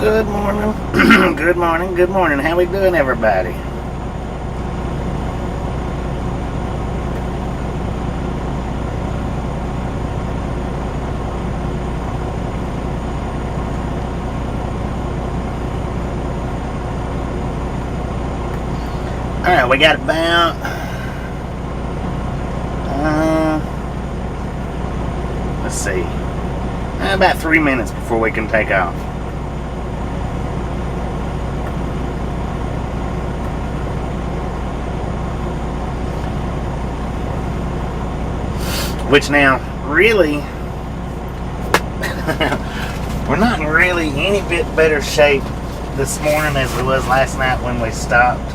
Good morning. Good morning. Good morning. How we doing, everybody? Alright, we got about let's see, about 3 minutes before we can take off. Which now, really, we're not in really any bit better shape this morning as we was last night when we stopped.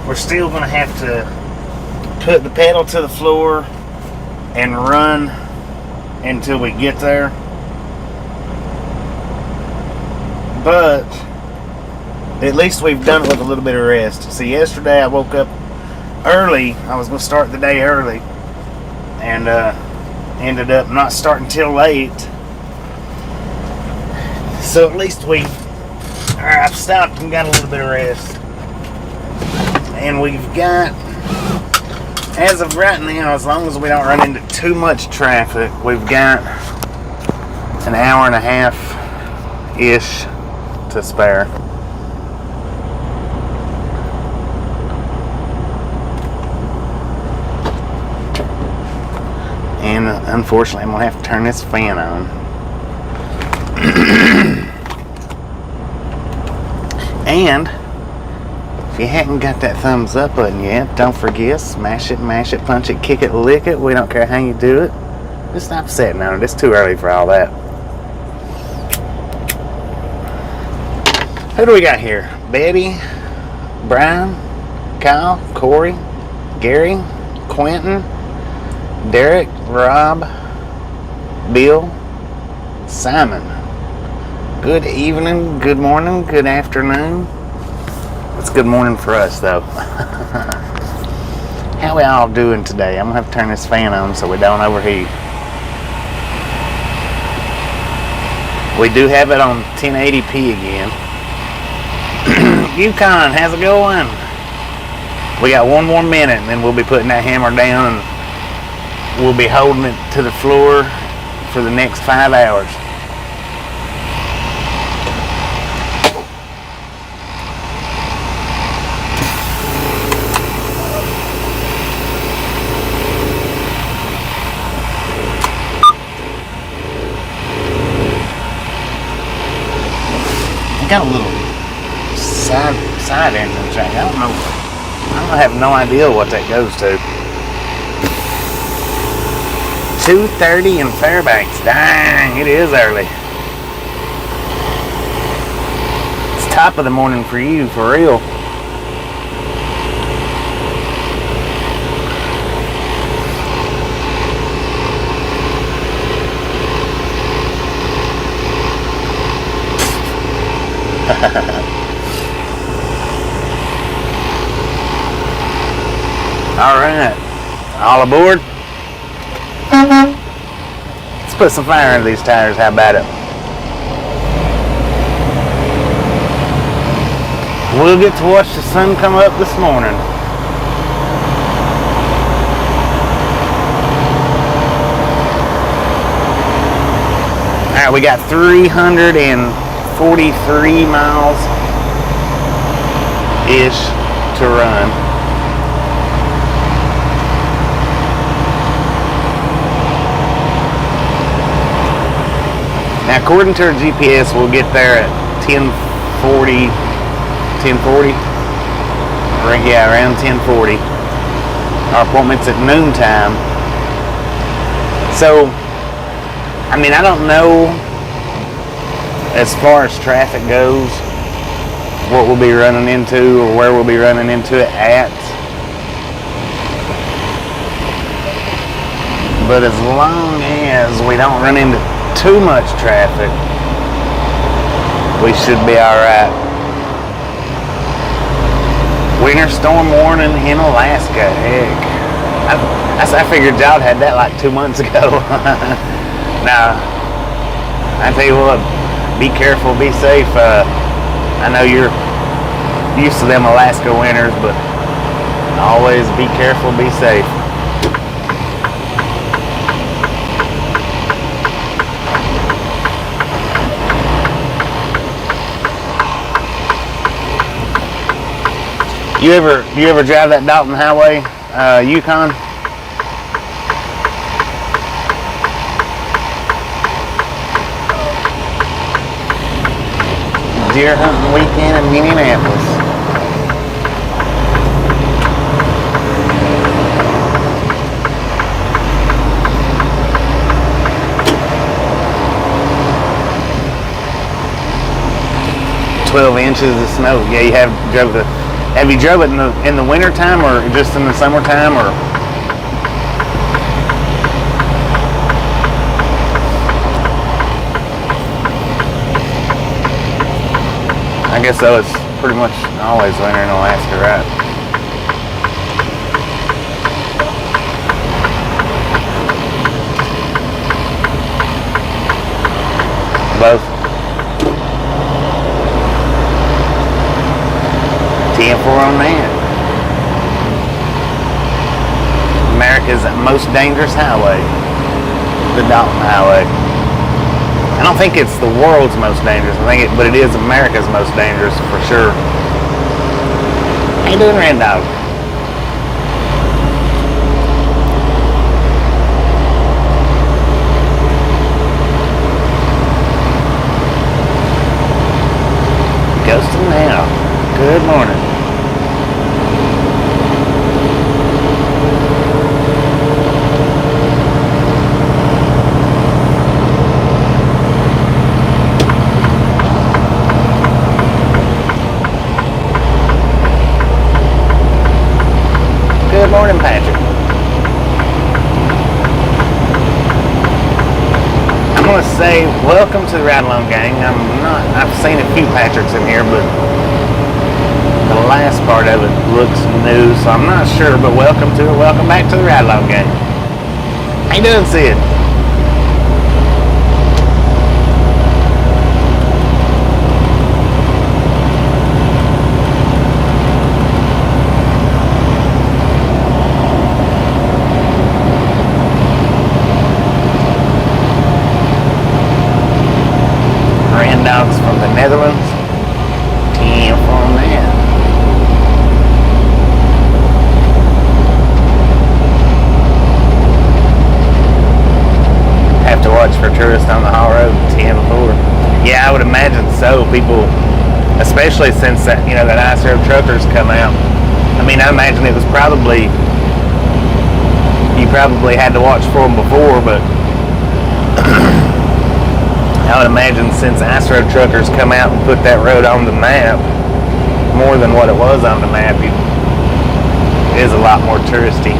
We're still going to have to put the pedal to the floor and run until we get there. But at least we've done it with a little bit of rest. See, yesterday I woke up early. I was going to start the day early and ended up not starting till late. So at least I've stopped and got a little bit of rest. And we've got, as of right now, as long as we don't run into too much traffic, we've got an hour and a half-ish to spare. And unfortunately, I'm going to have to turn this fan on. And if you hadn't got that thumbs up button yet, don't forget, smash it, mash it, punch it, kick it, lick it. We don't care how you do it. Just stop sitting on it. It's too early for all that. Who do we got here? Betty, Brian, Kyle, Corey, Gary, Quentin, Derek, Rob, Bill, Simon. Good evening, good morning, good afternoon. It's good morning for us, though. How we all doing today? I'm going to have to turn this fan on so we don't overheat. We do have it on 1080p again. Yukon, how's it going? We got one more minute and then we'll be putting that hammer down and we'll be holding it to the floor for the next 5 hours. Got a little side engine change. I have no idea what that goes to. 2:30 in Fairbanks. Dang, it is early. It's top of the morning for you, for real. All right, all aboard. Let's put some fire into these tires. How about it? We'll get to watch the sun come up this morning. All right, we got 343 miles ish to run. Now, according to our GPS, we'll get there at 10:40. Yeah, around 10:40. Our appointment's at noontime. So, I mean, I don't know as far as traffic goes, what we'll be running into or where we'll be running into it at. But as long as we don't run into too much traffic, we should be alright. Winter storm warning in Alaska. Heck, I figured y'all had that like 2 months ago. Now, I tell you what, be careful, be safe. I know you're used to them Alaska winters, but always be careful, be safe. You ever drive that Dalton Highway, Yukon? Deer hunting weekend in Minneapolis. Inches of snow. Yeah, you have drove the. Have you drove it in the winter time or just in the summertime or? I guess so. It's pretty much always winter in Alaska, right? Both. 10-4 on that. America's most dangerous highway, the Dalton Highway. I don't think it's the world's most dangerous. But it is America's most dangerous for sure. How you doing, Rand Dog? Ghosting now. Good morning. Good morning, Patrick. I'm going to say welcome to the Ride Along Gang. I've seen a few Patricks in here, but the last part of it looks new, so I'm not sure, but welcome to it. Welcome back to the Ride Along Gang. How you doing, Sid? Dogs from the Netherlands. 10 from that. Have to watch for tourists on the haul road. 10-4. Yeah, I would imagine so. People, especially since that that ice road truckers come out. I mean, I imagine it was probably you probably had to watch for them before, but. I would imagine since ice road truckers come out and put that road on the map, more than what it was on the map, it is a lot more touristy.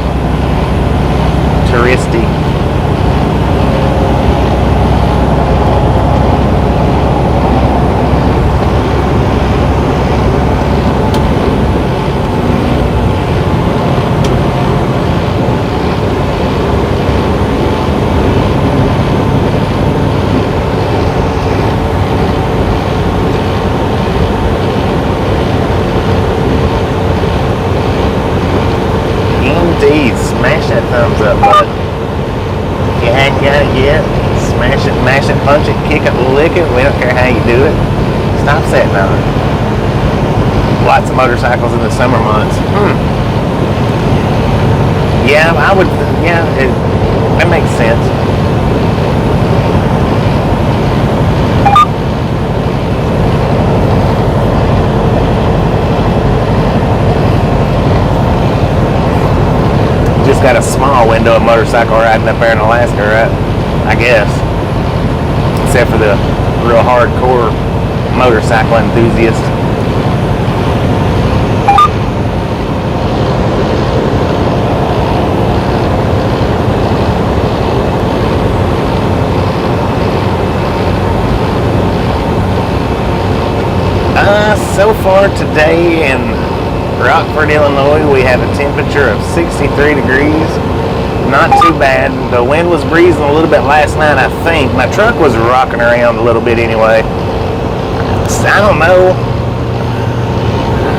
Smash that thumbs up button. If you hadn't got it yet, smash it, mash it, punch it, kick it, lick it. We don't care how you do it. Stop sitting on it. Lots of motorcycles in the summer months. Yeah, I would. Yeah, that makes sense. Just got a small window of motorcycle riding up there in Alaska, right? I guess. Except for the real hardcore motorcycle enthusiast. So far today in Rockford, Illinois, we have a temperature of 63 degrees. Not too bad. The wind was breezing a little bit last night, I think. My truck was rocking around a little bit anyway. I don't know.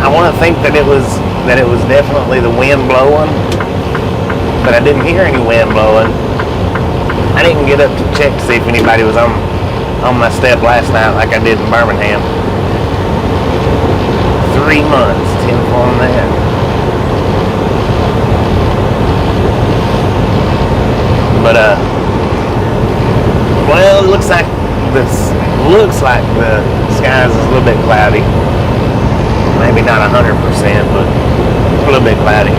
I want to think that it was definitely the wind blowing, but I didn't hear any wind blowing. I didn't get up to check to see if anybody was on my step last night like I did in Birmingham. 3 months, 10 on that. But well, it looks like the skies is a little bit cloudy. Maybe not 100%, but a little bit cloudy.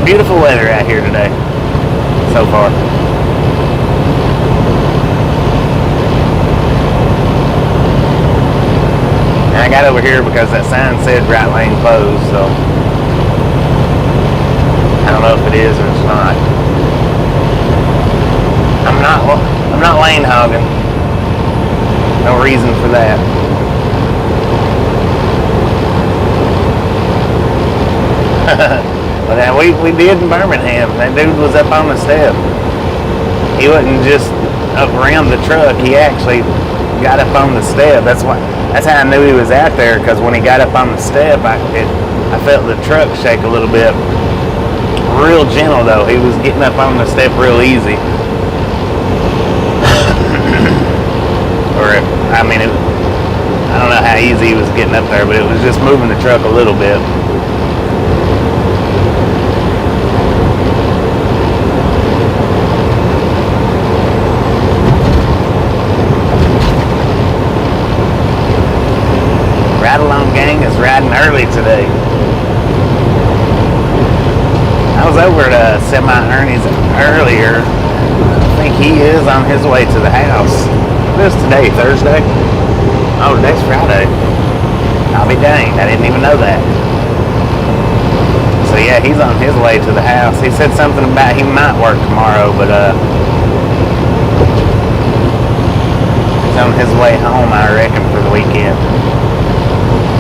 Beautiful weather out here today, so far. And I got over here because that sign said right lane closed, so I don't know if it is or it's not. I'm not lane hogging. No reason for that. But we did in Birmingham. That dude was up on the step. He wasn't just up around the truck. He actually got up on the step. That's how I knew he was out there, because when he got up on the step, I felt the truck shake a little bit. Real gentle though. He was getting up on the step real easy. I don't know how easy he was getting up there, but it was just moving the truck a little bit. Ride Along Gang is riding early today. I was over to Semi-Ernie's earlier. I think he is on his way to the house. What is today, Thursday? Oh, today's Friday. I'll be danged, I didn't even know that. So yeah, he's on his way to the house. He said something about he might work tomorrow, but he's on his way home, I reckon, for the weekend.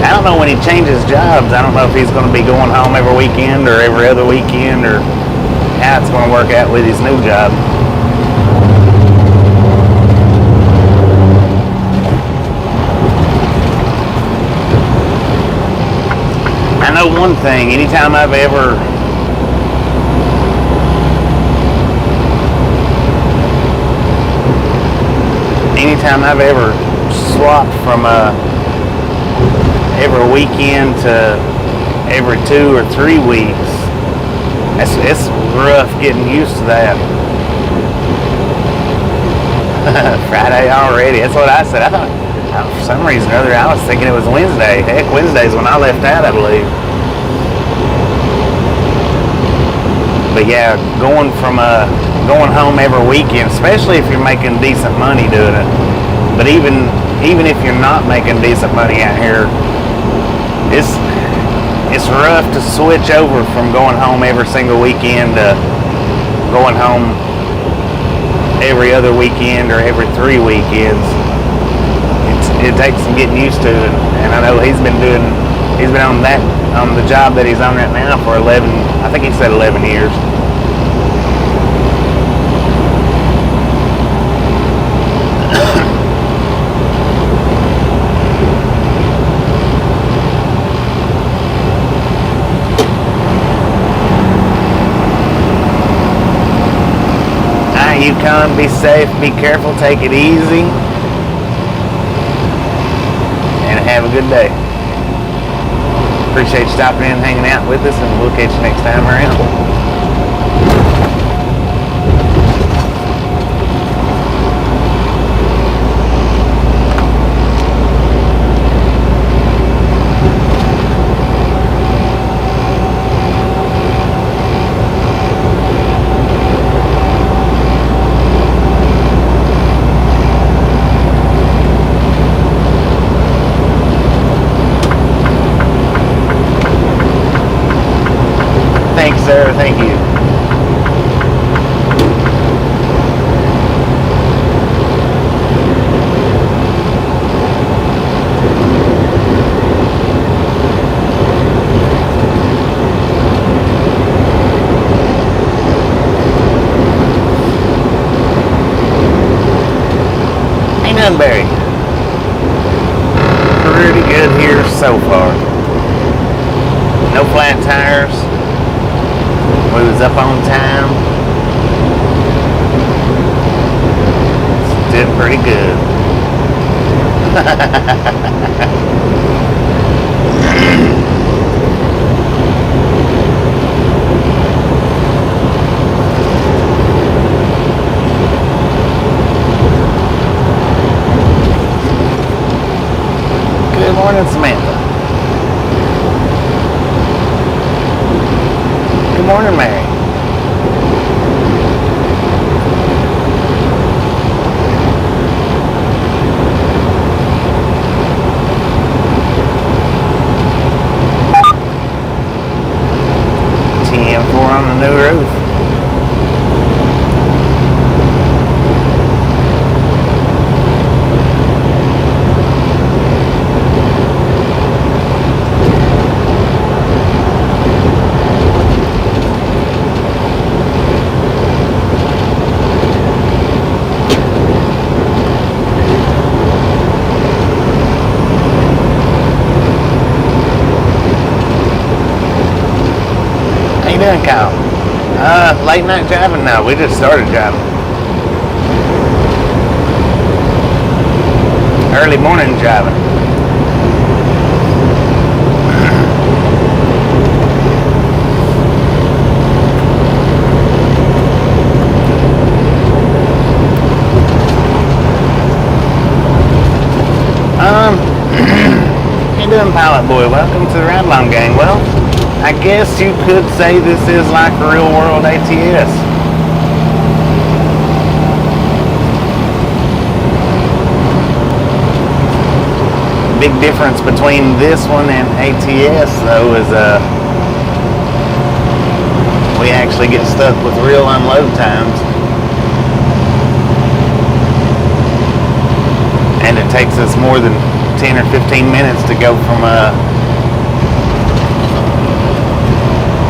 I don't know when he changes jobs. I don't know if he's going to be going home every weekend or every other weekend, or how it's going to work out with his new job. I know one thing, anytime I've ever swapped from every weekend to every 2 or 3 weeks, it's rough getting used to that. Friday already, that's what I said. I thought, for some reason or other, I was thinking it was Wednesday. Heck, Wednesday's when I left out, I believe. But yeah, going home every weekend, especially if you're making decent money doing it. But even if you're not making decent money out here, it's rough to switch over from going home every single weekend to going home every other weekend or every 3 weekends. It takes some getting used to, and I know he's been on the job that he's on right now for 11, I think he said 11 years. Yukon, be safe, be careful, take it easy, and have a good day. Appreciate you stopping in and hanging out with us, and we'll catch you next time around. Sir, thank you. Ain't nothing, Barry. so far. No flat tires. We was up on time. Did pretty good. Good morning, Samantha. Good morning, Mary. TM4 on the new roof. Kyle. Late night driving now. We just started driving. Early morning driving. How you doing, Pilot Boy? Welcome to the Ride Along Gang. Well, I guess you could say this is like a real world ATS. Big difference between this one and ATS though is we actually get stuck with real unload times. And it takes us more than 10 or 15 minutes to go from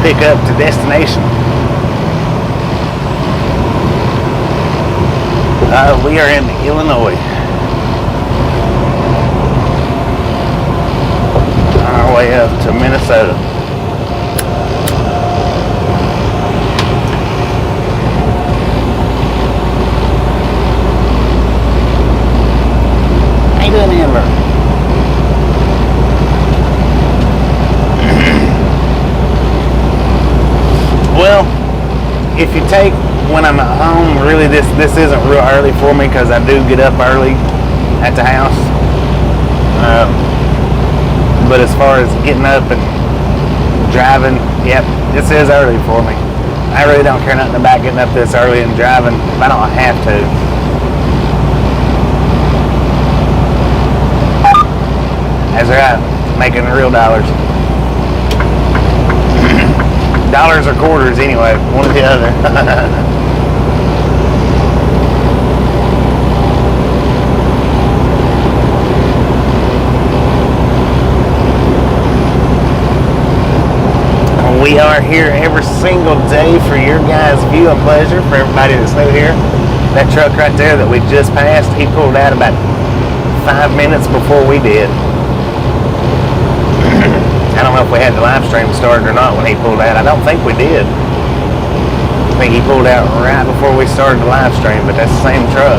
pick up to destination. We are in Illinois. On our way up to Minnesota. How you doing, Amber? Well, if you take when I'm at home, really this isn't real early for me because I do get up early at the house. But as far as getting up and driving, yep, this is early for me. I really don't care nothing about getting up this early and driving if I don't have to. That's right, making real dollars. Dollars or quarters anyway, one or the other. We are here every single day for your guys' view and pleasure, for everybody that's new here. That truck right there that we just passed, he pulled out about 5 minutes before we did. I don't know if we had the live stream started or not when he pulled out. I don't think we did. I think he pulled out right before we started the live stream, but that's the same truck.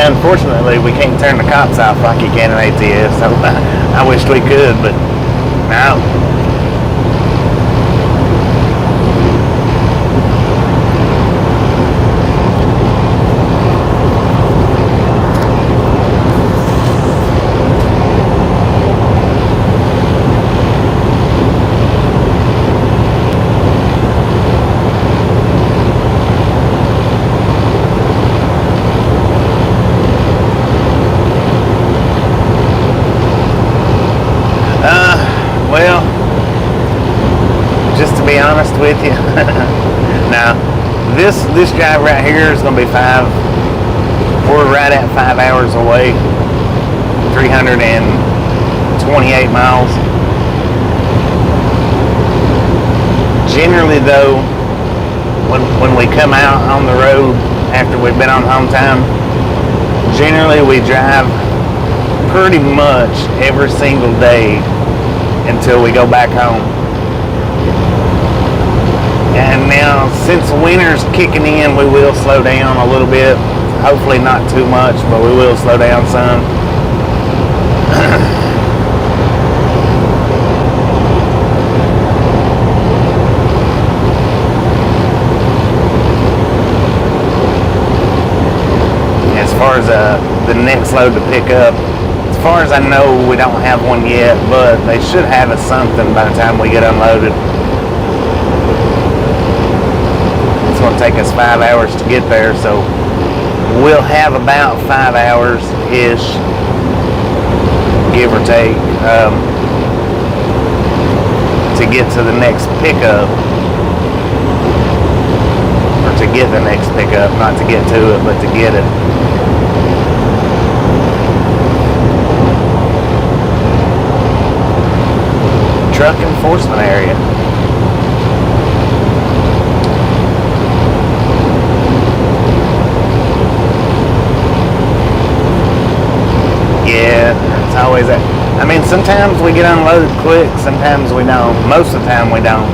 Unfortunately, we can't turn the cops off like you can in ATS. So I wished we could, but no. Well, just to to be honest with you. Now, this drive right here is going to be 5. We're right at 5 hours away. 328 miles. Generally, though, when we come out on the road after we've been on home time, generally we drive pretty much every single day until we go back home. And now, since winter's kicking in, we will slow down a little bit. Hopefully not too much, but we will slow down some. As far as the next load to pick up, as far as I know, we don't have one yet, but they should have us something by the time we get unloaded. It's going to take us 5 hours to get there, so we'll have about 5 hours-ish, give or take, to get to the next pickup, or to get the next pickup, not to get to it, but to get it. Truck enforcement area. Yeah, it's always that. I mean, sometimes we get unloaded quick, sometimes we don't. Most of the time we don't.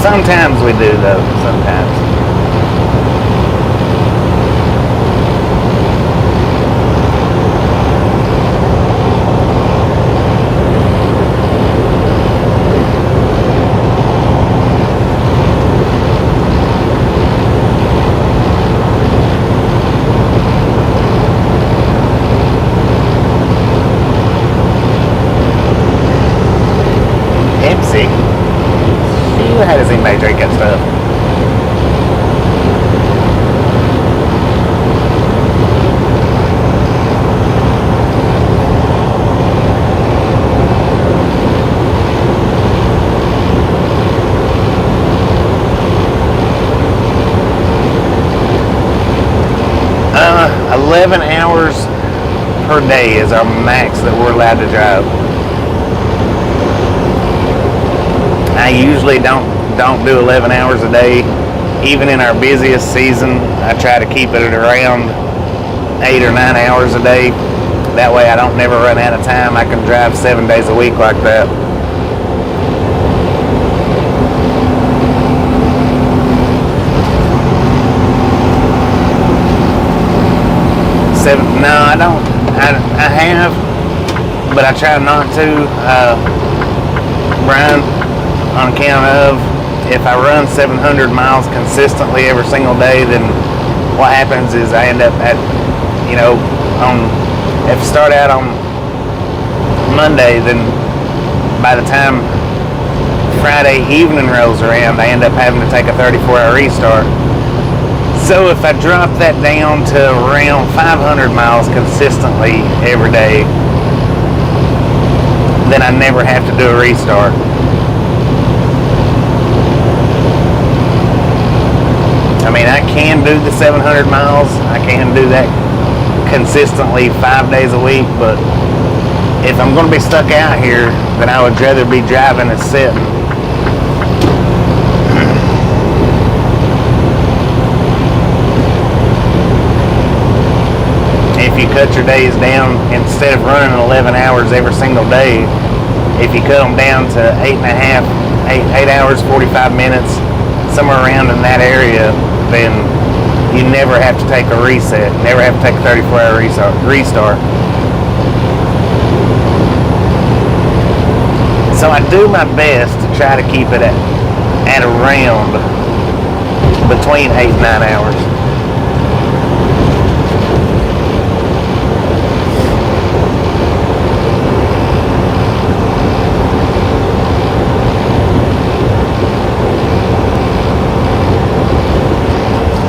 Sometimes we do, though. Sometimes. How does anybody drink that stuff? Uh, 11 hours per day is our max that we're allowed to drive. I usually don't do 11 hours a day. Even in our busiest season, I try to keep it at around 8 or 9 hours a day. That way I don't never run out of time. I can drive 7 days a week like that. No, I don't. I have, but I try not to, Brian, on account of if I run 700 miles consistently every single day, then what happens is I end up at, if I start out on Monday, then by the time Friday evening rolls around, I end up having to take a 34-hour restart. So if I drop that down to around 500 miles consistently every day, then I never have to do a restart. I mean, I can do the 700 miles. I can do that consistently 5 days a week, but if I'm going to be stuck out here, then I would rather be driving than sitting. If you cut your days down, instead of running 11 hours every single day, if you cut them down to 8 hours, 45 minutes, somewhere around in that area, then you never have to take a reset, never have to take a 34-hour restart. So I do my best to try to keep it at around between 8 and 9 hours.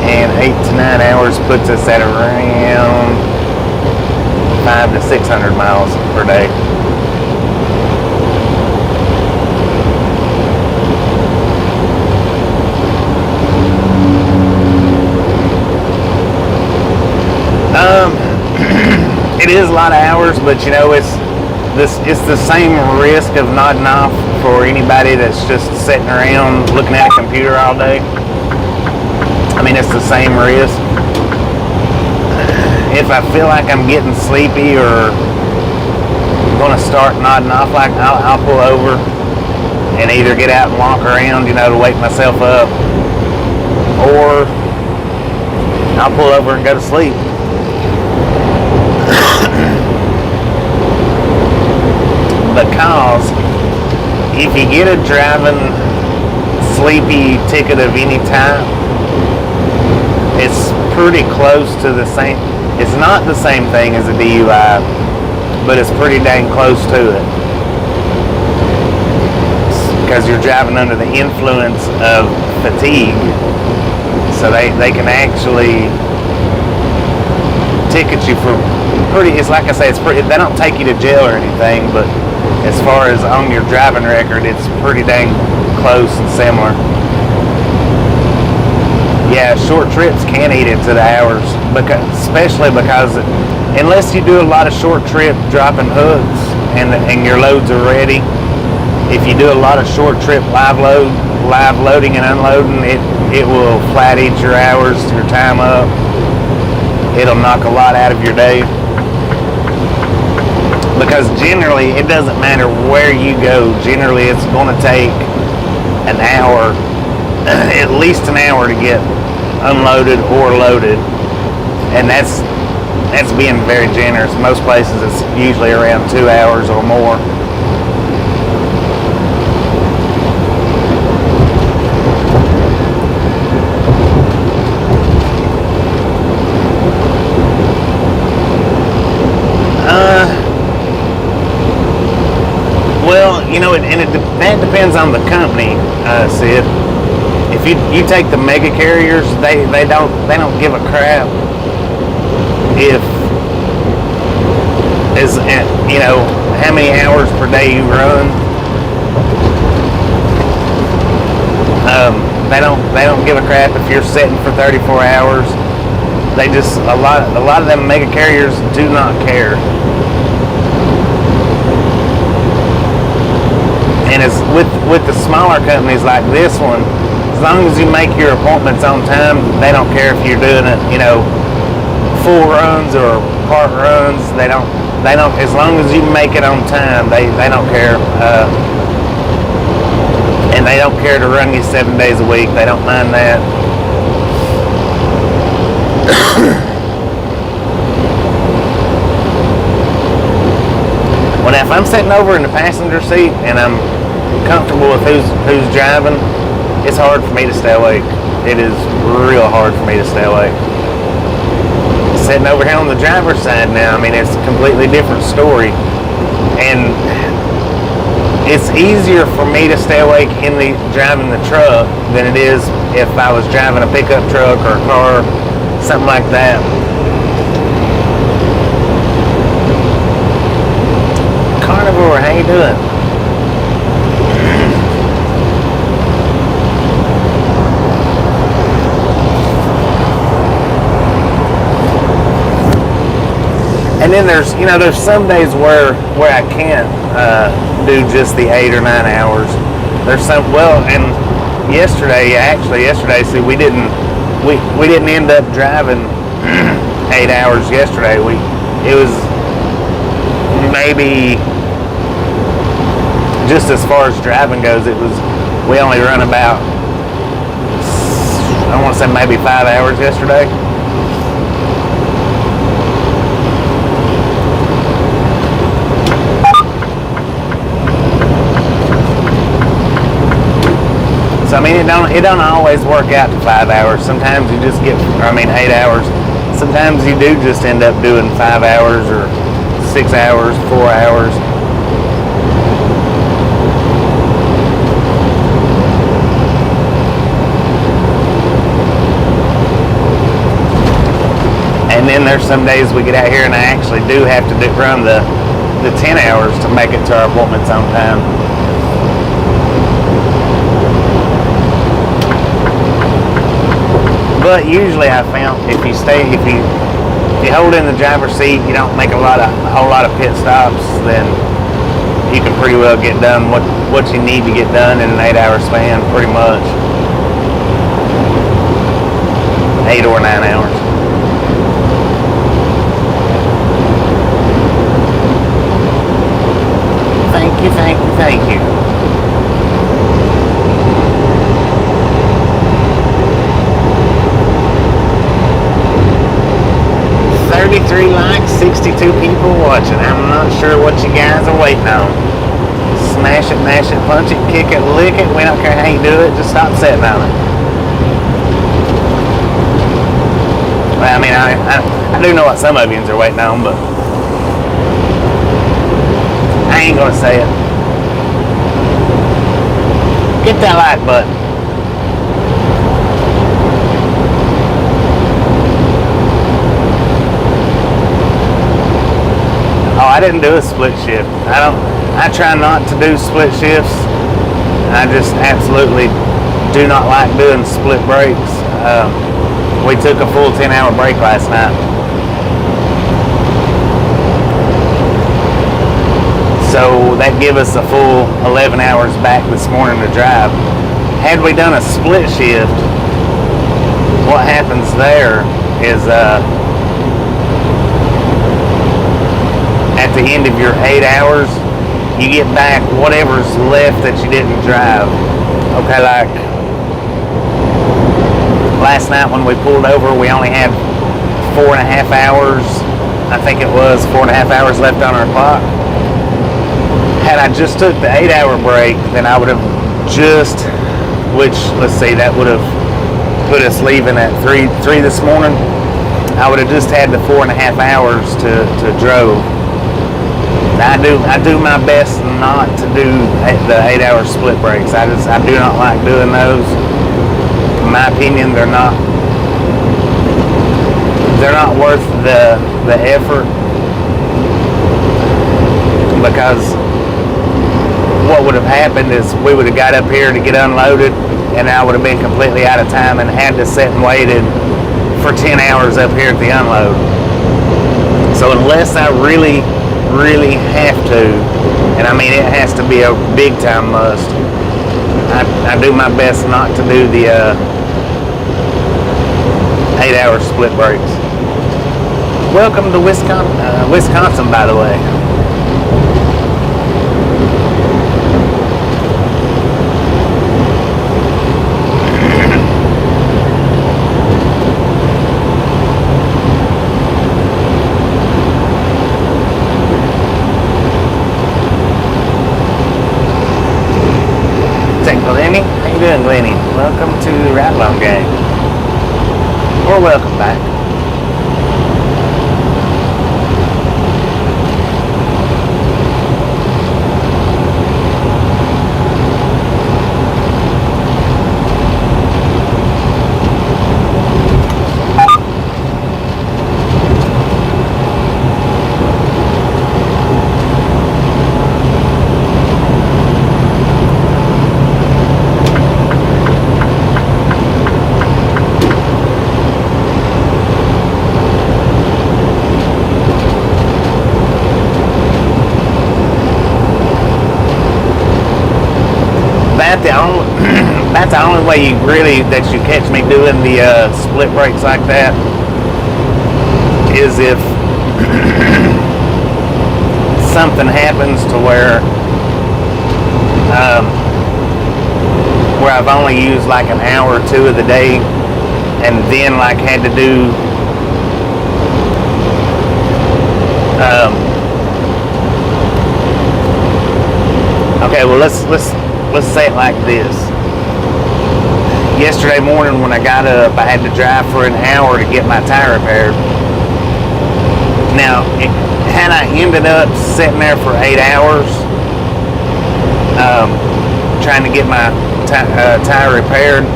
And 8 to 9 hours puts us at around 500 to 600 miles per day. it is a lot of hours, but you know, it's the same risk of nodding off for anybody that's just sitting around looking at a computer all day. I mean, it's the same risk. If I feel like I'm getting sleepy or going to start nodding off, like I'll pull over and either get out and walk around, you know, to wake myself up, or I'll pull over and go to sleep. Because if you get a driving sleepy ticket of any type, it's pretty close to the same. It's not the same thing as a DUI, but it's pretty dang close to it. Because you're driving under the influence of fatigue. So they can actually ticket you for pretty, it's like I say, it's pretty, they don't take you to jail or anything, but as far as on your driving record, it's pretty dang close and similar. Yeah, short trips can eat into the hours, especially because unless you do a lot of short trip dropping hooks and your loads are ready, if you do a lot of short trip live loading and unloading, it will flat eat your hours, your time up. It'll knock a lot out of your day. Because generally, it doesn't matter where you go. Generally, it's going to take an hour, at least an hour to get unloaded or loaded. And that's being very generous. Most places, it's usually around 2 hours or more. Well, you know, that depends on the company, Sid. If you take the mega carriers, they don't give a crap if you know how many hours per day you run. They don't give a crap if you're sitting for 34 hours. They just a lot of them mega carriers do not care. And as with the smaller companies like this one, as long as you make your appointments on time, they don't care if you're doing it, you know, full runs or part runs. They don't. As long as you make it on time, they don't care. And they don't care to run you 7 days a week. They don't mind that. Well, now if I'm sitting over in the passenger seat and I'm comfortable with who's driving, it's hard for me to stay awake. It is real hard for me to stay awake. Sitting over here on the driver's side now, I mean, it's a completely different story. And it's easier for me to stay awake driving the truck than it is if I was driving a pickup truck or a car, something like that. Carnivore, how you doing? And then there's some days where I can't do just the 8 or 9 hours. There's some, and yesterday, see, we didn't end up driving 8 hours yesterday. It was maybe, just as far as driving goes, we only run about, I want to say maybe 5 hours yesterday. So I mean, it don't always work out to 5 hours. Sometimes you just 8 hours. Sometimes you do just end up doing 5 hours or 6 hours, 4 hours. And then there's some days we get out here and I actually do have to run the 10 hours to make it to our appointments on time. But usually I found if you if you hold in the driver's seat, you don't make a whole lot of pit stops, then you can pretty well get done what you need to get done in an 8-hour span, pretty much. 8 or 9 hours. Thank you, thank you, thank you. $33 likes, 62 people watching. I'm not sure what you guys are waiting on. Smash it, mash it, punch it, kick it, lick it. We don't care how you do it. Just stop sitting on it. Well, I mean, I do know what some of you are waiting on, but I ain't gonna say it. Get that like button. Oh, I didn't do a split shift. I try not to do split shifts. I just absolutely do not like doing split breaks. We took a full 10-hour break last night. So that gave us a full 11 hours back this morning to drive. Had we done a split shift, what happens there is at the end of your 8 hours, you get back whatever's left that you didn't drive. Okay, like last night when we pulled over, we only had 4.5 hours. I think it was 4.5 hours left on our clock. Had I just took the 8-hour break, then I would have just, which, let's see, that would have put us leaving at 3 this morning. I would have just had the 4.5 hours to drove. I do my best not to do the 8-hour split breaks. I do not like doing those. In my opinion, they're not worth the effort, because what would have happened is we would have got up here to get unloaded, and I would have been completely out of time and had to sit and waited for 10 hours up here at the unload. So unless I really have to, and I mean it has to be a big time must, I do my best not to do the 8-hour split breaks. Welcome to Wisconsin, by the way. Glenny? How you doing, Glenny? Welcome to the Ride Along Gang. Or welcome back. That's the only way that you catch me doing the split breaks like that is if something happens to where I've only used like an hour or two of the day, and then like had to do okay, well let's say it like this. Yesterday morning when I got up, I had to drive for an hour to get my tire repaired. Now, had I ended up sitting there for 8 hours trying to get my tire repaired,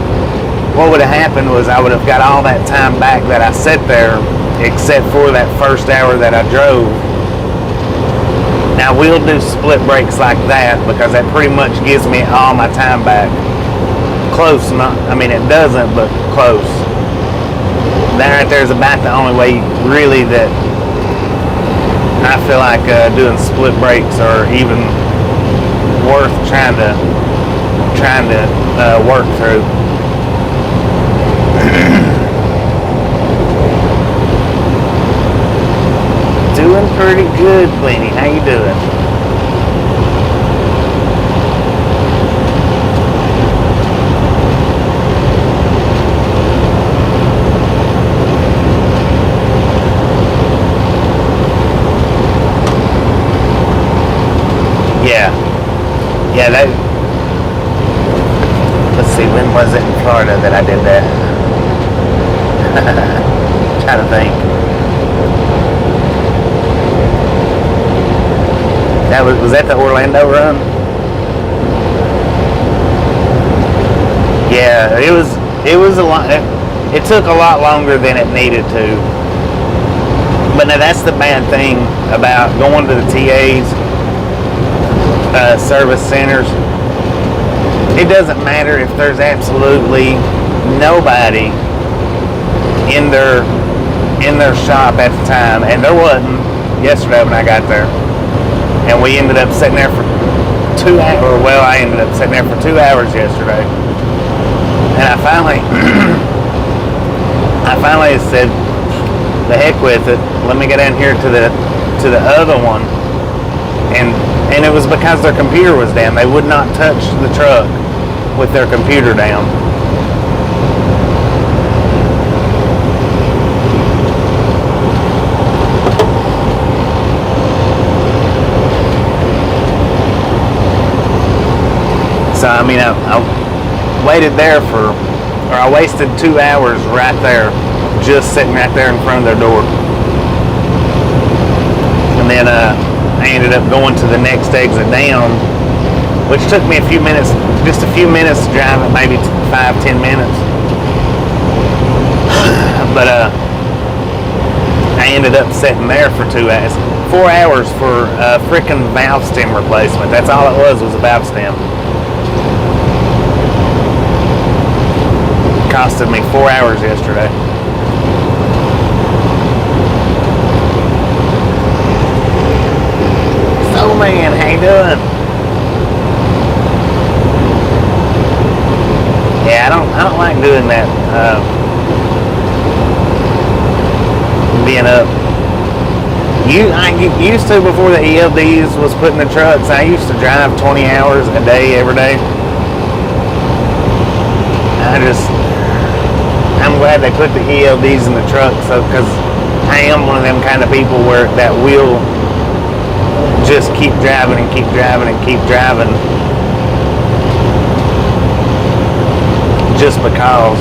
what would have happened was I would have got all that time back that I sat there, except for that first hour that I drove. Now, we'll do split breaks like that because that pretty much gives me all my time back. Close, it doesn't, but close. that right there is about the only way really that I feel like doing split brakes are even worth trying to work through. Doing pretty good, Lenny. How you doing? Yeah, that. Let's see, when was it in Florida that I did that? Trying to think. Was that the Orlando run? Yeah, it was a lot. It took a lot longer than it needed to. But now that's the bad thing about going to the TAs. Service centers. It doesn't matter if there's absolutely nobody in their shop at the time, and there wasn't yesterday when I got there. And we ended up sitting there for 2 hours. Well, I ended up sitting there for 2 hours yesterday, and I finally said, "The heck with it. Let me get in here to the other one." And it was because their computer was down. They would not touch the truck with their computer down. So, I mean, I waited there I wasted 2 hours right there, just sitting right there in front of their door. And then, I ended up going to the next exit down, which took me just a few minutes to drive it, maybe 5-10 minutes. But I ended up sitting there for 4 hours for a frickin' valve stem replacement. That's all it was a valve stem. It costed me 4 hours yesterday. Oh man, how you doing? Yeah, I don't like doing that. Being up. I used to before the ELDs was put in the trucks. I used to drive 20 hours a day every day. I'm glad they put the ELDs in the truck, so because I am one of them kind of people that will just keep driving and keep driving and keep driving just because.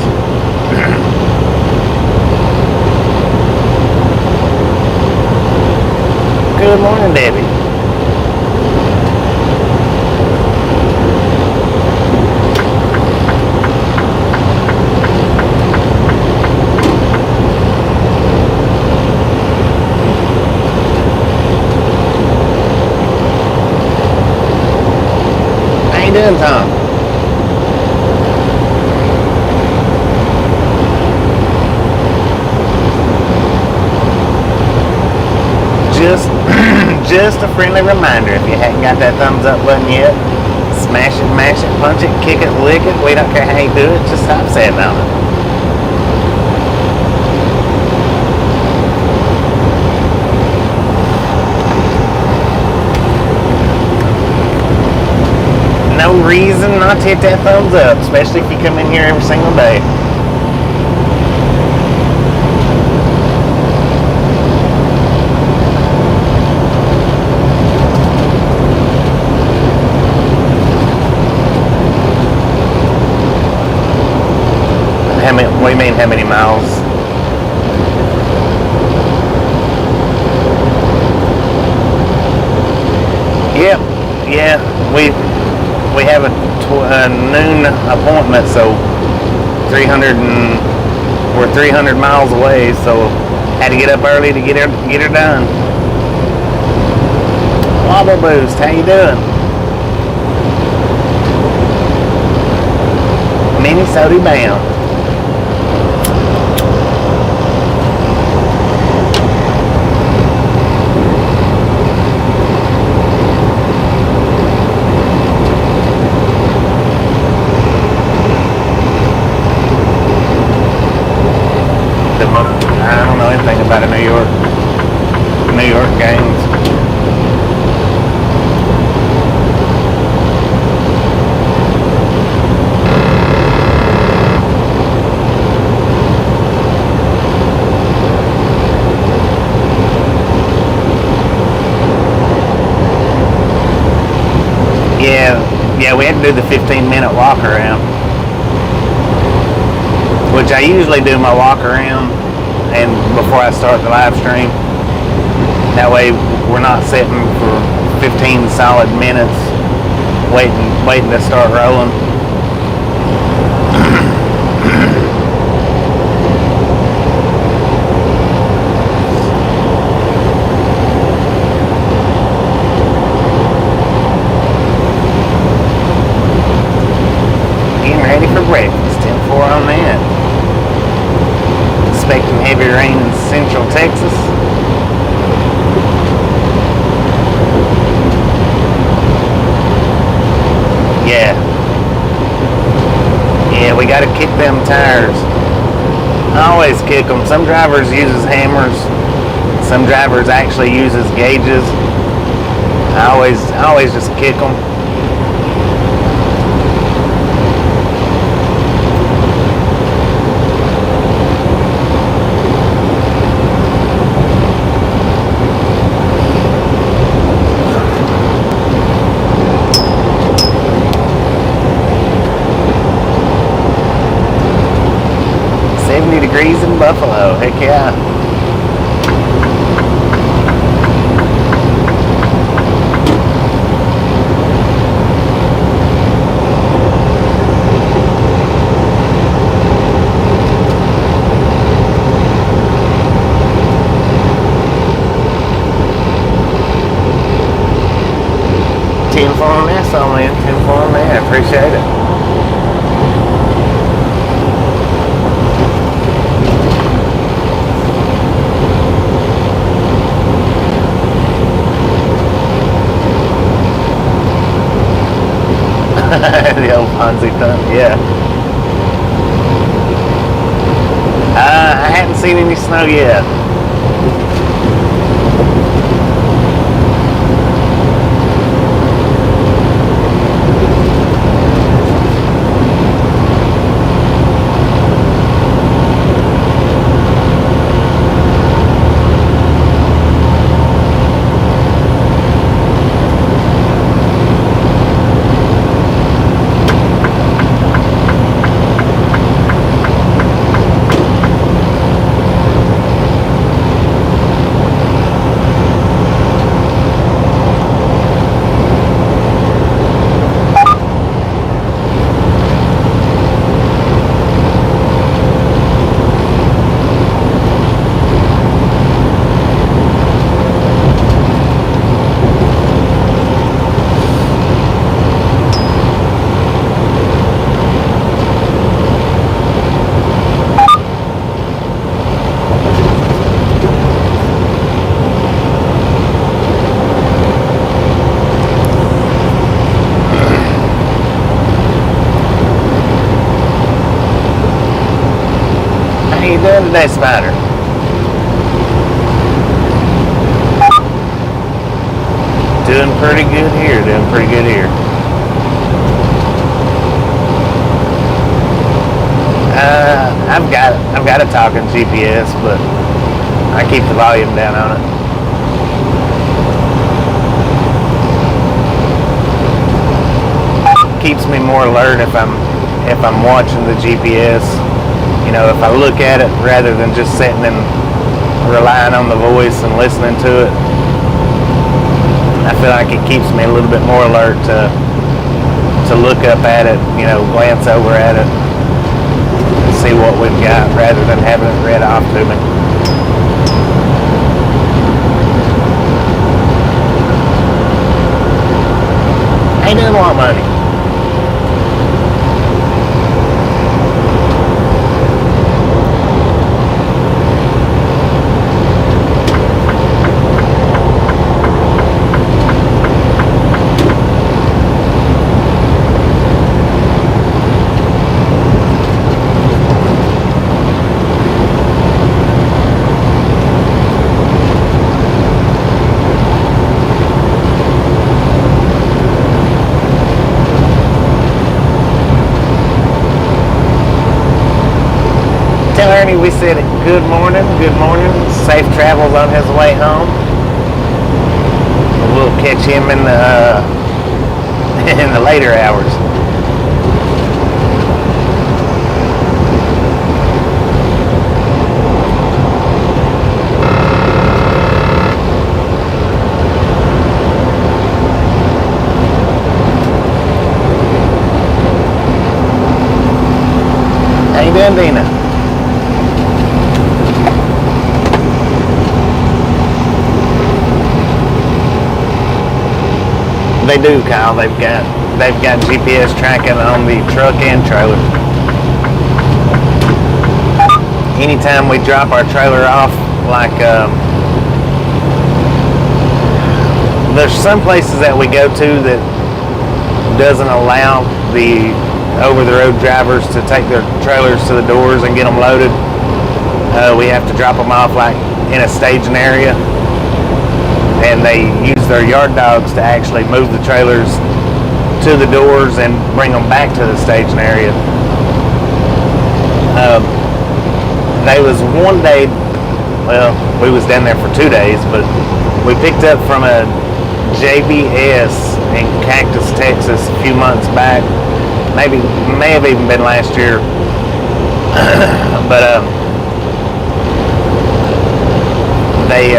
Good morning, Debbie. How you doing, Tom? Just a friendly reminder, if you hadn't got that thumbs up button yet, smash it, mash it, punch it, kick it, lick it. We don't care how you do it, just stop sitting on it. No reason not to hit that thumbs up, especially if you come in here every single day. What do you mean, how many miles? Yep, yeah, we have a noon appointment, so we're 300 miles away, so had to get up early to get her done. Wobble Boost, how you doing? Minnesota bound. games. Yeah, we had to do the 15-minute walk around, which I usually do my walk around and before I start the live stream. That way we're not sitting for 15 solid minutes waiting to start rolling. Breakfast, 10-4 on that. Expecting heavy rain in central Texas. Yeah, we gotta kick them tires. I always kick them. Some drivers uses hammers. Some drivers actually uses gauges. I always just kick them. 70 degrees in Buffalo. Heck yeah. On this, man. 10-4 on that. I appreciate it. The old Ponzi thumb, yeah. I hadn't seen any snow yet. Doing today, Spider? Doing pretty good here. I've got a talking GPS, but I keep the volume down on it. Keeps me more alert if I'm watching the GPS. You know, if I look at it rather than just sitting and relying on the voice and listening to it, I feel like it keeps me a little bit more alert to look up at it, you know, glance over at it, and see what we've got rather than having it read off to me. Ain't doing a lot of money. Danny, we said good morning, safe travels on his way home. We'll catch him in the in the later hours. How you doing, Dina? They do, Kyle. They've got GPS tracking on the truck and trailer. Anytime we drop our trailer off, like there's some places that we go to that doesn't allow the over-the-road drivers to take their trailers to the doors and get them loaded. We have to drop them off like in a staging area, and they use their yard dogs to actually move the trailers to the doors and bring them back to the staging area. There was one day, well, we was down there for 2 days, but we picked up from a JBS in Cactus, Texas a few months back. May have even been last year. But they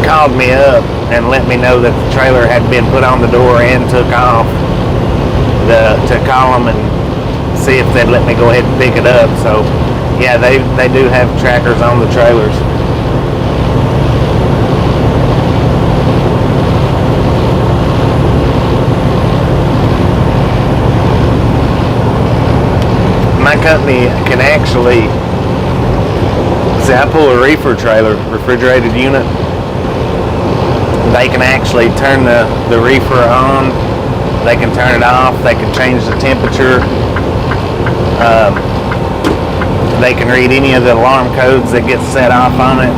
called me up and let me know that the trailer had been put on the door and took off, to call them and see if they'd let me go ahead and pick it up. So yeah, they do have trackers on the trailers. My company can actually, see, I pull a reefer trailer, refrigerated unit. They can actually turn the reefer on, they can turn it off, they can change the temperature, they can read any of the alarm codes that get set off on it.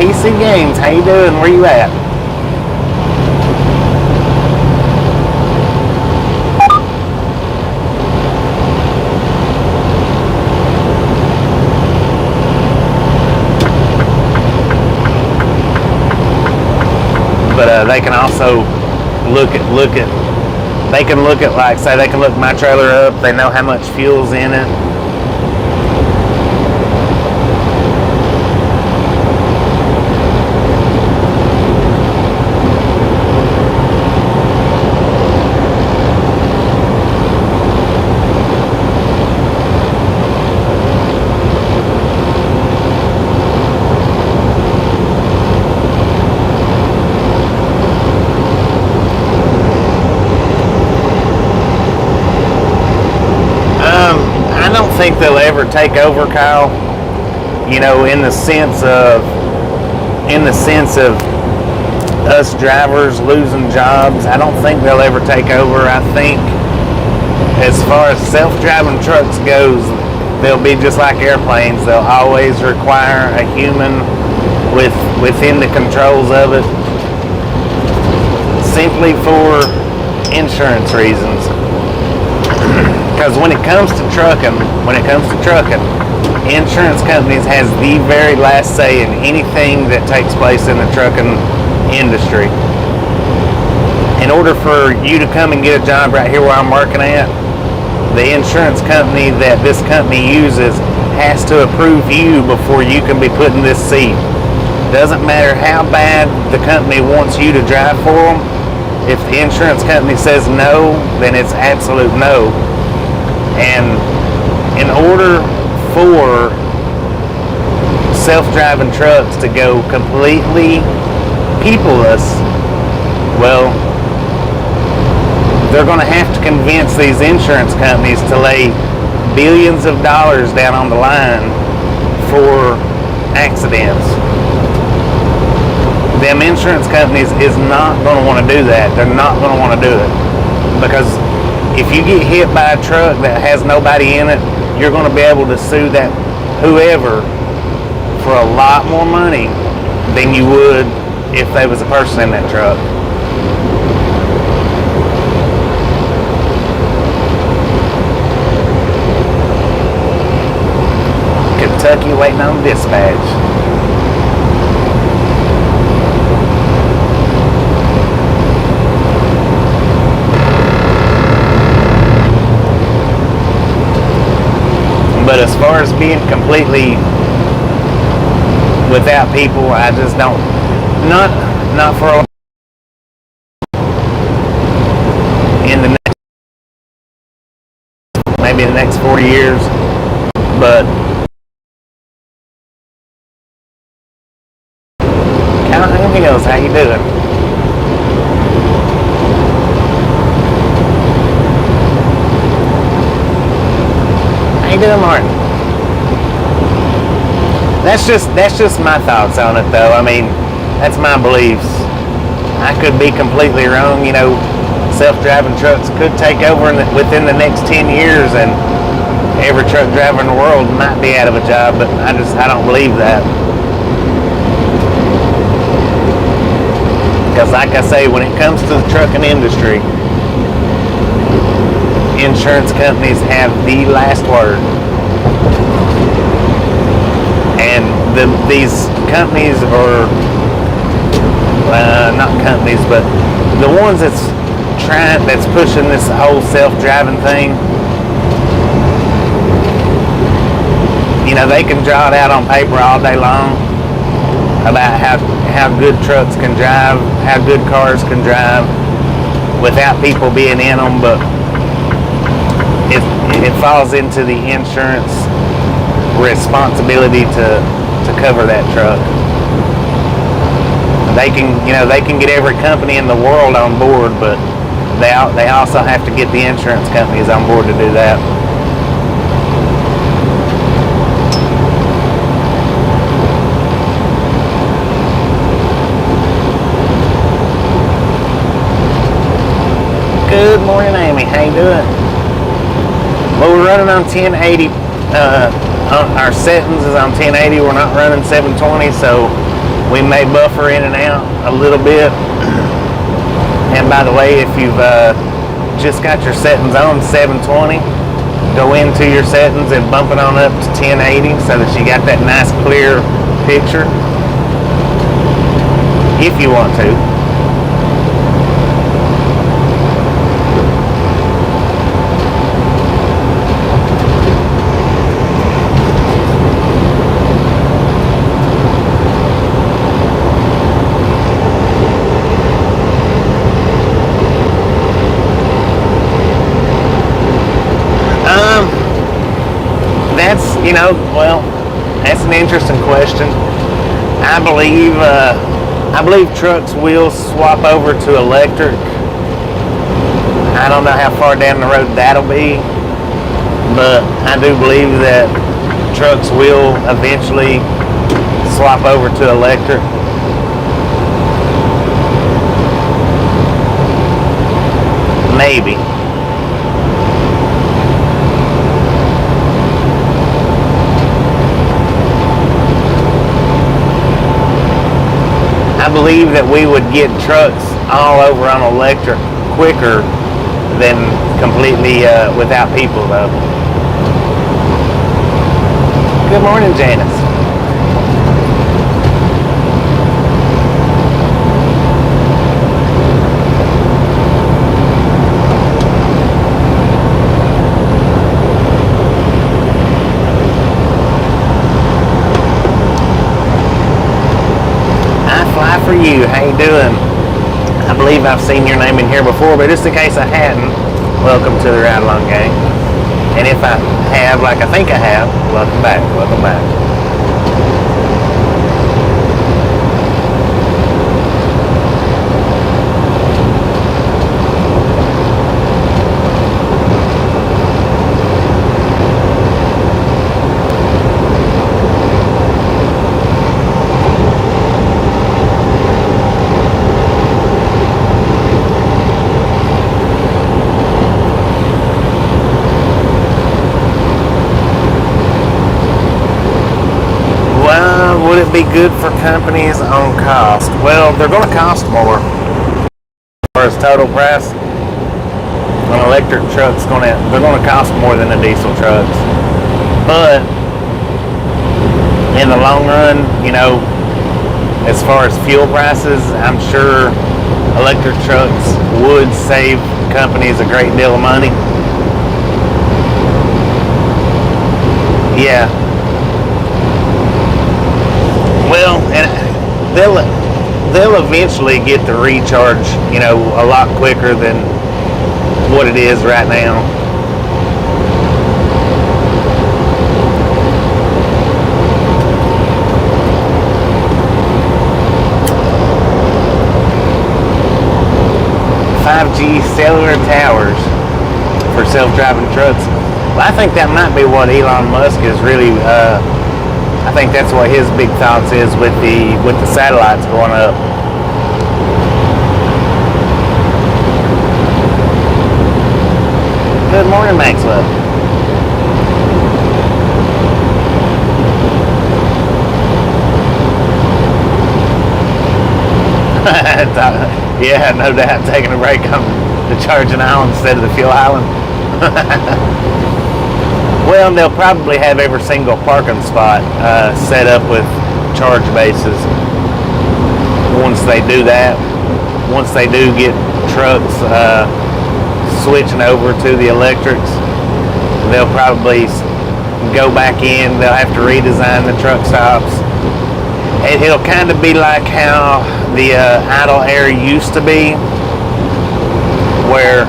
PC Games, how you doing? Where you at? But they can also they can look at, like, say they can look my trailer up, they know how much fuel's in it. I don't think they'll ever take over, Kyle. You know, in the sense of us drivers losing jobs, I don't think they'll ever take over. I think as far as self-driving trucks goes, they'll be just like airplanes. They'll always require a human within the controls of it, simply for insurance reasons. Because when it comes to trucking, insurance companies has the very last say in anything that takes place in the trucking industry. In order for you to come and get a job right here where I'm working at, the insurance company that this company uses has to approve you before you can be put in this seat. Doesn't matter how bad the company wants you to drive for them. If the insurance company says no, then it's absolute no. And in order for self-driving trucks to go completely peopleless, well, they're going to have to convince these insurance companies to lay billions of dollars down on the line for accidents. Them insurance companies is not going to want to do that. They're not going to want to do it, because if you get hit by a truck that has nobody in it, you're going to be able to sue that whoever for a lot more money than you would if there was a person in that truck. Kentucky waiting on dispatch. But as far as being completely without people, I just don't, not for a, in the next, maybe the next 40 years, but Callum Hills, how you doing? How you doing, Martin? That's just my thoughts on it, though. I mean, that's my beliefs. I could be completely wrong. You know, self-driving trucks could take over within the next 10 years, and every truck driver in the world might be out of a job. But I don't believe that. Because, like I say, when it comes to the trucking industry, insurance companies have the last word. And these companies are, not companies, but the ones that's pushing this whole self-driving thing, you know, they can draw it out on paper all day long about how good trucks can drive, how good cars can drive without people being in them, but it falls into the insurance responsibility to cover that truck. They can get every company in the world on board, but they also have to get the insurance companies on board to do that. Good morning, Amy. How you doing? Well, we're running on 1080. Our settings is on 1080. We're not running 720, so we may buffer in and out a little bit. And by the way, if you've just got your settings on 720, go into your settings and bump it on up to 1080 so that you got that nice clear picture if you want to. Well, that's an interesting question. I believe trucks will swap over to electric. I don't know how far down the road that'll be, but I do believe that trucks will eventually swap over to electric. Maybe. I believe that we would get trucks all over on electric quicker than completely without people, though. Good morning, Janice. For you, how you doing? I believe I've seen your name in here before, but just in case I hadn't, welcome to the Ride Along Gang. And if I have, like I think I have, welcome back, welcome back. Be good for companies on cost. Well, they're going to cost more as far as total price. An electric truck's they're going to cost more than the diesel trucks. But in the long run, as far as fuel prices, I'm sure electric trucks would save companies a great deal of money. Yeah. Well, and they'll eventually get the recharge, a lot quicker than what it is right now. Cellular towers for self-driving trucks. Well, I think that might be what Elon Musk is really. I think that's what his big thoughts is with the satellites going up. Good morning, Maxwell. Yeah, no doubt, taking a break on the charging island instead of the fuel island. Well, they'll probably have every single parking spot set up with charge bases. Once they do that, once they do get trucks switching over to the electrics, they'll probably go back in. They'll have to redesign the truck stops. It'll kind of be like how the idle air used to be, where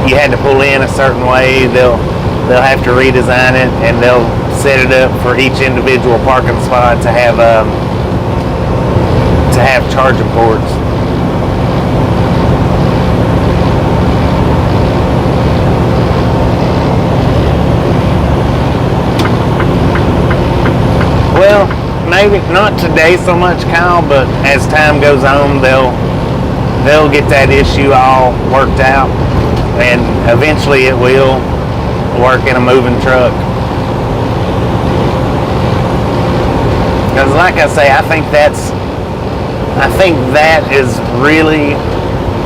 you had to pull in a certain way. They'll have to redesign it, and they'll set it up for each individual parking spot to have charging ports. Well, maybe not today so much, Kyle, but as time goes on, they'll get that issue all worked out, and eventually it will work in a moving truck. Because like I say, I think that is really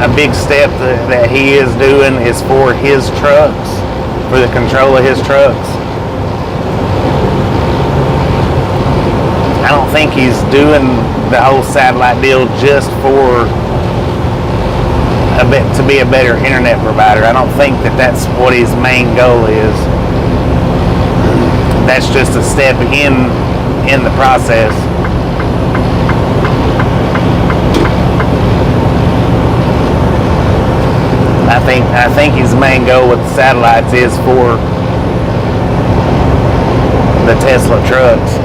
a big step that he is doing, is for his trucks, for the control of his trucks. I don't think he's doing the whole satellite deal just for to be a better internet provider. I don't think that's what his main goal is. That's just a step in the process. I think his main goal with the satellites is for the Tesla trucks.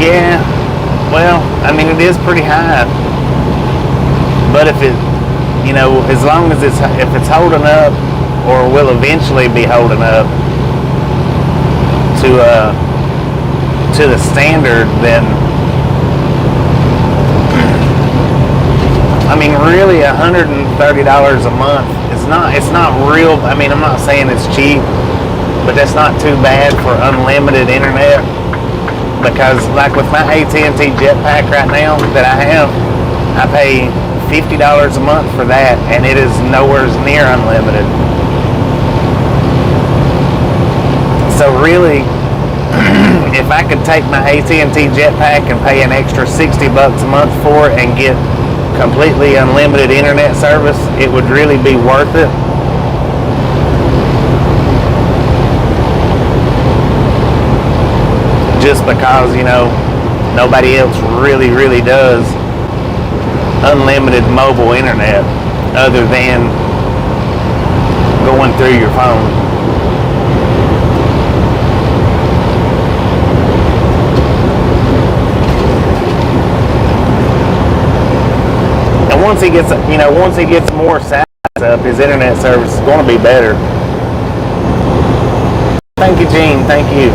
Yeah, well, I mean, it is pretty high, but if it, as long as if it's holding up, or will eventually be holding up to the standard, then I mean, really, $130 a month is it's not real. I mean, I'm not saying it's cheap, but that's not too bad for unlimited internet. Because like with my AT&T Jetpack right now that I have, I pay $50 a month for that, and it is nowhere near unlimited. So really, if I could take my AT&T Jetpack and pay an extra $60 a month for it and get completely unlimited internet service, it would really be worth it. Just because, nobody else really does unlimited mobile internet other than going through your phone. once he gets, once he gets more size up, his internet service is going to be better. Thank you, Gene. Thank you.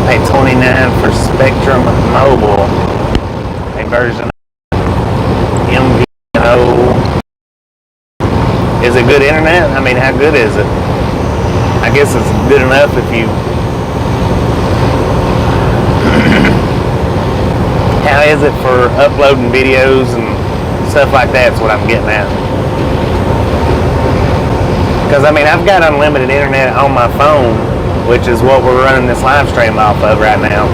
Pay $29 for Spectrum Mobile, a version of MVNO. Is it good internet? I mean, how good is it? I guess it's good enough if you... How is it for uploading videos and stuff like that? That's what I'm getting at. Because, I mean, I've got unlimited internet on my phone, which is what we're running this live stream off of right now.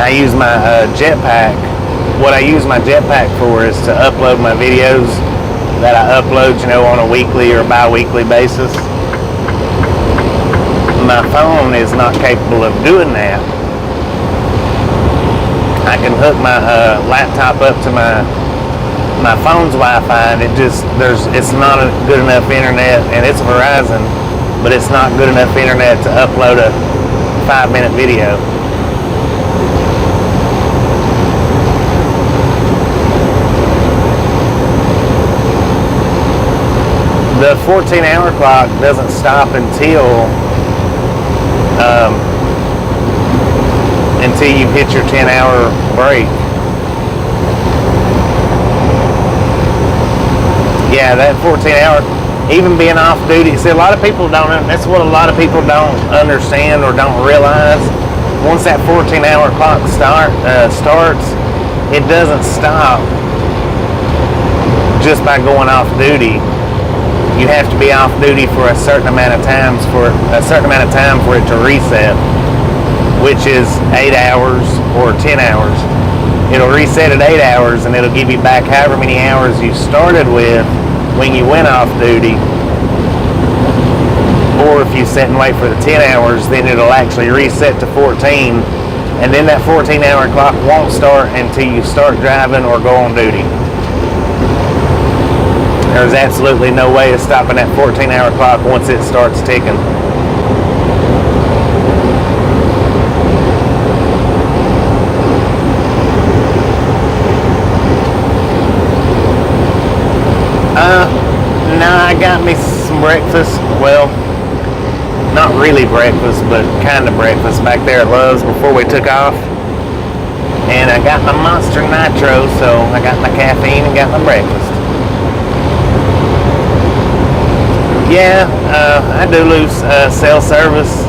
I use my jetpack. What I use my jetpack for is to upload my videos that I upload, on a weekly or bi-weekly basis. My phone is not capable of doing that. I can hook my laptop up to my phone's Wi-Fi, and it's not a good enough internet, and it's Verizon, but it's not good enough internet to upload a 5-minute video. The 14-hour clock doesn't stop until you hit your 10-hour break. Yeah, that 14-hour, even being off duty. See, a lot of people don't. That's what a lot of people don't understand or don't realize. Once that 14-hour clock starts, it doesn't stop just by going off duty. You have to be off duty for a certain amount of time for it to reset, which is 8 hours or 10 hours. It'll reset at 8 hours, and it'll give you back however many hours you started with when you went off duty. Or if you sit and wait for the 10 hours, then it'll actually reset to 14, and then that 14-hour clock won't start until you start driving or go on duty. There's absolutely no way of stopping that 14-hour clock once it starts ticking. No, I got me some breakfast. Well, not really breakfast, but kind of breakfast back there at Love's before we took off. And I got my Monster Nitro, so I got my caffeine and got my breakfast. Yeah, I do lose cell service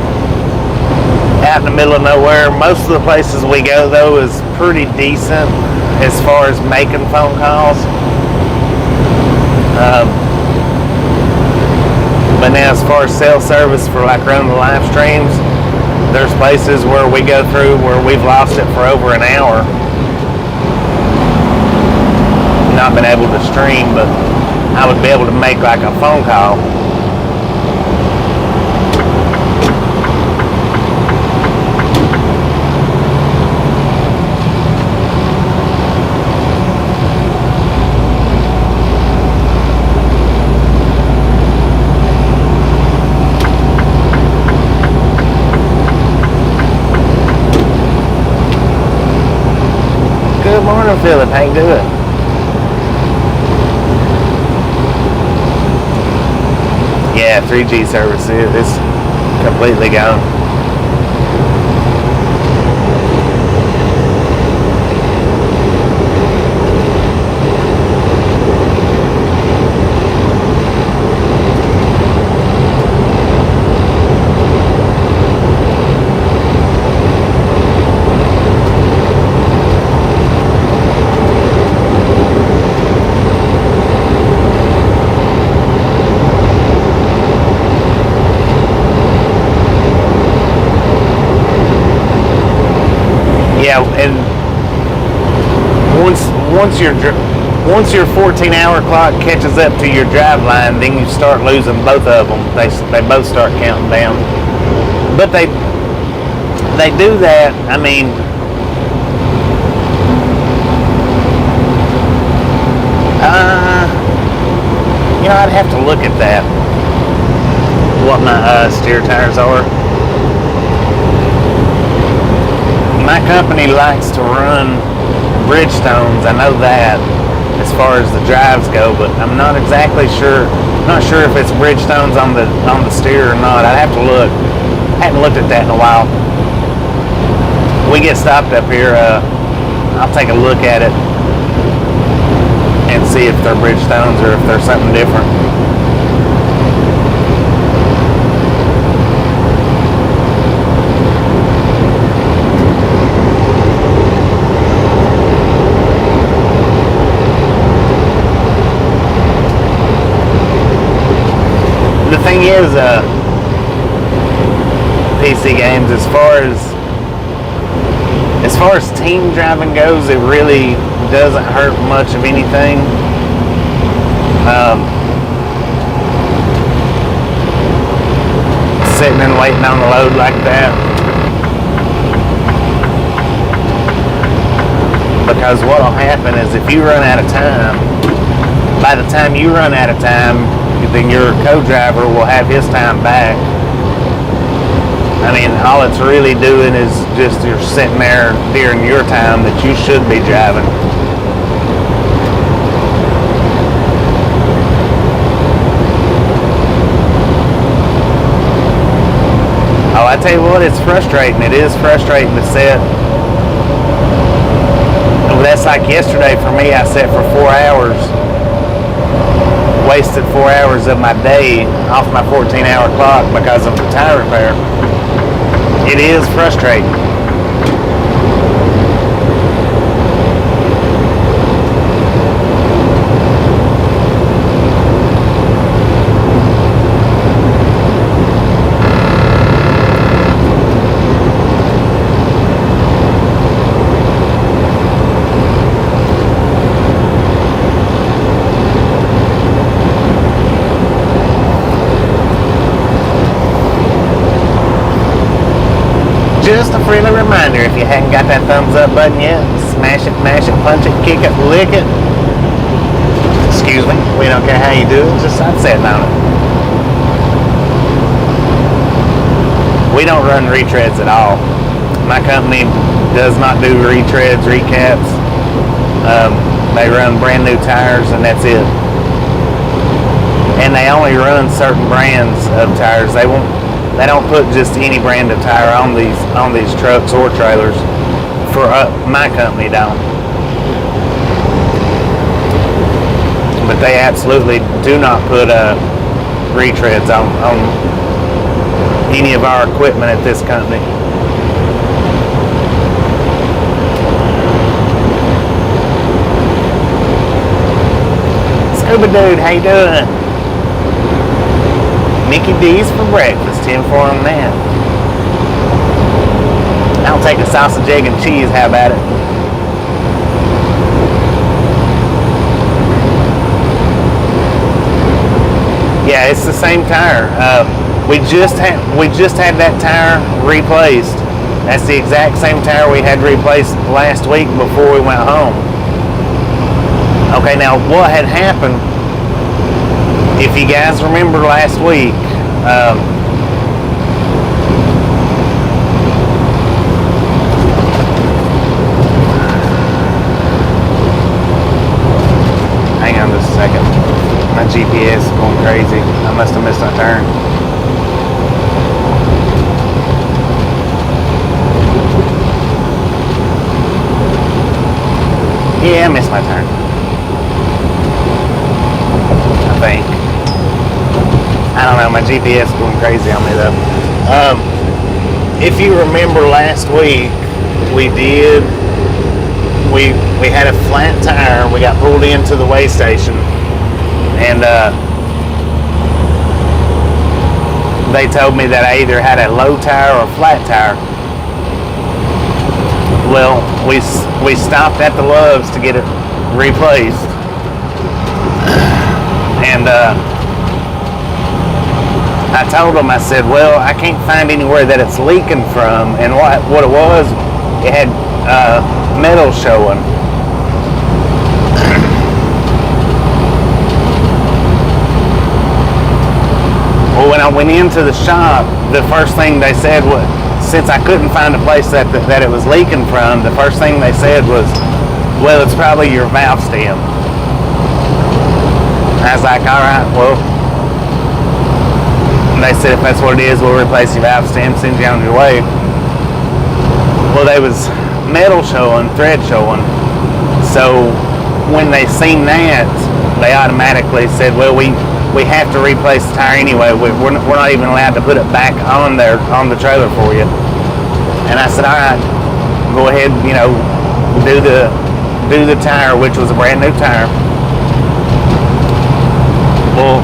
out in the middle of nowhere. Most of the places we go, though, is pretty decent as far as making phone calls. But now, as far as cell service for like running the live streams, there's places where we go through where we've lost it for over an hour. Not been able to stream, but I would be able to make like a phone call. Good morning, Philip. How you doing? Yeah, 3G service is completely gone. And once your 14-hour clock catches up to your drive line, then you start losing both of them. They both start counting down. But they do that. I mean, what my steer tires are. My company likes to run Bridgestones, I know that, as far as the drives go, but I'm not exactly sure. Not sure if it's Bridgestones on the steer or not. I'd have to look. I haven't looked at that in a while. We get stopped up here, I'll take a look at it and see if they're Bridgestones or if they're something different. The thing is, PC games, as far as team driving goes, it really doesn't hurt much of anything. Sitting and waiting on the load like that, because what'll happen is if you run out of time, by the time you run out of time, then your co-driver will have his time back. I mean, all it's really doing is just you're sitting there during your time that you should be driving. Oh, I tell you what, it's frustrating. It is frustrating to sit. That's like yesterday for me. I sat for 4 hours. Wasted 4 hours of my day off my 14-hour clock because of the tire repair. It is frustrating. Just a friendly reminder, if you hadn't got that thumbs up button yet, smash it, mash it, punch it, kick it, lick it. Excuse me, we don't care how you do it, just stop sitting on it. We don't run retreads at all. My company does not do retreads, recaps. They run brand new tires and that's it. And they only run certain brands of tires. They don't put just any brand of tire on these trucks or trailers. For my company don't. But they absolutely do not put retreads on any of our equipment at this company. Scuba dude, how you doing? Mickey D's for breakfast, 10 for him now. I'll take a sausage, egg, and cheese, how about it? Yeah, it's the same tire. We just had that tire replaced. That's the exact same tire we had replaced last week before we went home. Okay, now what had happened, if you guys remember last week, hang on just a second. My GPS is going crazy. I must have missed my turn. Yeah, I missed my turn. I think. I don't know, my GPS is going crazy on me though. If you remember last week, we had a flat tire. We got pulled into the weigh station and they told me that I either had a low tire or a flat tire. Well, we stopped at the Loves to get it replaced, and I told them, I said, well, I can't find anywhere that it's leaking from, and what it was, it had metal showing. Well, when I went into the shop, the first thing they said was, since I couldn't find a place that it was leaking from, the first thing they said was, well, it's probably your valve stem. I was like, all right, well, and they said if that's what it is, we'll replace your valve stem, send you on your way. Well, there was metal showing, thread showing, so when they seen that, they automatically said, well, we have to replace the tire anyway. We're not even allowed to put it back on there on the trailer for you. And I said, all right, go ahead, you know, do the tire, which was a brand new tire. Well,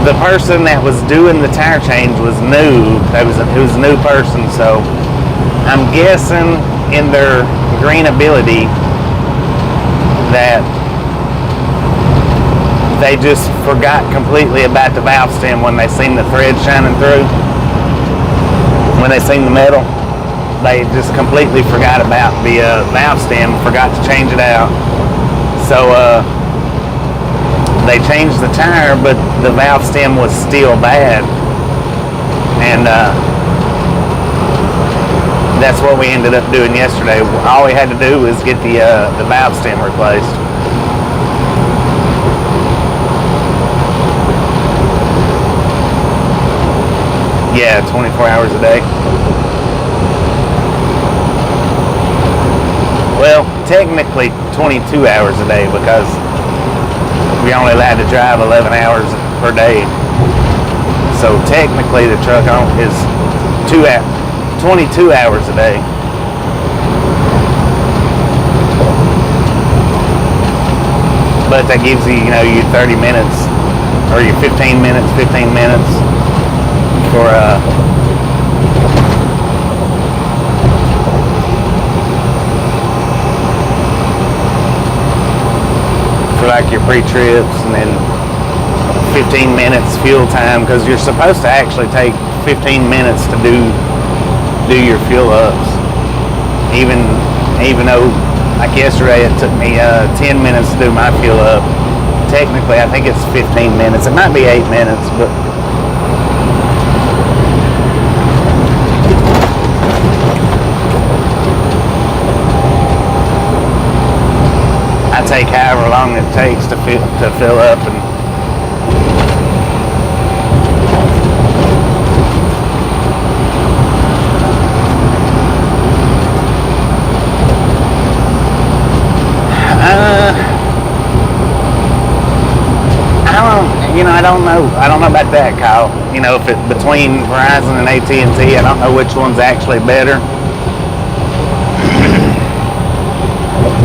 the person that was doing the tire change was new. It was a new person, so I'm guessing in their green ability that they just forgot completely about the valve stem when they seen the thread shining through. When they seen the metal, they just completely forgot about the valve stem, forgot to change it out. So they changed the tire, but the valve stem was still bad. And that's what we ended up doing yesterday. All we had to do was get the valve stem replaced. Yeah, 24 hours a day. Well, technically 22 hours a day because we only allowed to drive 11 hours per day. So technically the truck is 22 hours a day. But that gives you, you know, you 30 minutes or your 15 minutes for like your pre-trips, and then 15 minutes fuel time, because you're supposed to actually take 15 minutes to do your fuel ups. Even though, like yesterday, it took me 10 minutes to do my fuel up. Technically, I think it's 15 minutes. It might be 8 minutes, but I take however long it takes to fill up. And I don't know about that, Kyle. You know, if it between Verizon and AT&T, I don't know which one's actually better.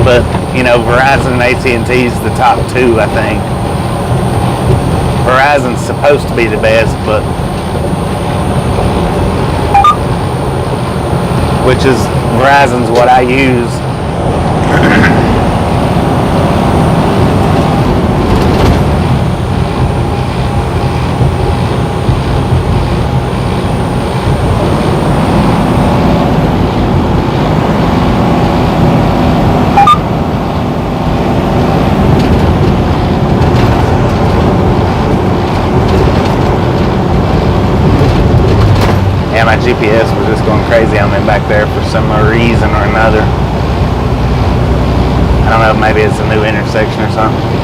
But, you know, Verizon and AT&T is the top two, I think. Verizon's supposed to be the best, but which is Verizon's what I use. My GPS was just going crazy on me back there for some reason or another. I don't know, maybe it's a new intersection or something.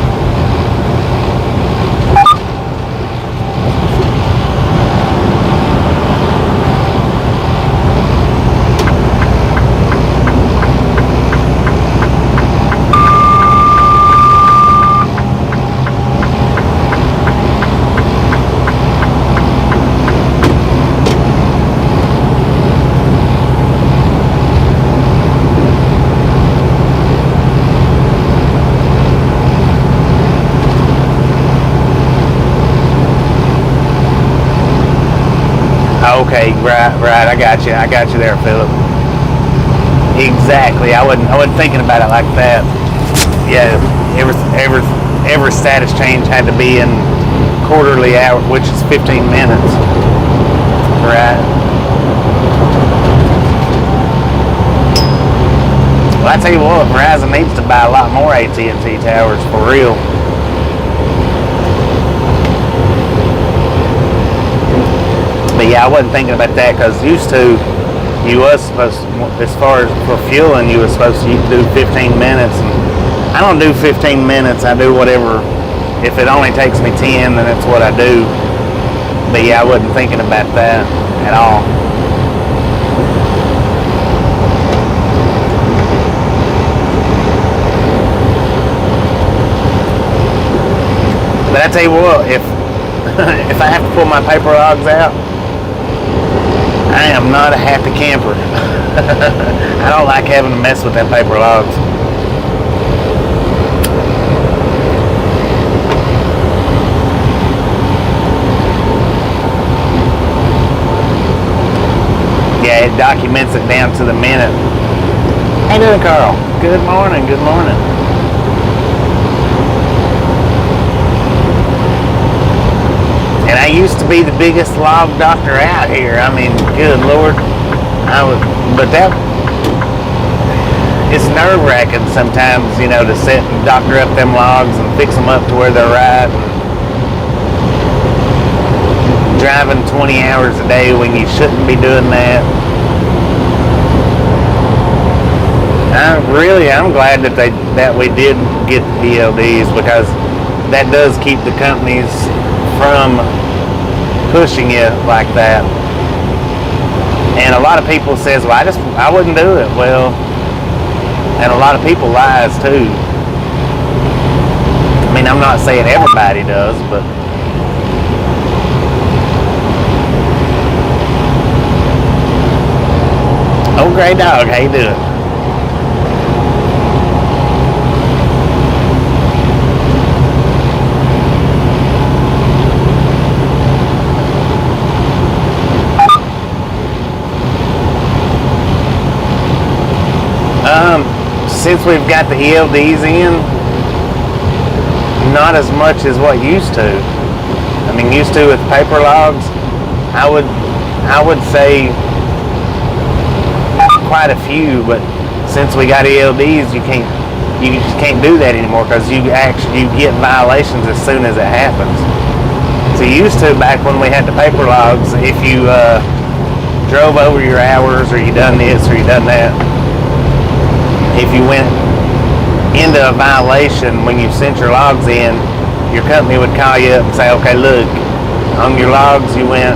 Okay, right. I got you there, Philip. Exactly. I wasn't thinking about it like that. Yeah, every status change had to be in quarterly hour, which is 15 minutes. Right. Well, I tell you what, Verizon needs to buy a lot more AT&T towers for real. But yeah, I wasn't thinking about that because used to, you was supposed to, as far as for fueling, you was supposed to do 15 minutes. And I don't do 15 minutes. I do whatever. If it only takes me 10, then that's what I do. But yeah, I wasn't thinking about that at all. But I tell you what, if if I have to pull my paper logs out, I am not a happy camper. I don't like having to mess with them paper logs. Yeah, it documents it down to the minute. How you doing, Carl? Good morning, good morning. And I used to be the biggest log doctor out here. I mean, good Lord. But that, it's nerve-wracking sometimes, you know, to sit and doctor up them logs and fix them up to where they're right. Driving 20 hours a day when you shouldn't be doing that. I'm glad that we did get ELDs, because that does keep the companies from pushing it like that. And a lot of people says, well, I wouldn't do it. Well, and a lot of people lies too. I mean, I'm not saying everybody does, but oh, Gray Dog, how you doing? Since we've got the ELDs in, not as much as what used to. I mean, used to with paper logs, I would say quite a few, but since we got ELDs, you just can't do that anymore, because you get violations as soon as it happens. So you used to, back when we had the paper logs, if you drove over your hours, or you done this or you done that, if you went into a violation when you sent your logs in, your company would call you up and say, okay, look, on your logs you went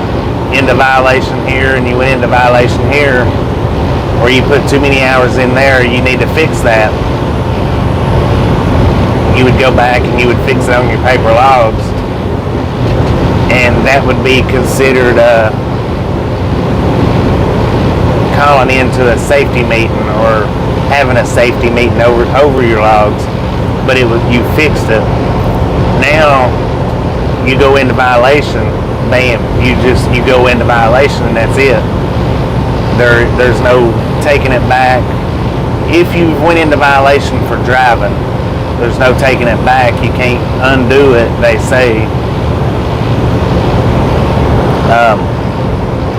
into violation here and you went into violation here, or you put too many hours in there, you need to fix that. You would go back and you would fix it on your paper logs, and that would be considered calling into a safety meeting, or having a safety meeting over your logs. But you fixed it. Now you go into violation, bam, you go into violation, and that's it. There's no taking it back. If you went into violation for driving, there's no taking it back. You can't undo it, they say.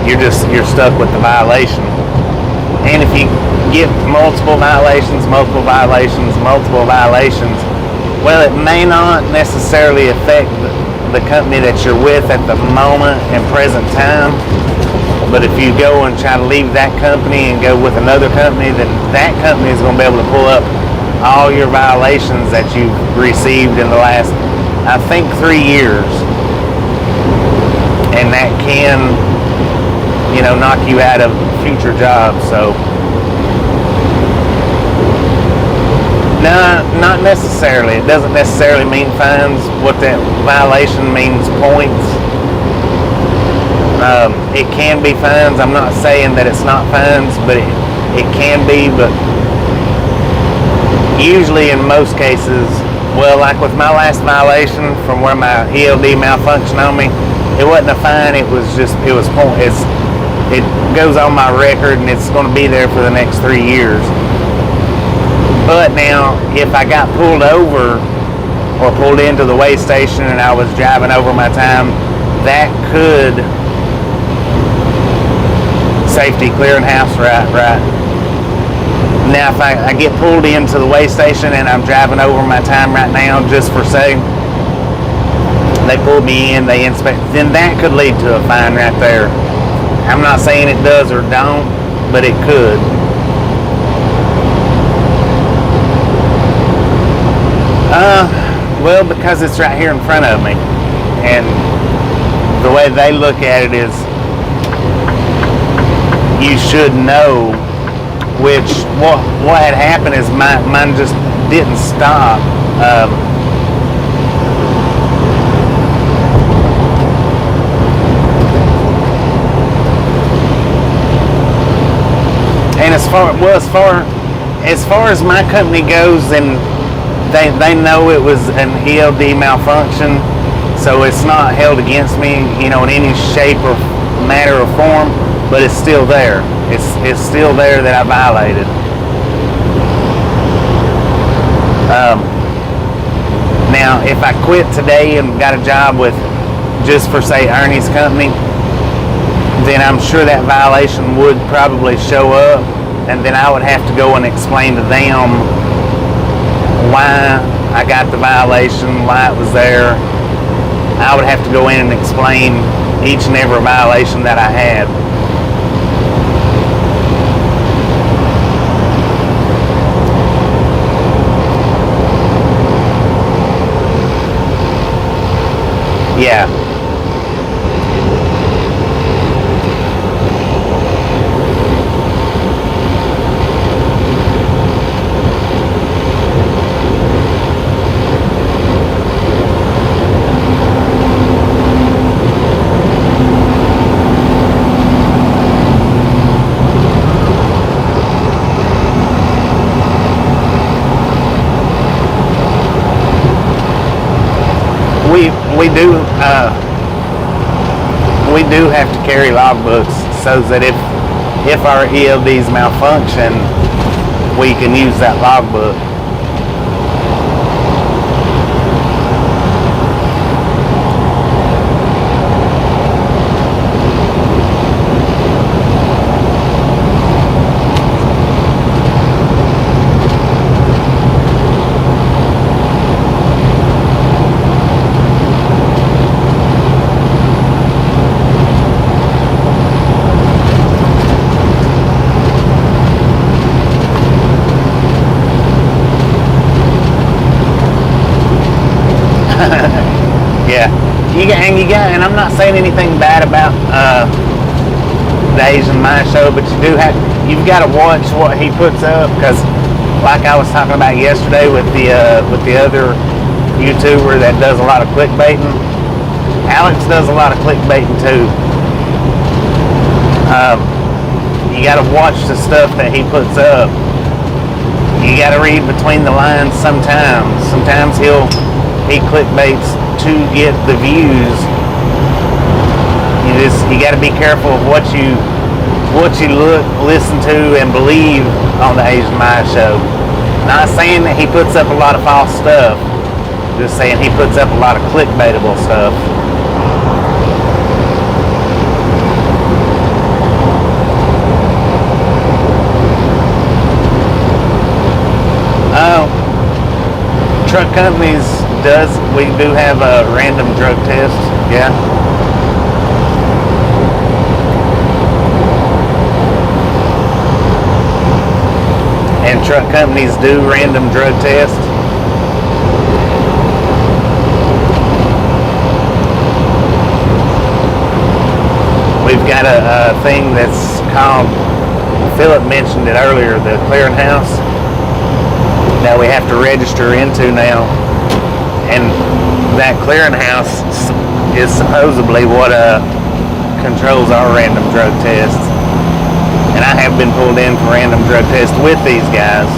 You're stuck with the violation. And if you get multiple violations, well, it may not necessarily affect the company that you're with at the moment and present time. But if you go and try to leave that company and go with another company, then that company is going to be able to pull up all your violations that you've received in the last, I think, 3 years. And that can, knock you out of future jobs. So, no, not necessarily. It doesn't necessarily mean fines. What that violation means, points. It can be fines. I'm not saying that it's not fines, but it can be. But usually, in most cases, well, like with my last violation from where my ELD malfunctioned on me, it wasn't a fine. It was points. It goes on my record, and it's going to be there for the next 3 years. But now, if I got pulled over or pulled into the weigh station and I was driving over my time, that could safety clearinghouse, right. Now, if I get pulled into the weigh station and I'm driving over my time right now, just for say, they pulled me in, they inspect, then that could lead to a fine right there. I'm not saying it does or don't, but it could. Well, because it's right here in front of me, and the way they look at it is you should know, which what had happened is mine just didn't stop. And as far as my company goes, and they know it was an ELD malfunction, so it's not held against me, in any shape or matter or form. But it's still there. It's still there that I violated. Now, if I quit today and got a job with, just for say, Ernie's company, then I'm sure that violation would probably show up, and then I would have to go and explain to them why I got the violation, why it was there. I would have to go in and explain each and every violation that I had. Yeah. We do have to carry logbooks so that if our ELDs malfunction, we can use that logbook. And I'm not saying anything bad about the Asian Mind Show, but you've got to watch what he puts up, because like I was talking about yesterday with the other YouTuber that does a lot of clickbaiting, Alex does a lot of clickbaiting too. You got to watch the stuff that he puts up. You got to read between the lines sometimes. Sometimes he clickbaits to get the views. You got to be careful of what you listen to and believe on the Asian Mind Show. Not saying that he puts up a lot of false stuff, just saying he puts up a lot of clickbaitable stuff. Truck companies we do have a random drug test, yeah. And truck companies do random drug tests. We've got a thing that's called, Philip mentioned it earlier, the clearinghouse, that we have to register into now. And that clearinghouse is supposedly what controls our random drug tests. And I have been pulled in for random drug tests with these guys.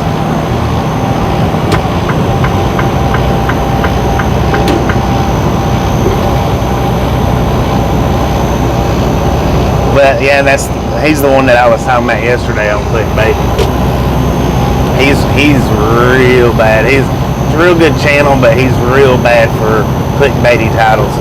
But yeah, he's the one that I was talking about yesterday on clickbait. He's real bad. It's a real good channel, but he's real bad for clickbaity titles.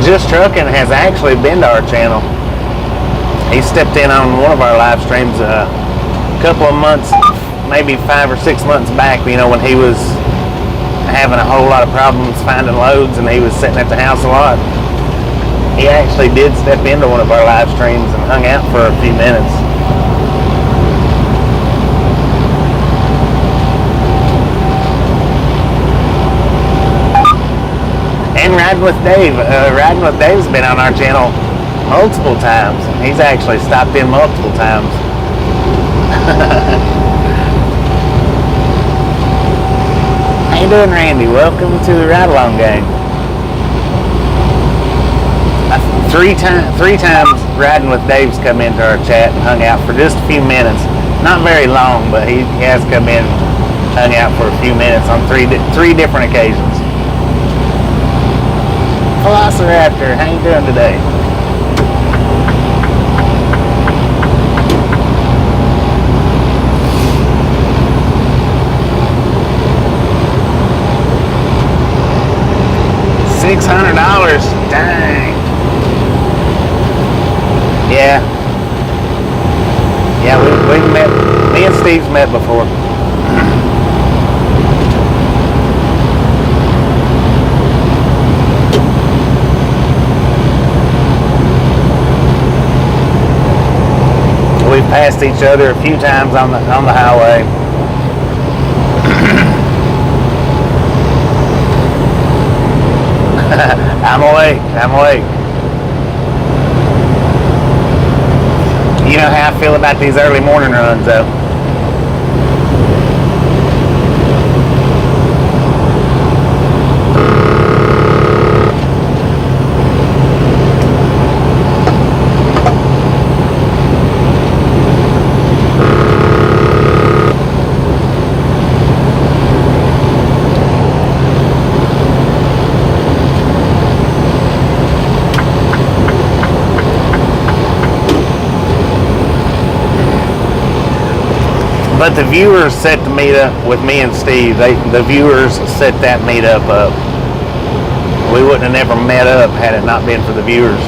Just Trucking has actually been to our channel. He stepped in on one of our live streams a couple of months, maybe 5 or 6 months back, you know, when he was having a whole lot of problems finding loads and he was sitting at the house a lot. He actually did step into one of our live streams and hung out for a few minutes. And Riding with Dave. Riding with Dave's been on our channel multiple times. He's actually stopped in multiple times. How you doing, Randy? Welcome to the Ride Along Gang. Three times Riding with Dave's come into our chat and hung out for just a few minutes. Not very long, but he has come in, hung out for a few minutes on three different occasions. Velociraptor, how you doing today? $600, dang. Yeah, we've met, me and Steve's met before. We've passed each other a few times on the highway. I'm awake. You know how I feel about these early morning runs, though. But the viewers set the meetup with me and Steve. The viewers set that meetup up. We wouldn't have never met up had it not been for the viewers.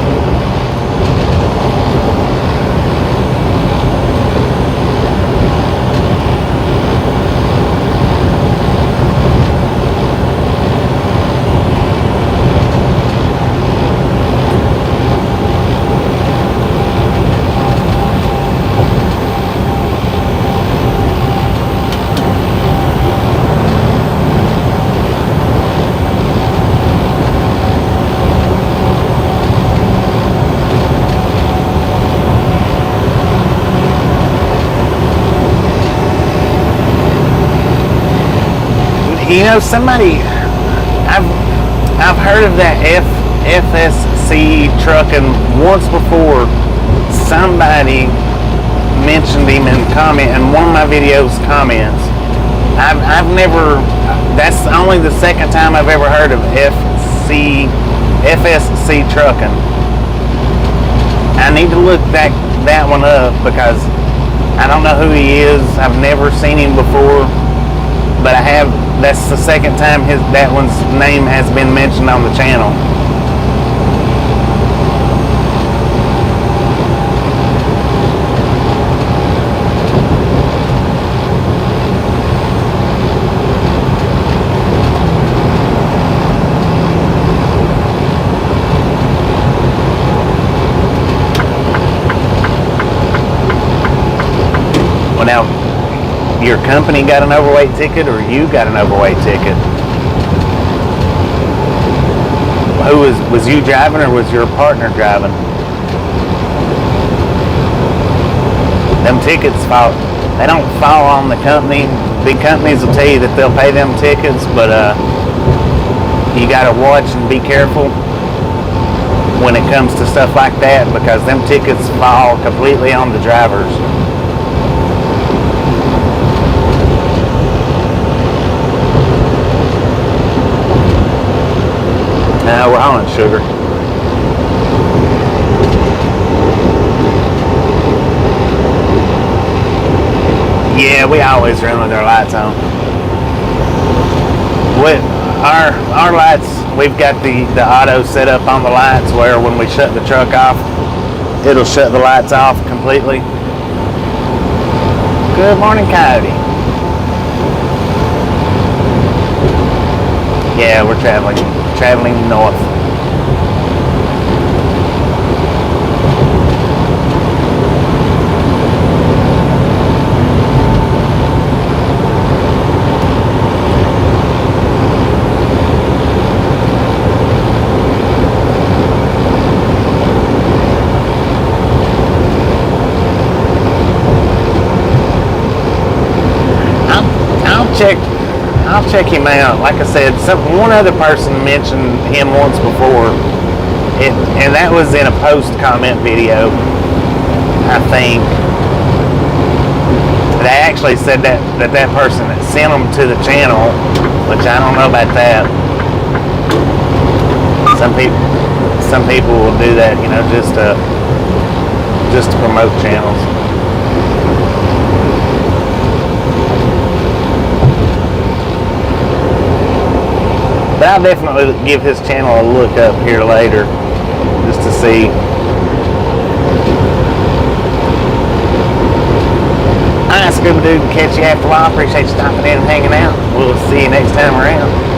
You know, somebody, I've heard of that FSC Trucking once before. Somebody mentioned him in one of my videos comments. I've never, that's only the second time I've ever heard of FSC Trucking. I need to look that one up because I don't know who he is. I've never seen him before, but that's the second time that one's name has been mentioned on the channel. Well, now, your company got an overweight ticket or you got an overweight ticket? Was you driving or was your partner driving? Them tickets they don't fall on the company. Big companies will tell you that they'll pay them tickets, but you gotta watch and be careful when it comes to stuff like that because them tickets fall completely on the drivers. We're hauling sugar. Yeah, we always run with our lights on. Our lights we've got the auto set up on the lights where when we shut the truck off, it'll shut the lights off completely. Good morning, Coyote. Yeah, we're traveling north. I'll check him out. Like I said, one other person mentioned him once before, and that was in a post comment video, I think. They actually said that person sent them to the channel, which I don't know about that. Some people will do that, you know, just to promote channels. But I'll definitely give his channel a look up here later, just to see. Alright, Scuba Dude, catch you after a while. Appreciate you stopping in and hanging out. We'll see you next time around.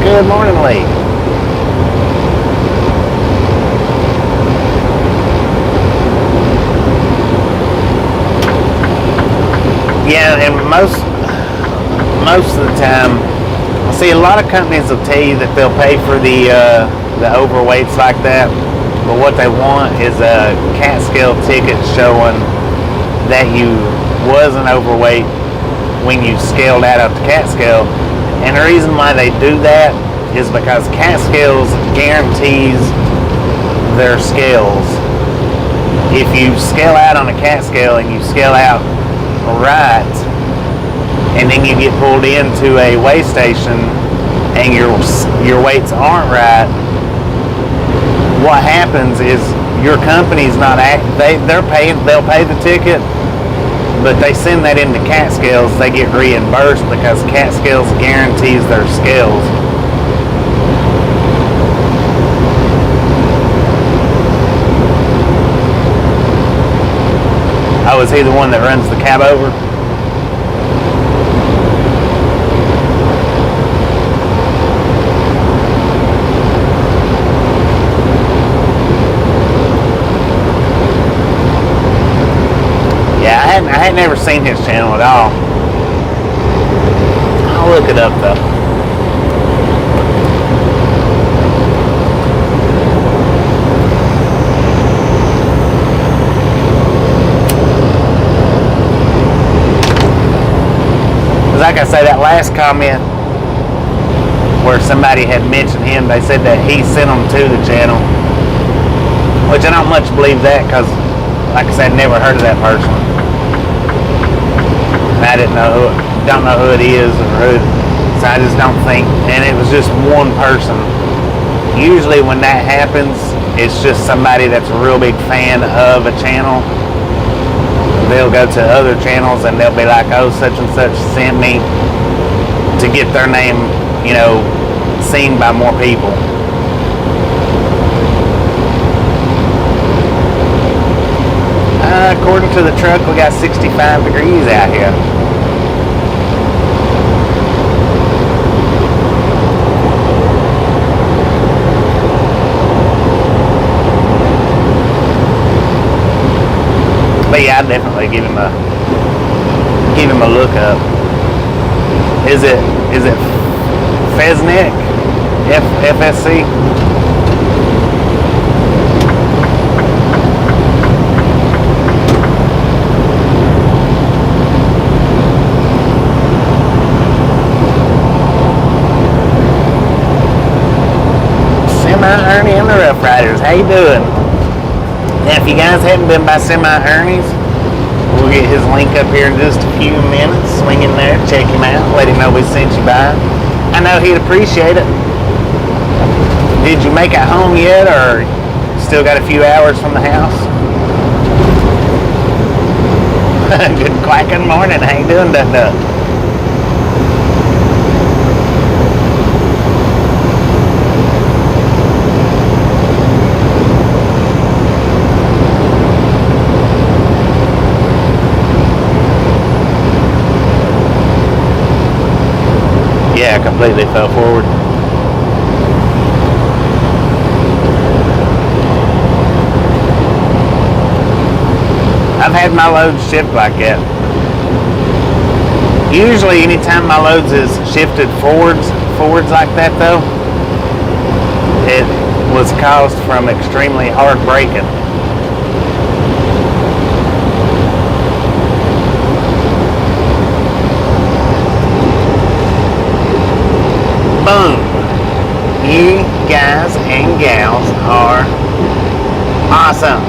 Good morning, Lee. Yeah, and most of the time, I see a lot of companies will tell you that they'll pay for the overweights like that, but what they want is a CAT scale ticket showing that you wasn't overweight when you scaled out of the CAT scale. And the reason why they do that is because CAT scales guarantees their scales. If you scale out on a CAT scale and you scale out right, and then you get pulled into a weigh station and your weights aren't right, what happens is your company's not they'll pay the ticket, but they send that into CAT scales. They get reimbursed because CAT scales guarantees their scales. Oh, is he the one that runs the cab over? I had never seen his channel at all. I'll look it up though. Like I say, that last comment where somebody had mentioned him, they said that he sent them to the channel, which I don't much believe that, because like I said, never heard of that person. I don't know who it is, so I just don't think, and it was just one person. Usually when that happens, it's just somebody that's a real big fan of a channel. They'll go to other channels and they'll be like, oh, such and such sent me, to get their name, you know, seen by more people. According to the truck, we got 65 degrees out here. But yeah, I'd definitely give him a look up. Is it Feznik? FSC? How you doing? Now, if you guys haven't been by Semi-Ernie's, we'll get his link up here in just a few minutes. Swing in there, check him out, let him know we sent you by. I know he'd appreciate it. Did you make it home yet, or still got a few hours from the house? Good quacking morning. How you doing, Duck Duck? Yeah, I completely fell forward. I've had my loads shift like that. Usually anytime my loads is shifted forwards like that though, it was caused from extremely hard braking. Boom. You guys and gals are awesome.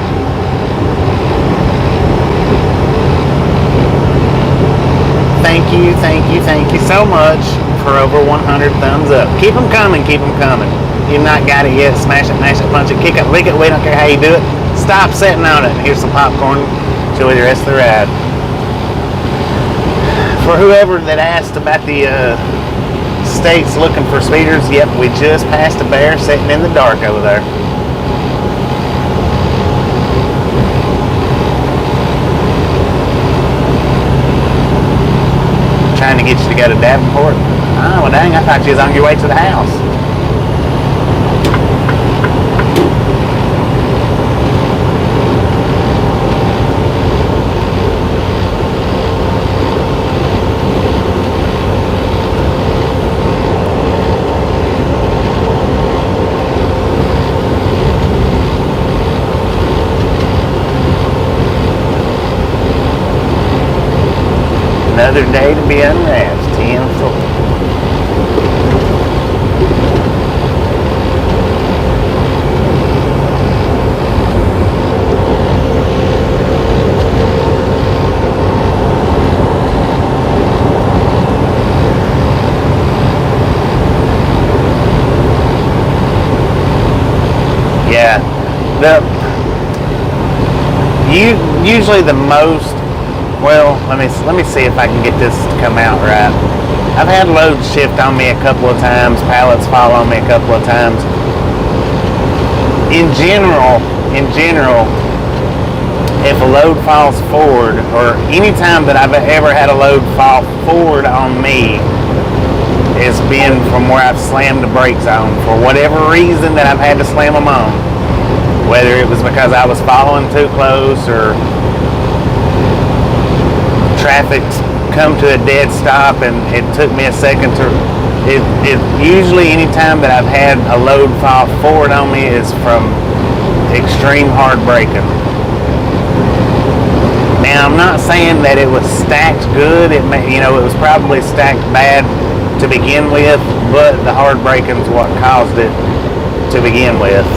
Thank you so much for over 100 thumbs up. Keep them coming, keep them coming. You've not got it yet, smash it, mash it, punch it, kick it, lick it, we don't care how you do it. Stop sitting on it. Here's some popcorn, enjoy the rest of the ride. For whoever that asked about the states looking for speeders, yep, we just passed a bear sitting in the dark over there. Trying to get you to go to Davenport. Oh, well dang, I thought you was on your way to the house. Another day to be unwrapped. 10-4. Yeah, usually the most. Well, let me see if I can get this to come out right. I've had loads shift on me a couple of times, pallets fall on me a couple of times. In general, if a load falls forward, or any time that I've ever had a load fall forward on me, it's been from where I've slammed the brakes on for whatever reason that I've had to slam them on. Whether it was because I was following too close, or traffic's come to a dead stop and it took me a second to usually any time that I've had a load fall forward on me is from extreme hard braking. Now I'm not saying that it was stacked good. It was probably stacked bad to begin with, but the hard braking's what caused it to begin with.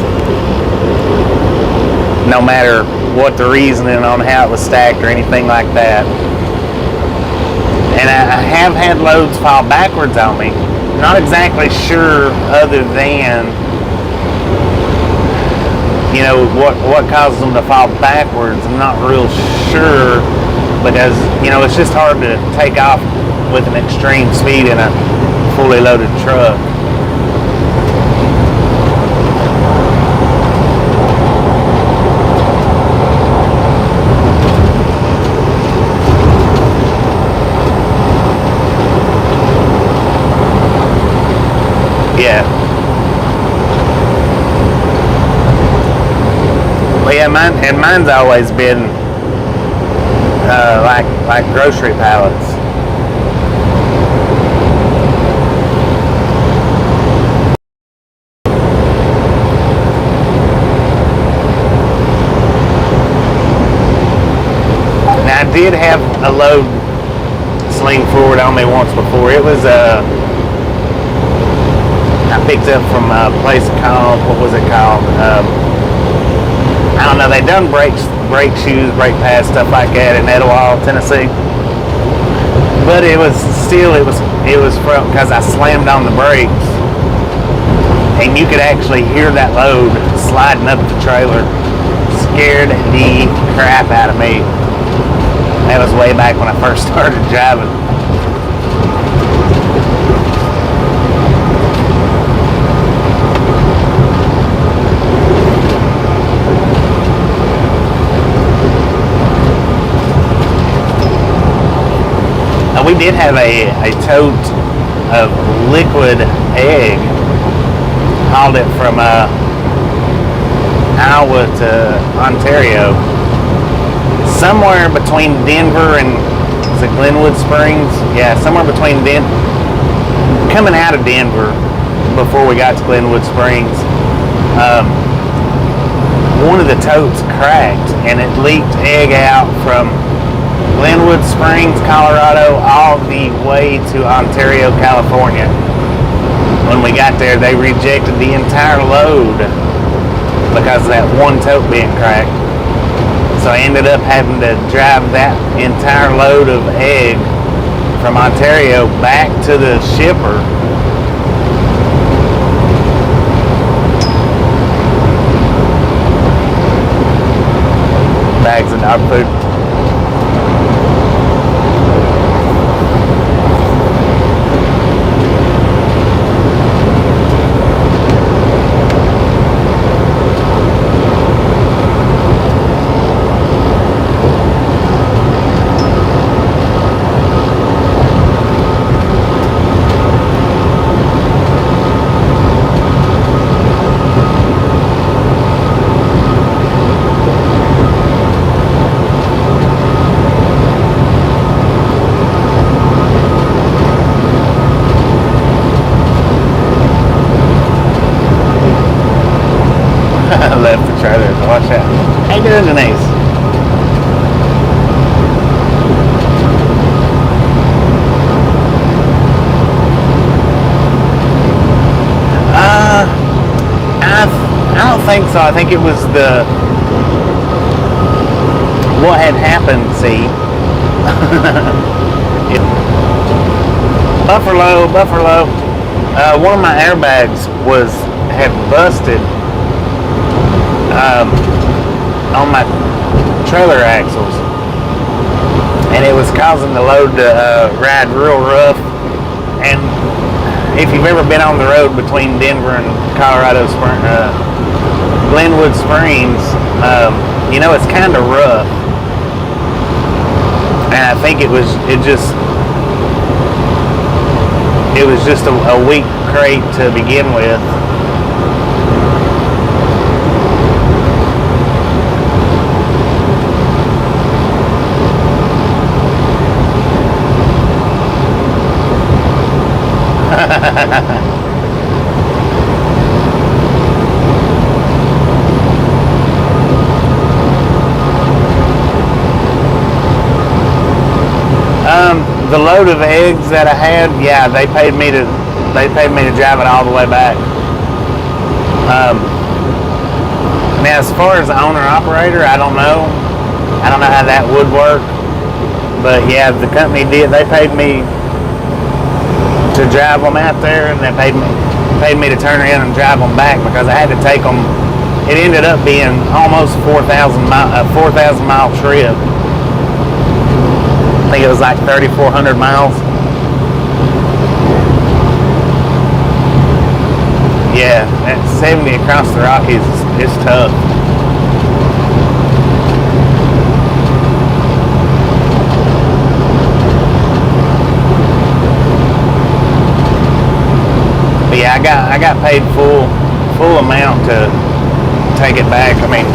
No matter what the reasoning on how it was stacked or anything like that. And I have had loads fall backwards on me. Not exactly sure, other than, what causes them to fall backwards. I'm not real sure, because, it's just hard to take off with an extreme speed in a fully loaded truck. Yeah. Well, yeah, mine's always been like grocery pallets. Now I did have a load sling forward on me once before. It was I picked up from a place called, what was it called? I don't know, they done brake shoes, brake pads, stuff like that in Awhile, Tennessee. But it was from, because I slammed on the brakes, and you could actually hear that load sliding up the trailer. Scared the crap out of me. That was way back when I first started driving. We did have a tote of liquid egg. Hauled it from Iowa to Ontario. Somewhere between Denver and, is it Glenwood Springs? Yeah, somewhere between coming out of Denver before we got to Glenwood Springs. One of the totes cracked and it leaked egg out from Glenwood Springs, Colorado, all the way to Ontario, California. When we got there, they rejected the entire load because of that one tote being cracked. So I ended up having to drive that entire load of egg from Ontario back to the shipper. Bags of dog food. Left the trailer. Watch out. How you doing, Denise? I don't think so. I think it was what had happened. See, buffer low. One of my airbags had busted. On my trailer axles, and it was causing the load to ride real rough. And if you've ever been on the road between Denver and Colorado Glenwood Springs, you know it's kind of rough. And I think it was just a weak crate to begin with. The load of eggs that I had, yeah, they paid me to drive it all the way back. Now, as far as the owner-operator, I don't know how that would work. But yeah, the company did. They paid me to drive them out there, and they paid me to turn around and drive them back because I had to take them. It ended up being almost 4,000 mile trip. I think it was like 3,400 miles. Yeah, at 70 across the Rockies is tough. But yeah, I got paid full amount to take it back. I mean,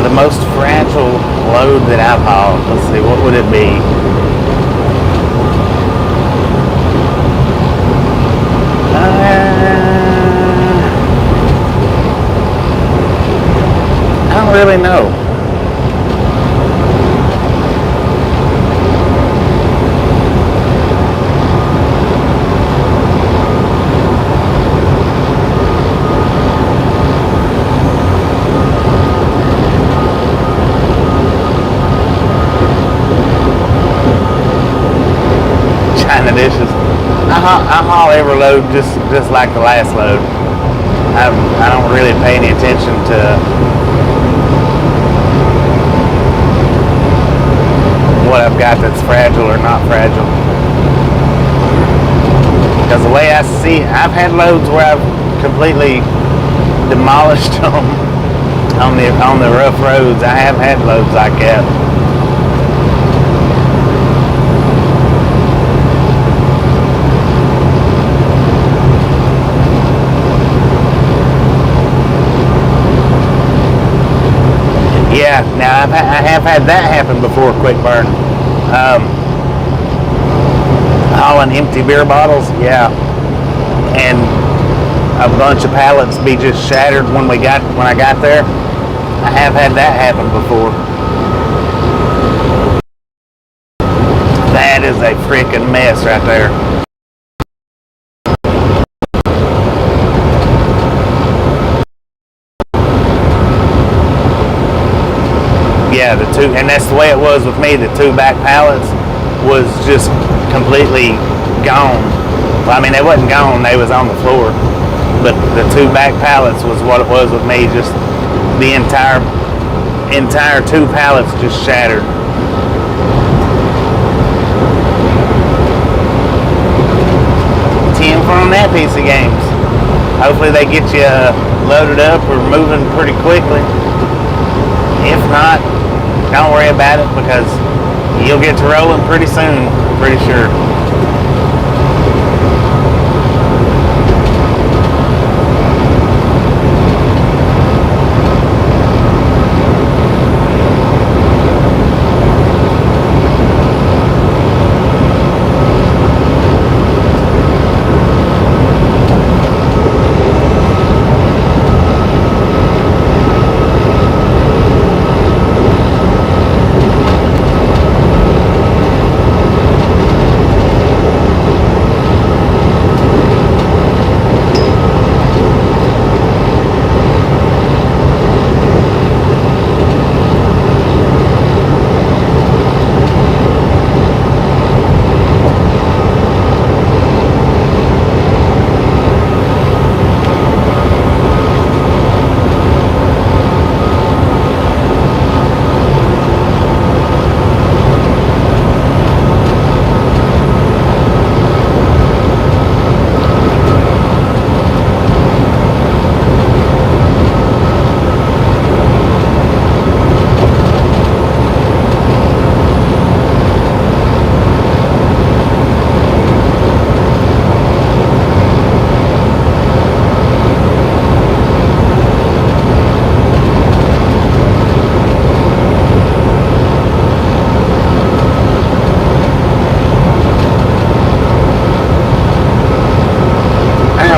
the most fragile load that I've hauled. Let's see, what would it be? I don't really know. the dishes. I haul every load just like the last load. I don't really pay any attention to what I've got that's fragile or not fragile. Because the way I see, I've had loads where I've completely demolished them on the rough roads. I have had loads like that. Yeah, now I have had that happen before, quick burn. Hauling empty beer bottles, yeah. And a bunch of pallets be just shattered when I got there. I have had that happen before. That is a freaking mess right there. Yeah, and that's the way it was with me. The two back pallets was just completely gone. Well, I mean, they wasn't gone, they was on the floor. But the two back pallets was what it was with me. Just the entire two pallets just shattered. $10 on that piece of games. Hopefully they get you loaded up or moving pretty quickly. If not, don't worry about it, because you'll get to rolling pretty soon, I'm pretty sure.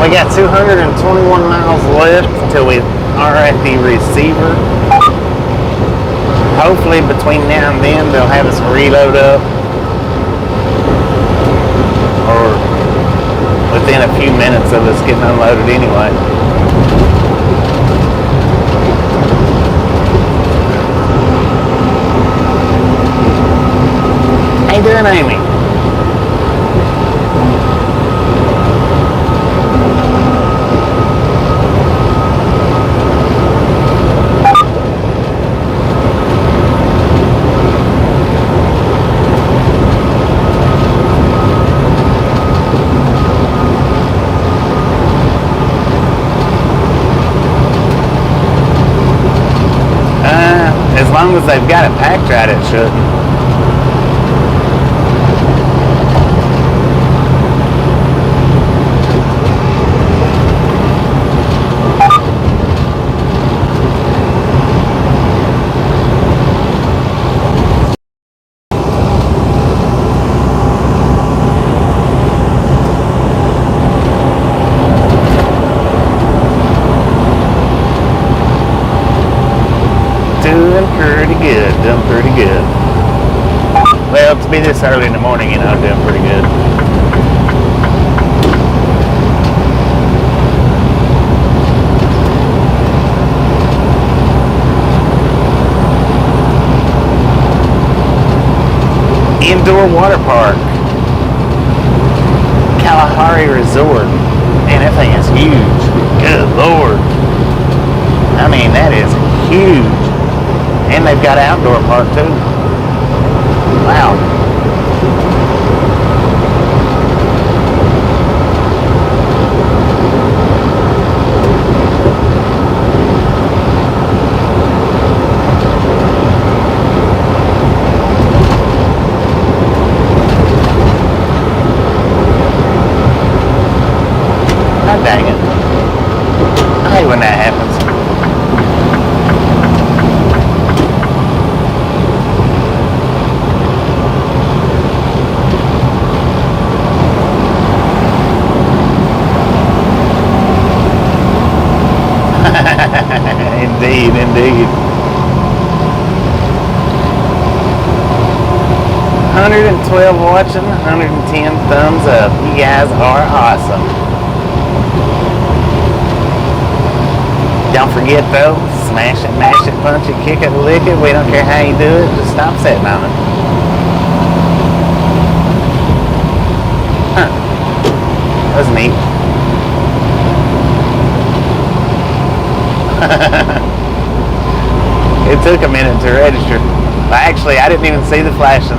We got 221 miles left till we are at the receiver. Hopefully between now and then they'll have us reload up, or within a few minutes of us getting unloaded anyway. How you doing, Amy? As long as they've got it packed right, it shouldn't. Doing pretty good. Well, to be this early in the morning, you know, doing pretty good. Indoor water park. Kalahari Resort. Man, that thing is huge. Good Lord. I mean, that is huge. And they've got an outdoor park too. Wow. God dang it. I hate when that happens. Indeed. 112 watching, 110 thumbs up. You guys are awesome. Don't forget though, smash it, mash it, punch it, kick it, lick it. We don't care how you do it, just stop sitting on it. Huh. That was neat. It took a minute to register. Actually, I didn't even see the flashing.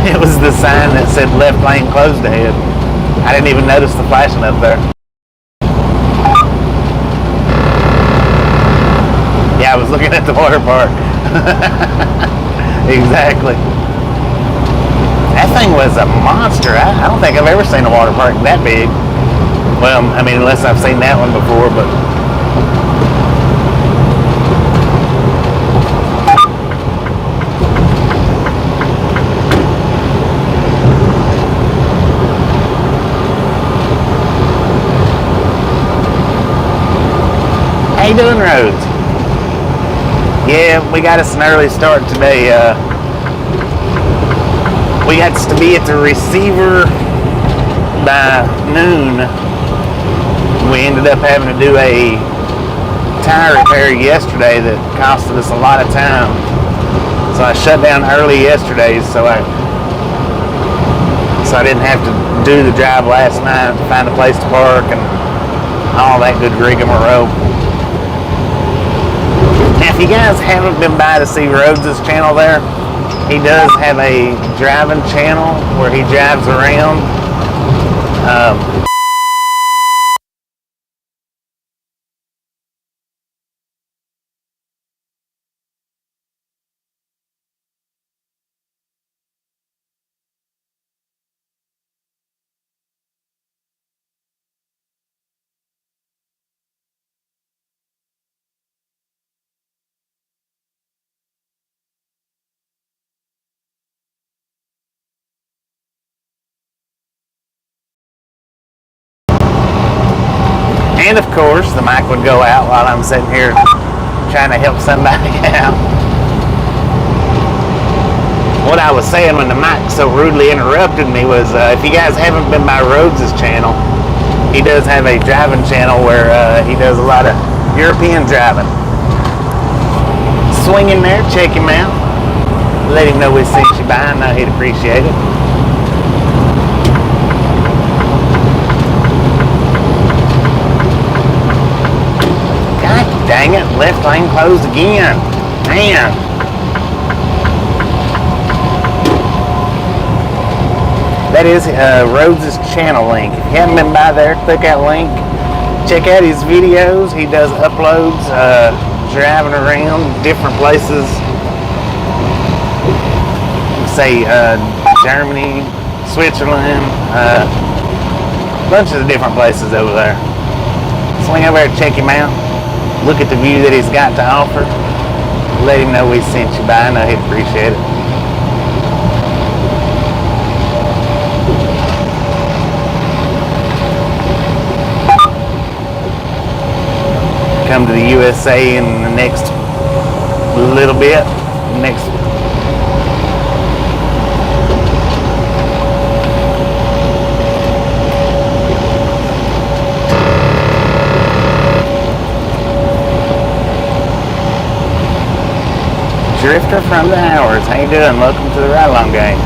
It was the sign that said left lane closed ahead. I didn't even notice the flashing up there. Yeah, I was looking at the water park. Exactly. That thing was a monster. I don't think I've ever seen a water park that big. Well, I mean, unless I've seen that one before, but... How you doing, Rhodes? Yeah, we got us an early start today. We got to be at the receiver by noon. We ended up having to do a tire repair yesterday that costed us a lot of time. So I shut down early yesterday, so I didn't have to do the drive last night, find a place to park and all that good rigmarole. Now, if you guys haven't been by to see Rhodes' channel there, he does have a driving channel where he drives around. And of course, the mic would go out while I'm sitting here trying to help somebody out. What I was saying when the mic so rudely interrupted me was, if you guys haven't been by Rhodes' channel, he does have a driving channel where he does a lot of European driving. Swing in there, check him out, let him know we sent you by. I know he'd appreciate it. Dang it, left lane closed again. Man. That is Rhodes' channel link. If you haven't been by there, click that link. Check out his videos. He does uploads, driving around different places. Say Germany, Switzerland, bunches of different places over there. Swing over there and check him out. Look at the view that he's got to offer. Let him know we sent you by. I know he'd appreciate it. Come to the USA in the next little bit. Drifter from the Hours. How you doing? Welcome to the Ride Along Gang.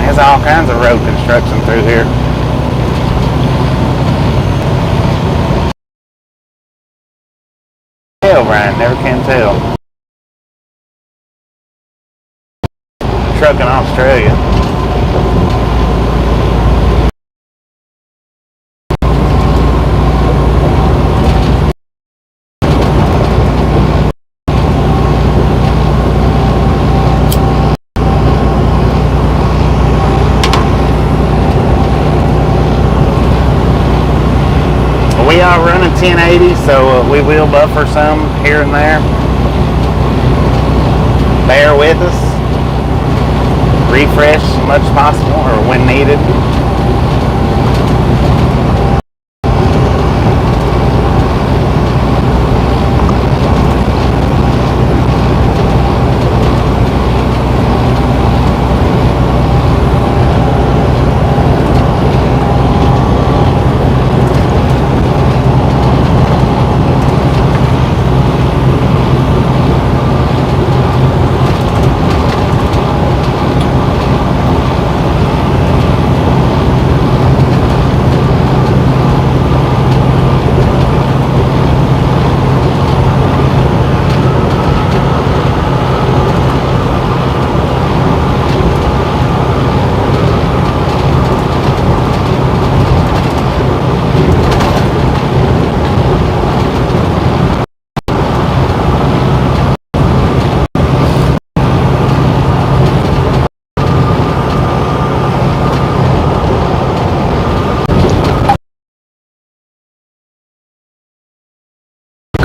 As all kinds of road construction through here. Tell, Brian, never can tell. Trucking Australia. We are running 1080, so we will buffer some here and there. Bear with us. Refresh as much as possible, or when needed.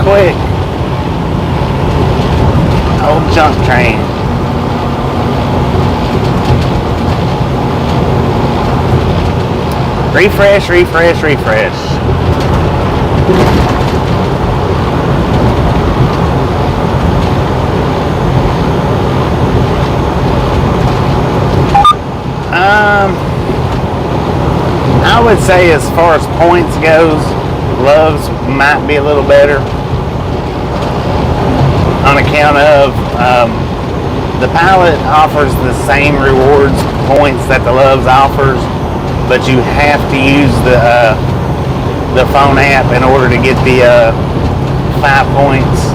Quick. Old junk train. Refresh, refresh, refresh. I would say as far as points goes, Love's might be a little better. On account of the Pilot offers the same rewards points that the Loves offers, but you have to use the phone app in order to get the 5 points.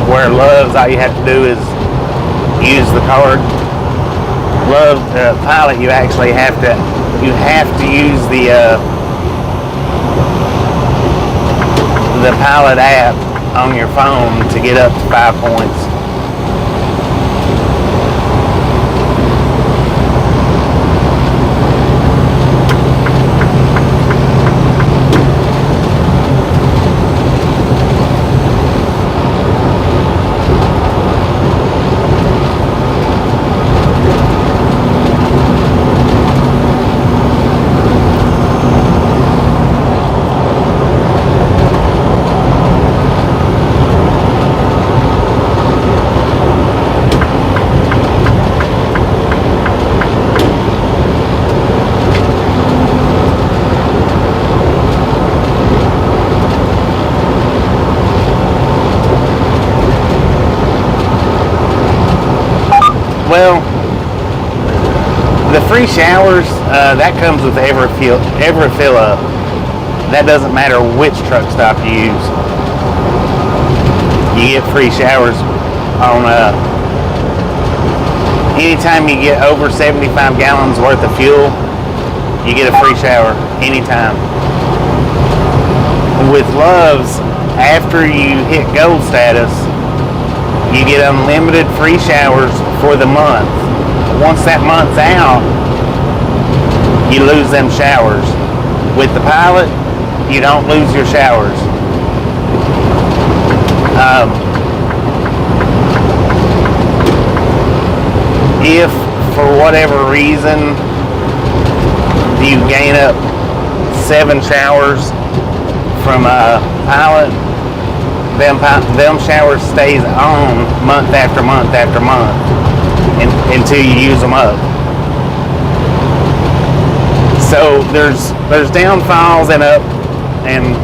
Where Loves, all you have to do is use the card. Love Pilot, you actually have to use the Pilot app on your phone to get up to 5 points. Well, the free showers, that comes with every fill up. That doesn't matter which truck stop you use. You get free showers on anytime you get over 75 gallons worth of fuel, you get a free shower anytime. With Loves, after you hit gold status, you get unlimited free showers for the month. Once that month's out, you lose them showers. With the Pilot, you don't lose your showers. If for whatever reason you gain up 7 showers from a Pilot, them showers stays on month after month after month until you use them up. So there's downfalls and up and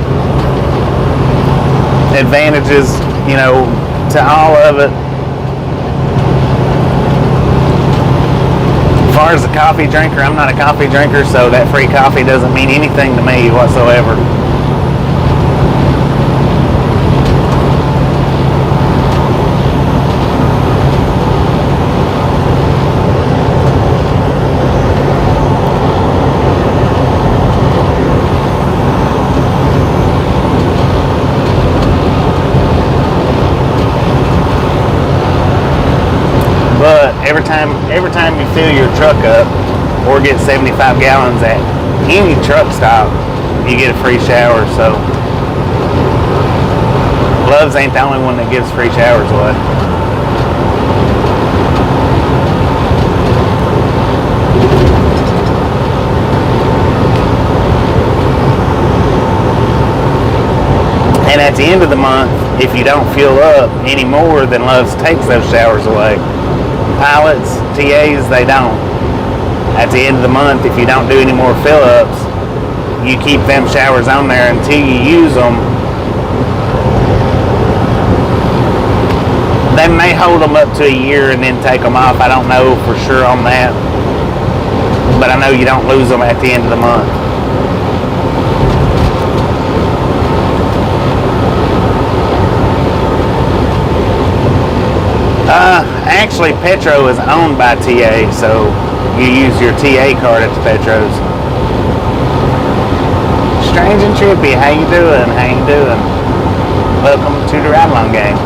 advantages, you know, to all of it. far as a coffee drinker, I'm not a coffee drinker, so that free coffee doesn't mean anything to me whatsoever. But every time you fill your truck up or get 75 gallons at any truck stop, you get a free shower. So Love's ain't the only one that gives free showers away. And at the end of the month, if you don't fill up any more, then Love's takes those showers away. Pilots, TAs, they don't. At the end of the month, if you don't do any more fill-ups, you keep them showers on there until you use them. They may hold them up to a year and then take them off. I don't know for sure on that, but I know you don't lose them at the end of the month. Actually, Petro is owned by TA, so you use your TA card at the Petros. Strange and Trippy, how you doing? How you doing? Welcome to the ride-along game.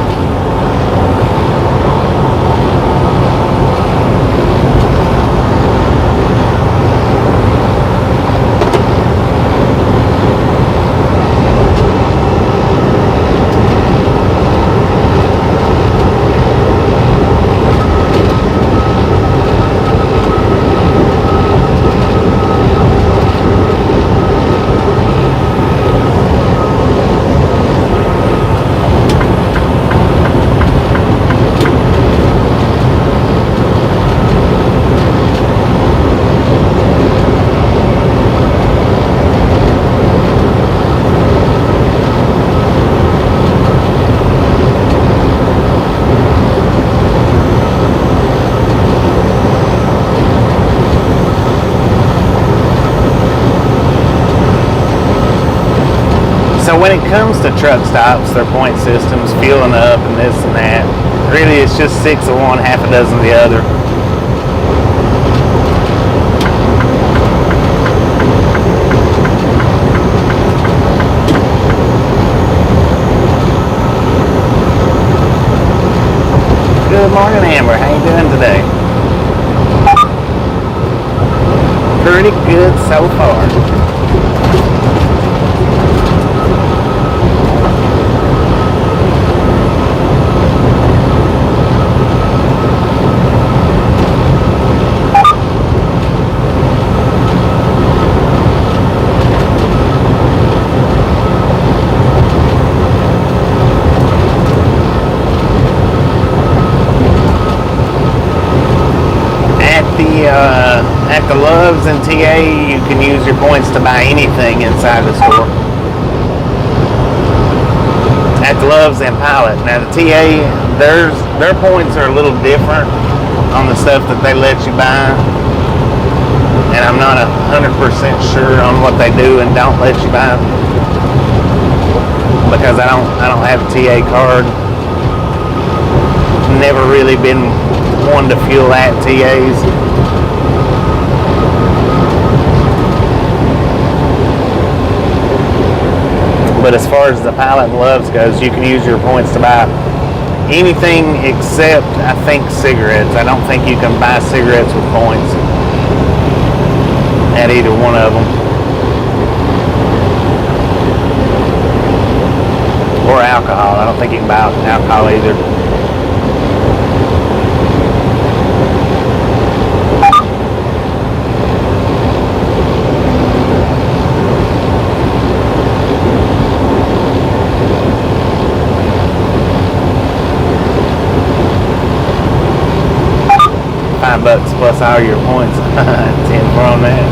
So when it comes to truck stops, their point systems, fueling up and this and that, really it's just 6 of one, half a dozen of the other. Good morning, Amber. How you doing today? Pretty good so far. At the Loves and TA, you can use your points to buy anything inside the store. At the Loves and Pilot. Now the TA, their points are a little different on the stuff that they let you buy, and I'm not 100% sure on what they do and don't let you buy, because I don't have a TA card. Never really been one to fuel at TAs. But as far as the Pilot and Loves goes, you can use your points to buy anything except, I think, cigarettes. I don't think you can buy cigarettes with points at either one of them. Or alcohol. I don't think you can buy alcohol either. $5 plus all your points. 10 more on that.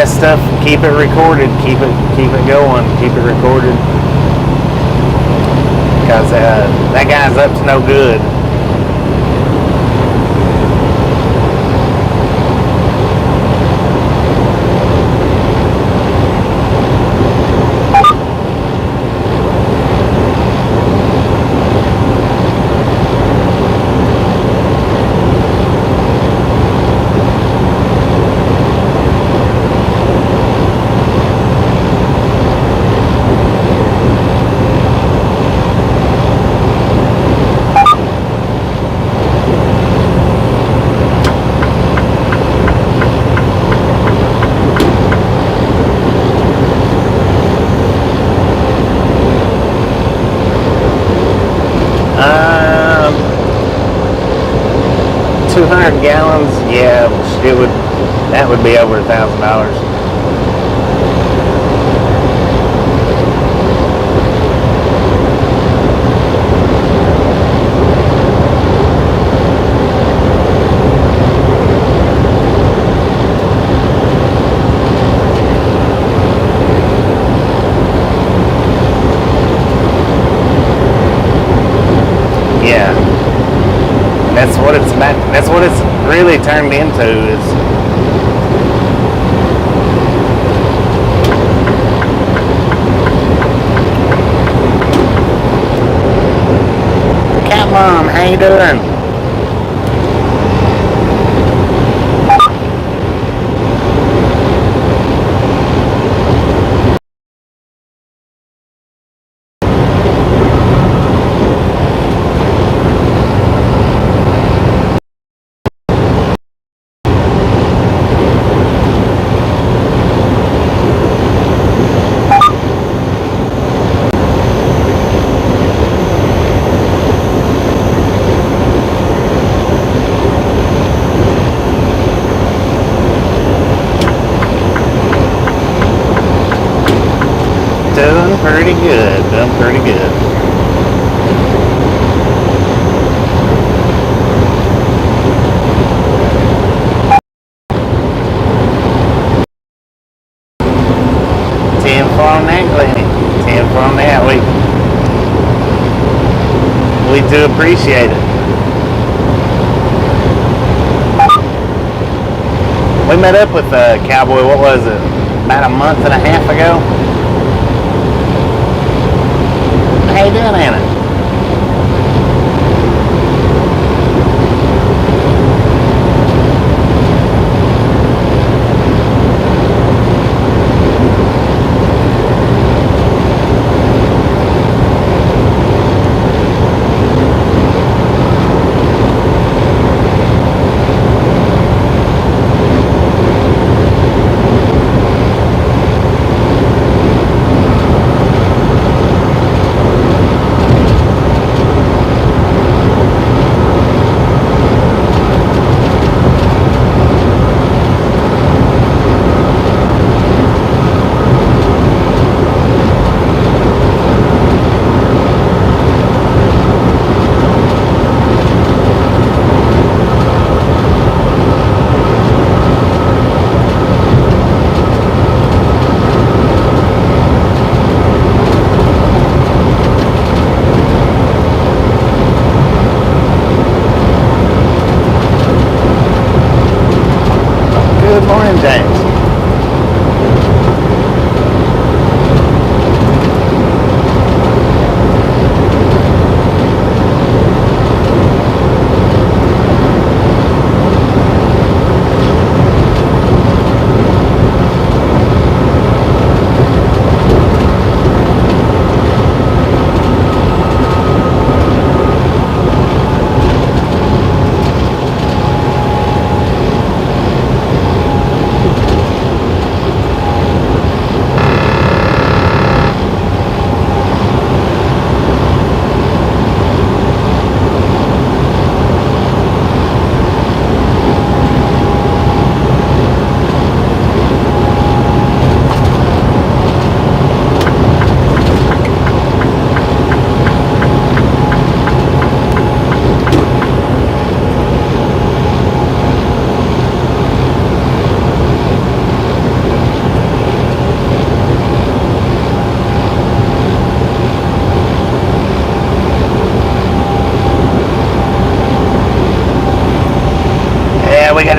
that stuff, keep it recorded, keep it going, keep it recorded. Because that guy's up to no good. Um, 200 gallons, yeah, that would be over $1,000. Yeah, that's what it's really turned into is Cat Mom, how you doing? Doing pretty good. Ten for on that, Glenny. 10 for on that. We do appreciate it. We met up with Cowboy, what was it, about a month and a half ago? How you doing, Anna?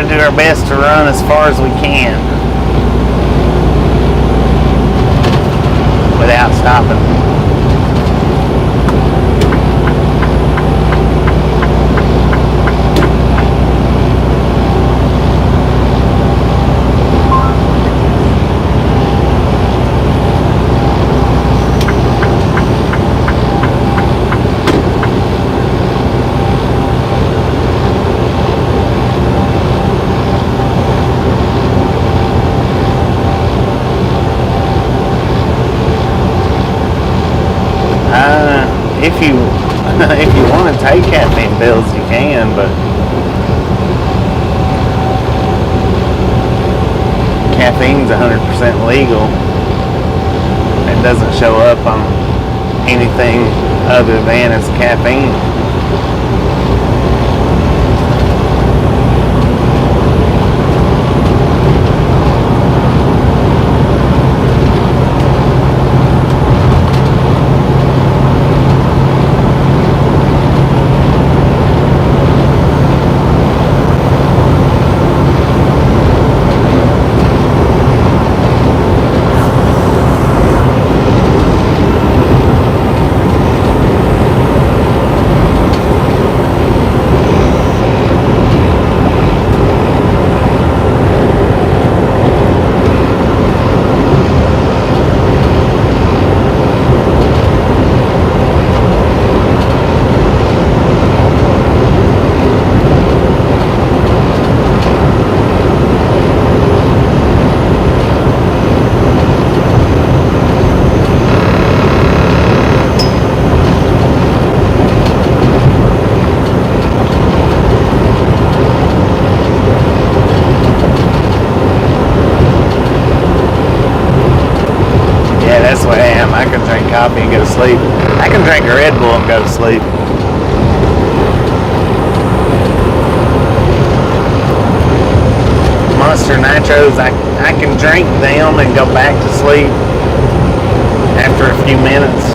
to do our best to run as far as we can without stopping. If you want to take caffeine pills, you can, but caffeine's 100% legal. It doesn't show up on anything other than as caffeine. I can drink coffee and go to sleep. I can drink a Red Bull and go to sleep. Monster Nitros, I can drink them and go back to sleep after a few minutes.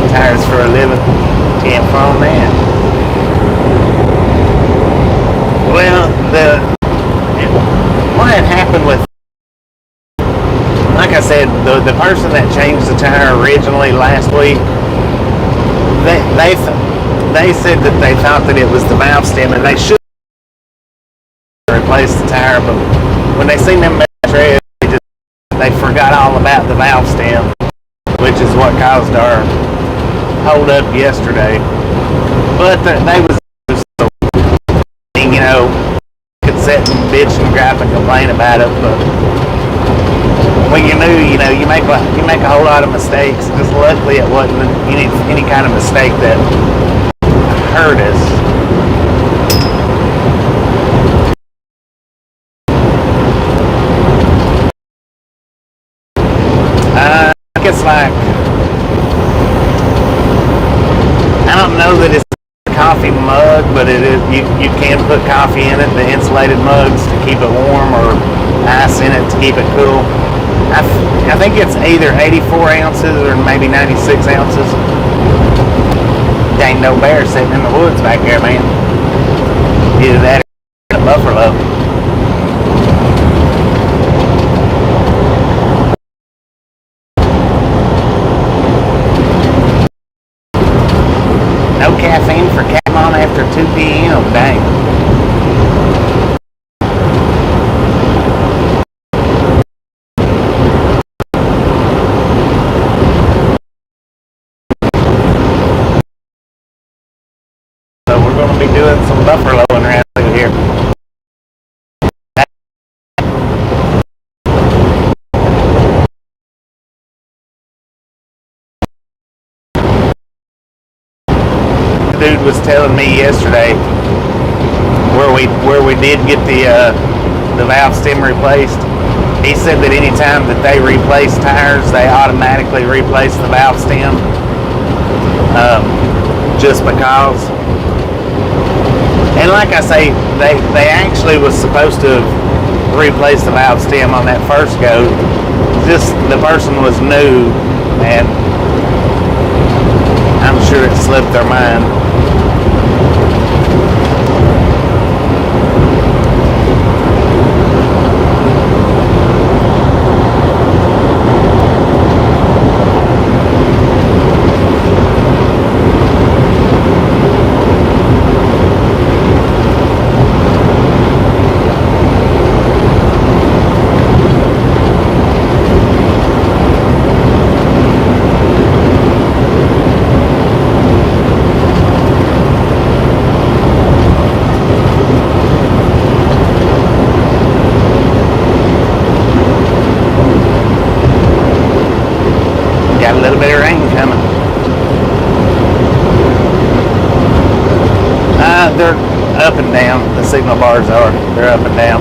Tires for a living. Can't phone that. Well, what had happened with, like I said, the person that changed the tire originally last week, they said that they thought that it was the valve stem and they should replace the tire, but when they seen them treads, they forgot all about the valve stem, which is what caused our hold up yesterday. But they was just so, could sit and bitch and gripe and complain about it. But when you make a whole lot of mistakes. Just luckily it wasn't any kind of mistake that hurt us. I think it's like, I don't know that it's a coffee mug, but it is. You can put coffee in it, the insulated mugs, to keep it warm, or ice in it to keep it cool. I think it's either 84 ounces or maybe 96 ounces. There ain't no bear sitting in the woods back there, man. Either that or a buffalo. No caffeine for Cam on after 2 p.m. Dang. So we're going to be doing some buffaloing around through here. Dude was telling me yesterday where we did get the valve stem replaced. He said that anytime that they replace tires, they automatically replace the valve stem, just because. And like I say, they actually was supposed to replace the valve stem on that first go. Just the person was new, and I'm sure it slipped their mind. Got a little bit of rain coming. They're up and down. The signal bars are. They're up and down.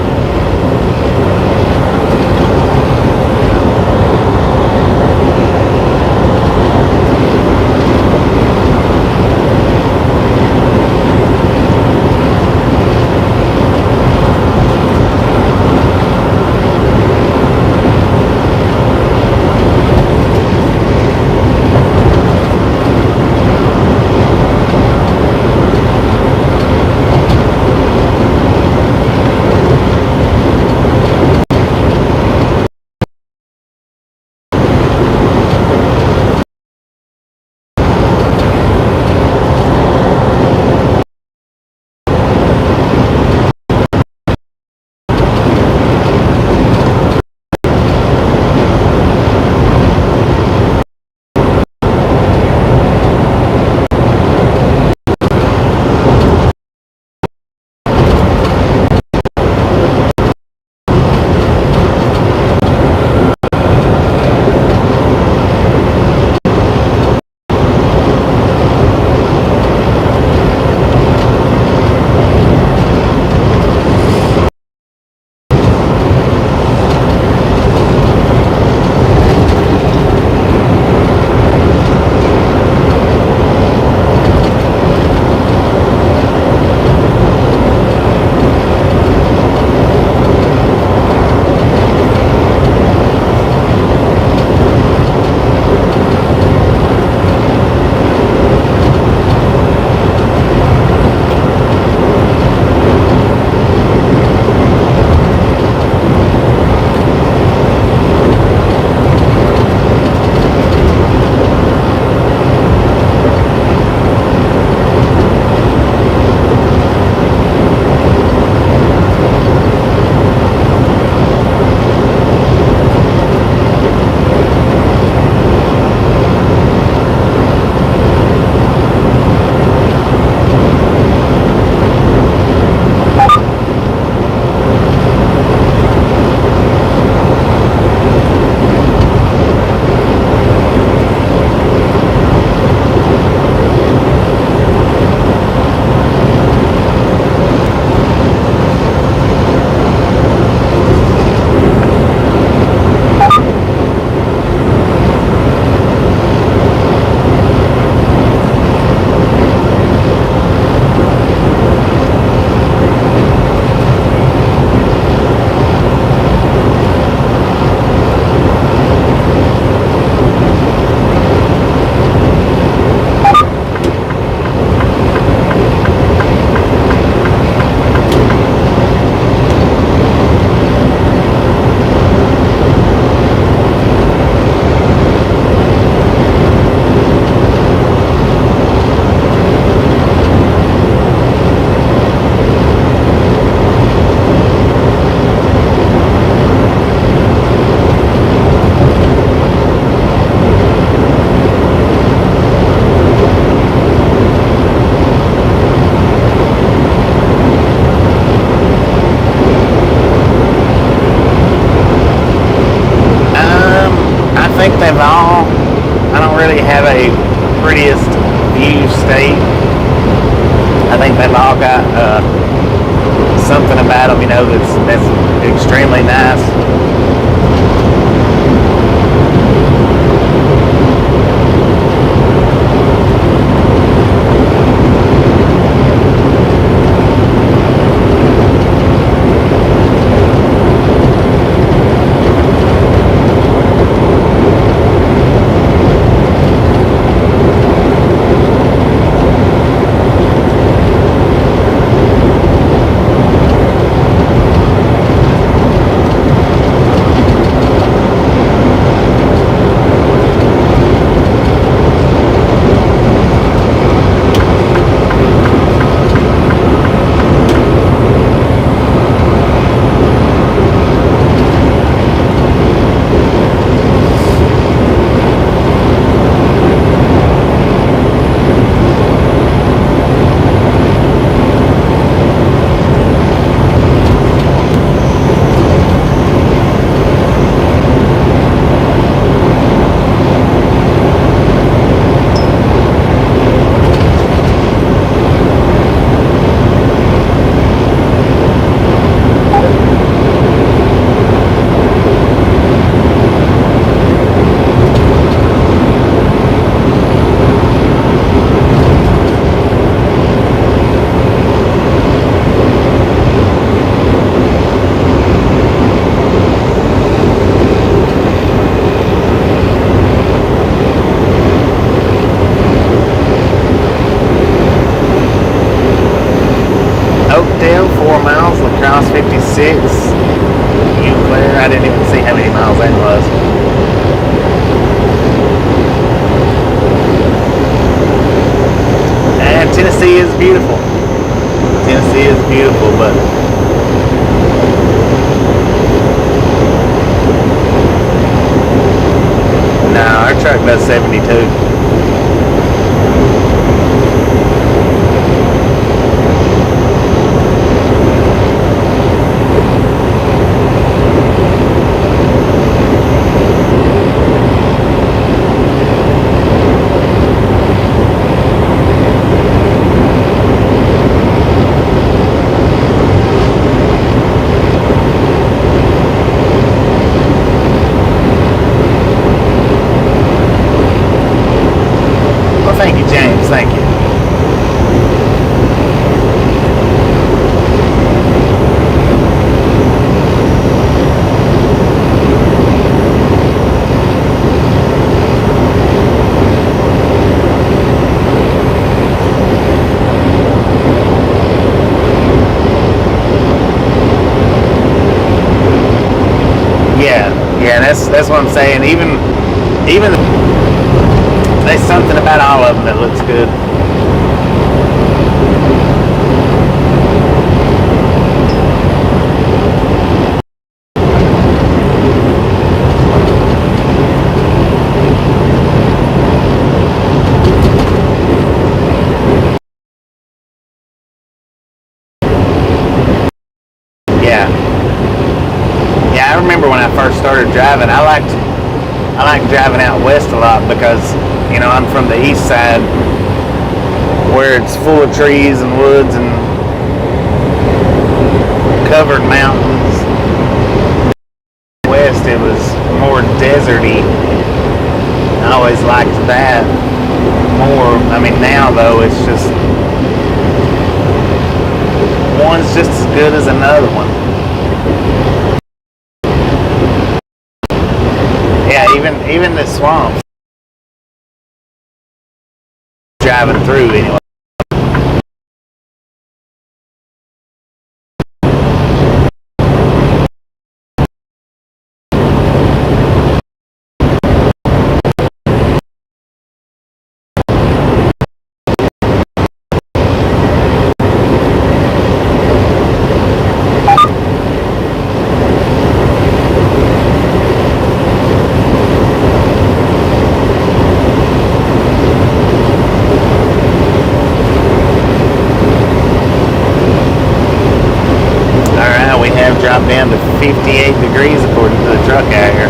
think they've all, I don't really have a prettiest view state. I think they've all got something about them, you know, that's extremely nice. Oakdale, 4 miles. Lacrosse, 56. Eau Claire, I didn't even see how many miles that was. And Tennessee is beautiful. Tennessee is beautiful, but no, our truck does 72. Thank you, James. Thank you. Yeah, that's what I'm saying. Even there's something about all of them that looks good. Yeah, I remember when I first started driving, I liked driving out west a lot because, you know, I'm from the east side where it's full of trees and woods and covered mountains. West, it was more deserty. I always liked that more. I mean, now though, it's just one's just as good as another one. Yeah, even the swamps driving through anyway. Dropped down to 58 degrees according to the truck out here.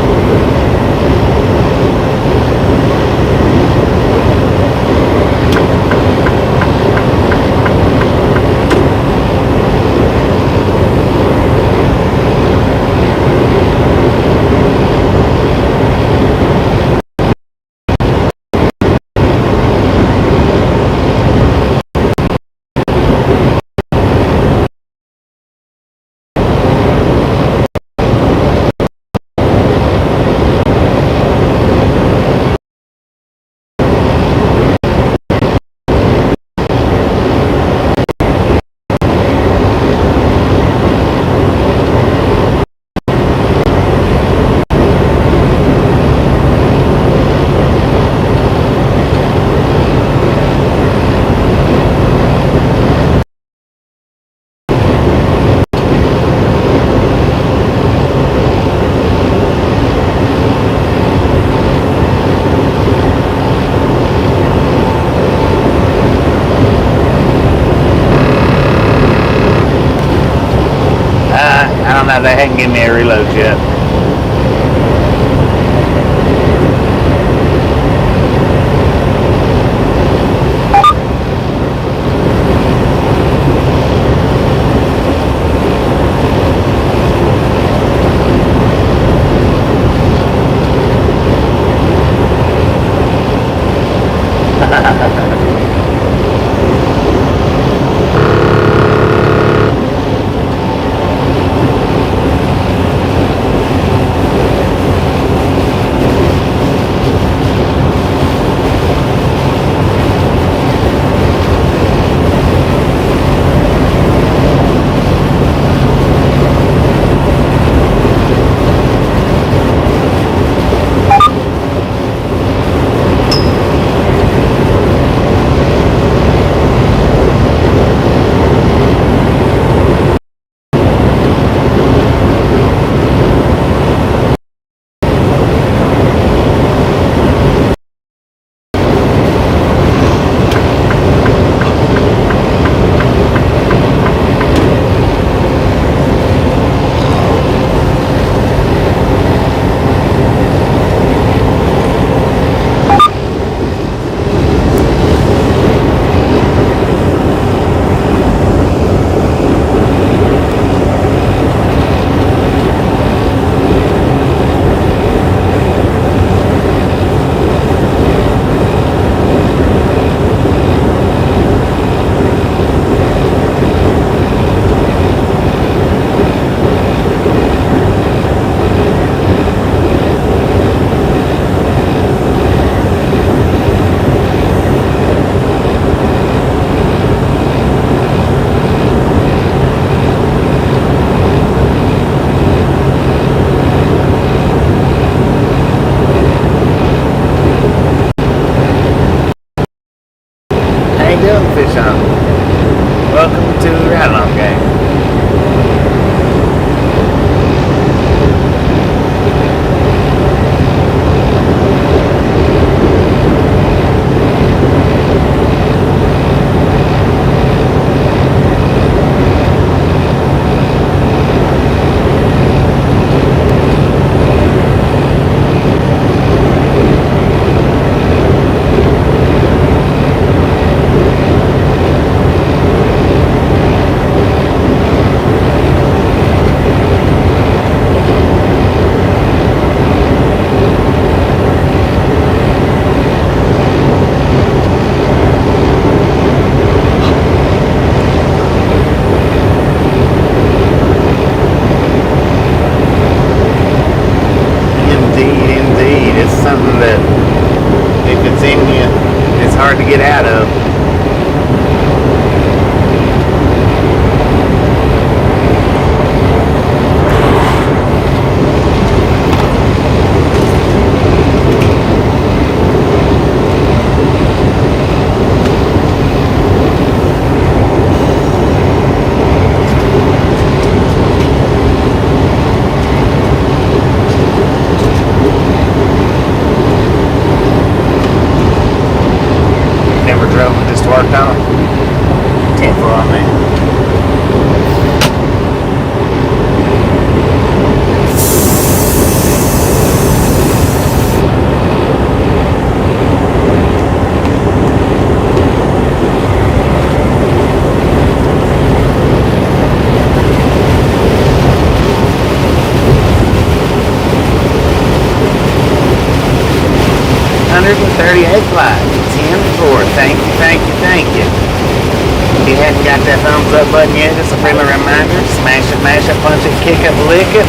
out they hadn't given me a reload yet. Welcome to the Ride Along Gang. Hard to get out of. Worked on 10 for on me. Flight 10-4. Thank you, thank you, thank you. If you hadn't got that thumbs up button yet, just a friendly reminder, smash it, mash it, punch it, kick it, lick it.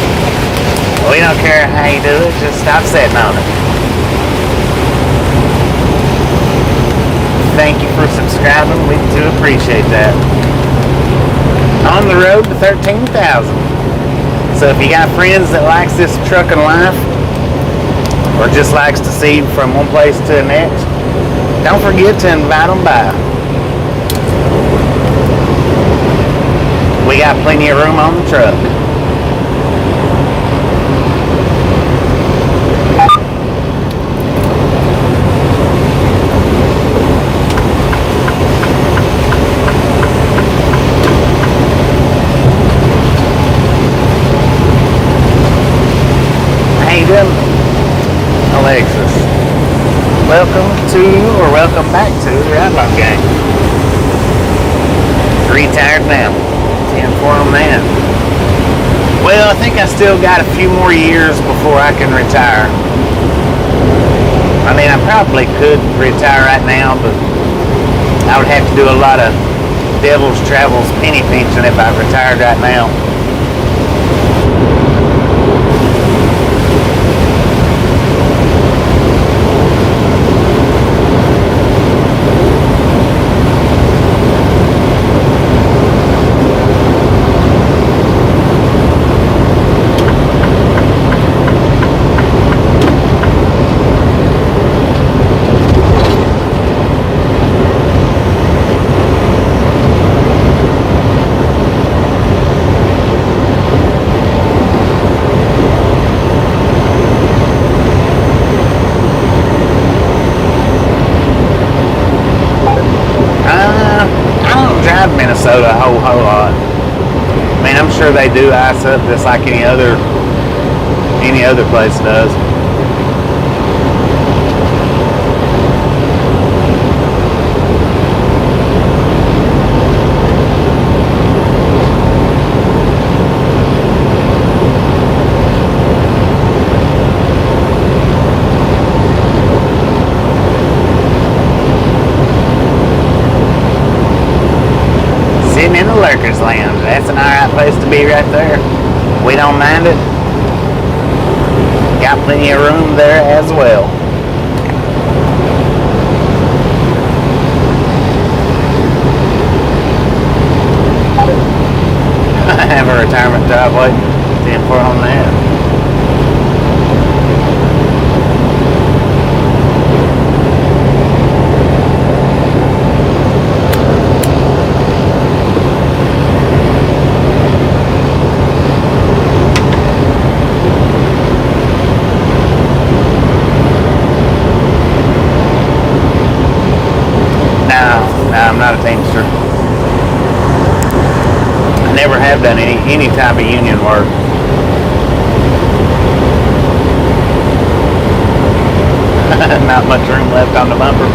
We don't care how you do it, just stop sitting on it. Thank you for subscribing, we do appreciate that. On the road to 13,000. So if you got friends that likes this trucking life, or just likes to see from one place to the next, don't forget to invite them by. We got plenty of room on the truck. Welcome back to the Outlaw Gang. Retired now. 10-4 on that. Well, I think I still got a few more years before I can retire. I mean, I probably could retire right now, but I would have to do a lot of devil's travels penny pinching if I retired right now. Minnesota a whole lot. I mean, I'm sure they do ice up just like any other place does. In the Lurkers Lounge. That's an alright place to be right there. We don't mind it. Got plenty of room there as well. I have a retirement driveway. 10-4 on that. I'm not a teamster. I never have done any type of union work. Not much room left on the bumper.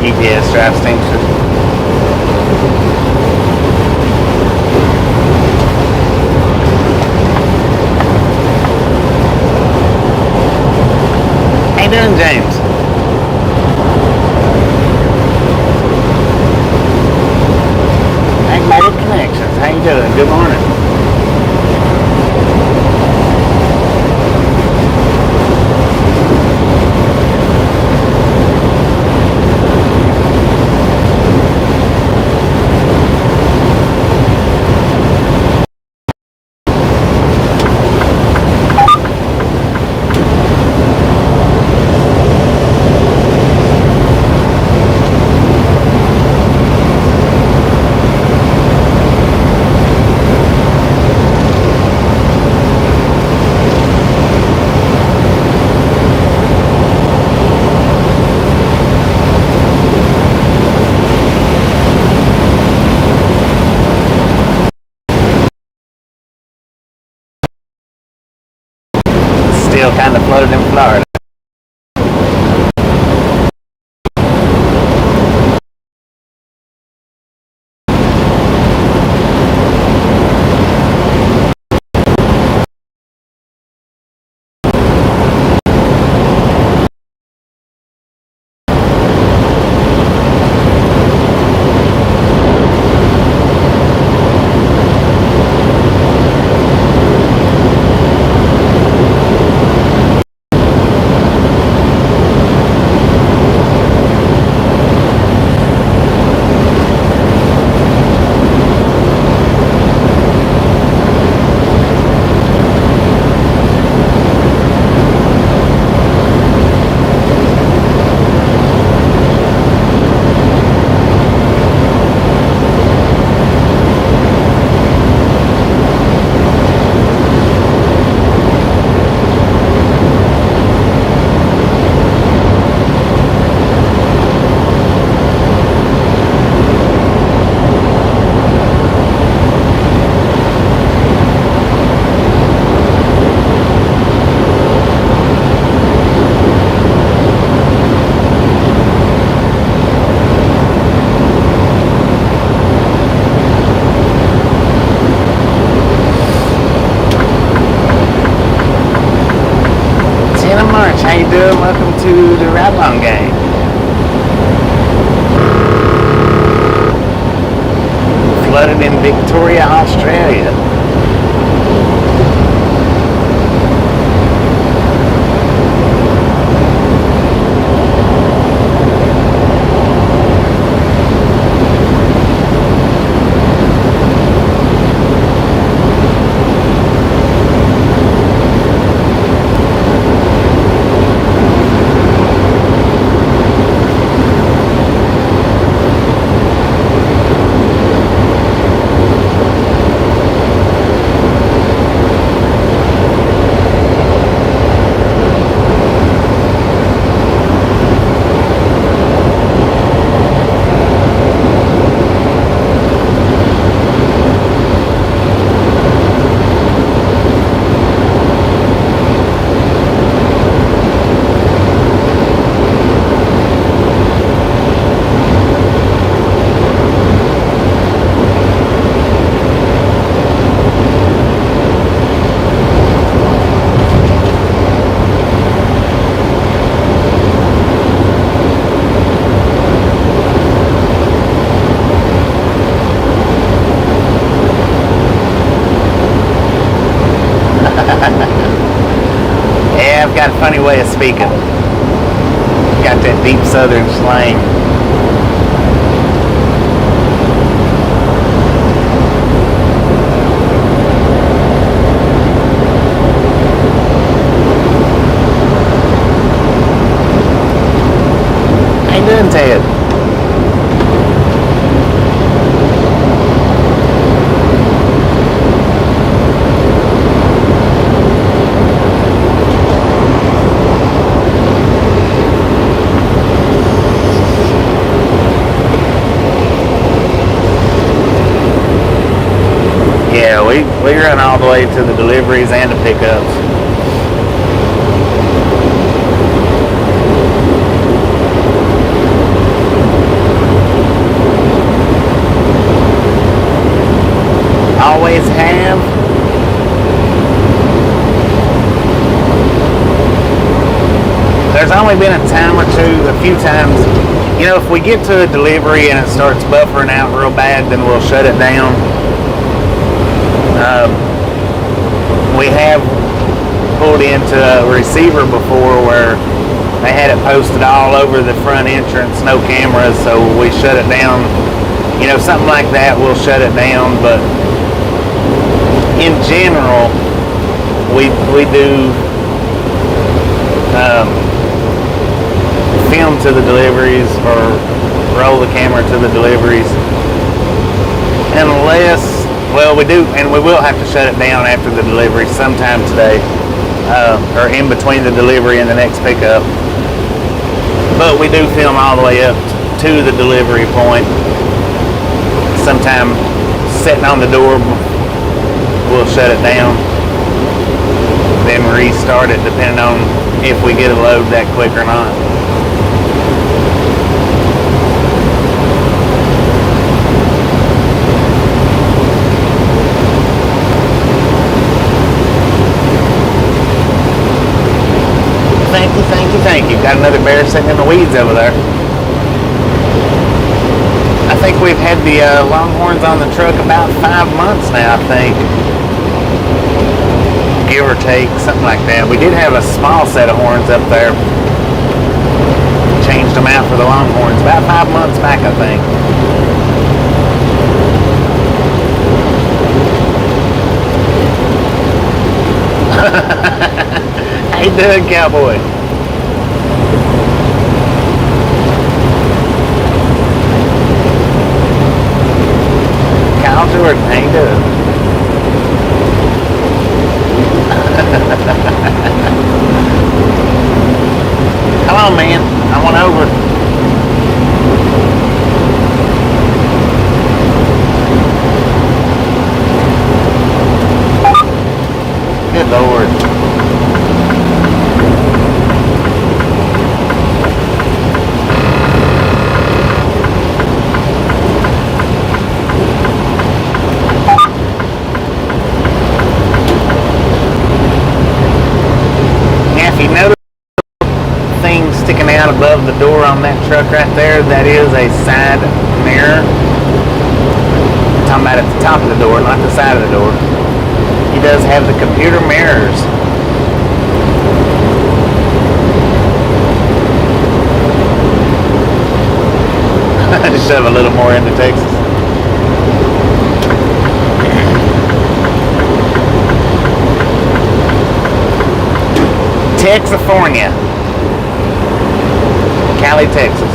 GPS drives teamster. How you doing, James? Magnetic Connections. How you doing? Good morning. Still kind of floated in Florida. ride-along gang. Flooded in Victoria, Australia. Got a funny way of speaking. Got that deep southern slang. How you doing, Ted? We run all the way to the deliveries and the pickups. Always have. There's only been a time or two, a few times, you know, if we get to a delivery and it starts buffering out real bad, then we'll shut it down. We have pulled into a receiver before where they had it posted all over the front entrance, no cameras, so we shut it down. You know, something like that, we'll shut it down. But in general, we do film to the deliveries or roll the camera to the deliveries, unless, well, we do, and we will have to shut it down after the delivery sometime today, or in between the delivery and the next pickup. But we do film all the way up to the delivery point. Sometime sitting on the door, we'll shut it down, then restart it depending on if we get a load that quick or not. Thank you. Got another bear sitting in the weeds over there. I think we've had the Longhorns on the truck about 5 months now, I think. Give or take, something like that. We did have a small set of horns up there. Changed them out for the Longhorns about 5 months back, I think. How you doing, cowboy? Kyle Jordan, how you doing? Come on, man. I want over. Good Lord. above the door on that truck right there, that is a side mirror. I'm talking about at the top of the door, not the side of the door. He does have the computer mirrors. Shove a little more into Texas. Texifornia, Cali, Texas.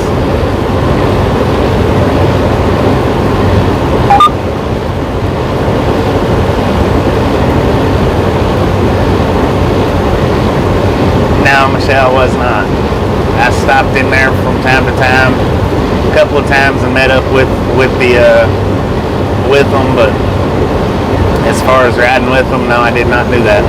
No, Michelle was not. I stopped in there from time to time, a couple of times, and met up with them, but as far as riding with them, no, I did not do that.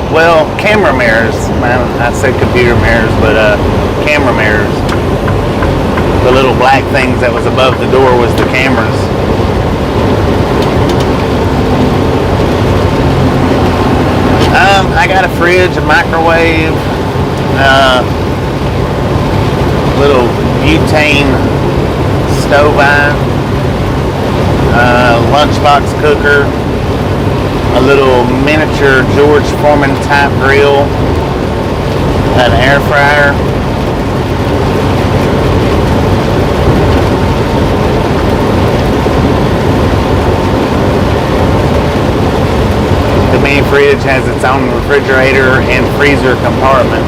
Well, camera mirrors. I said computer mirrors, but camera mirrors. The little black things that was above the door was the cameras. I got a fridge, a microwave, little butane stove iron, lunchbox cooker, a little miniature George Foreman type grill, an air fryer, the main fridge has its own refrigerator and freezer compartment.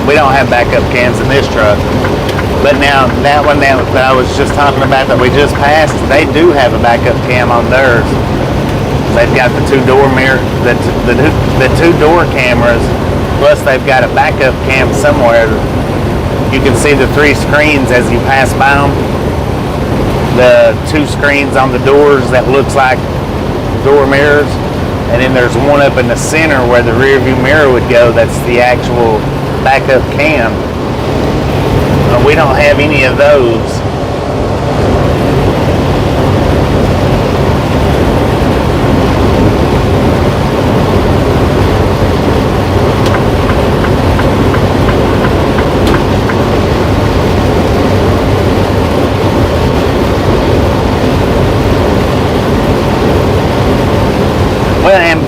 We don't have backup cams in this truck, but now that one that I was just talking about that we just passed, they do have a backup cam on theirs. They've got the two door mirror, the two door cameras, plus they've got a backup cam somewhere. You can see the three screens as you pass by them. The two screens on the doors that looks like door mirrors, and then there's one up in the center where the rear view mirror would go. That's the actual backup cam. We don't have any of those.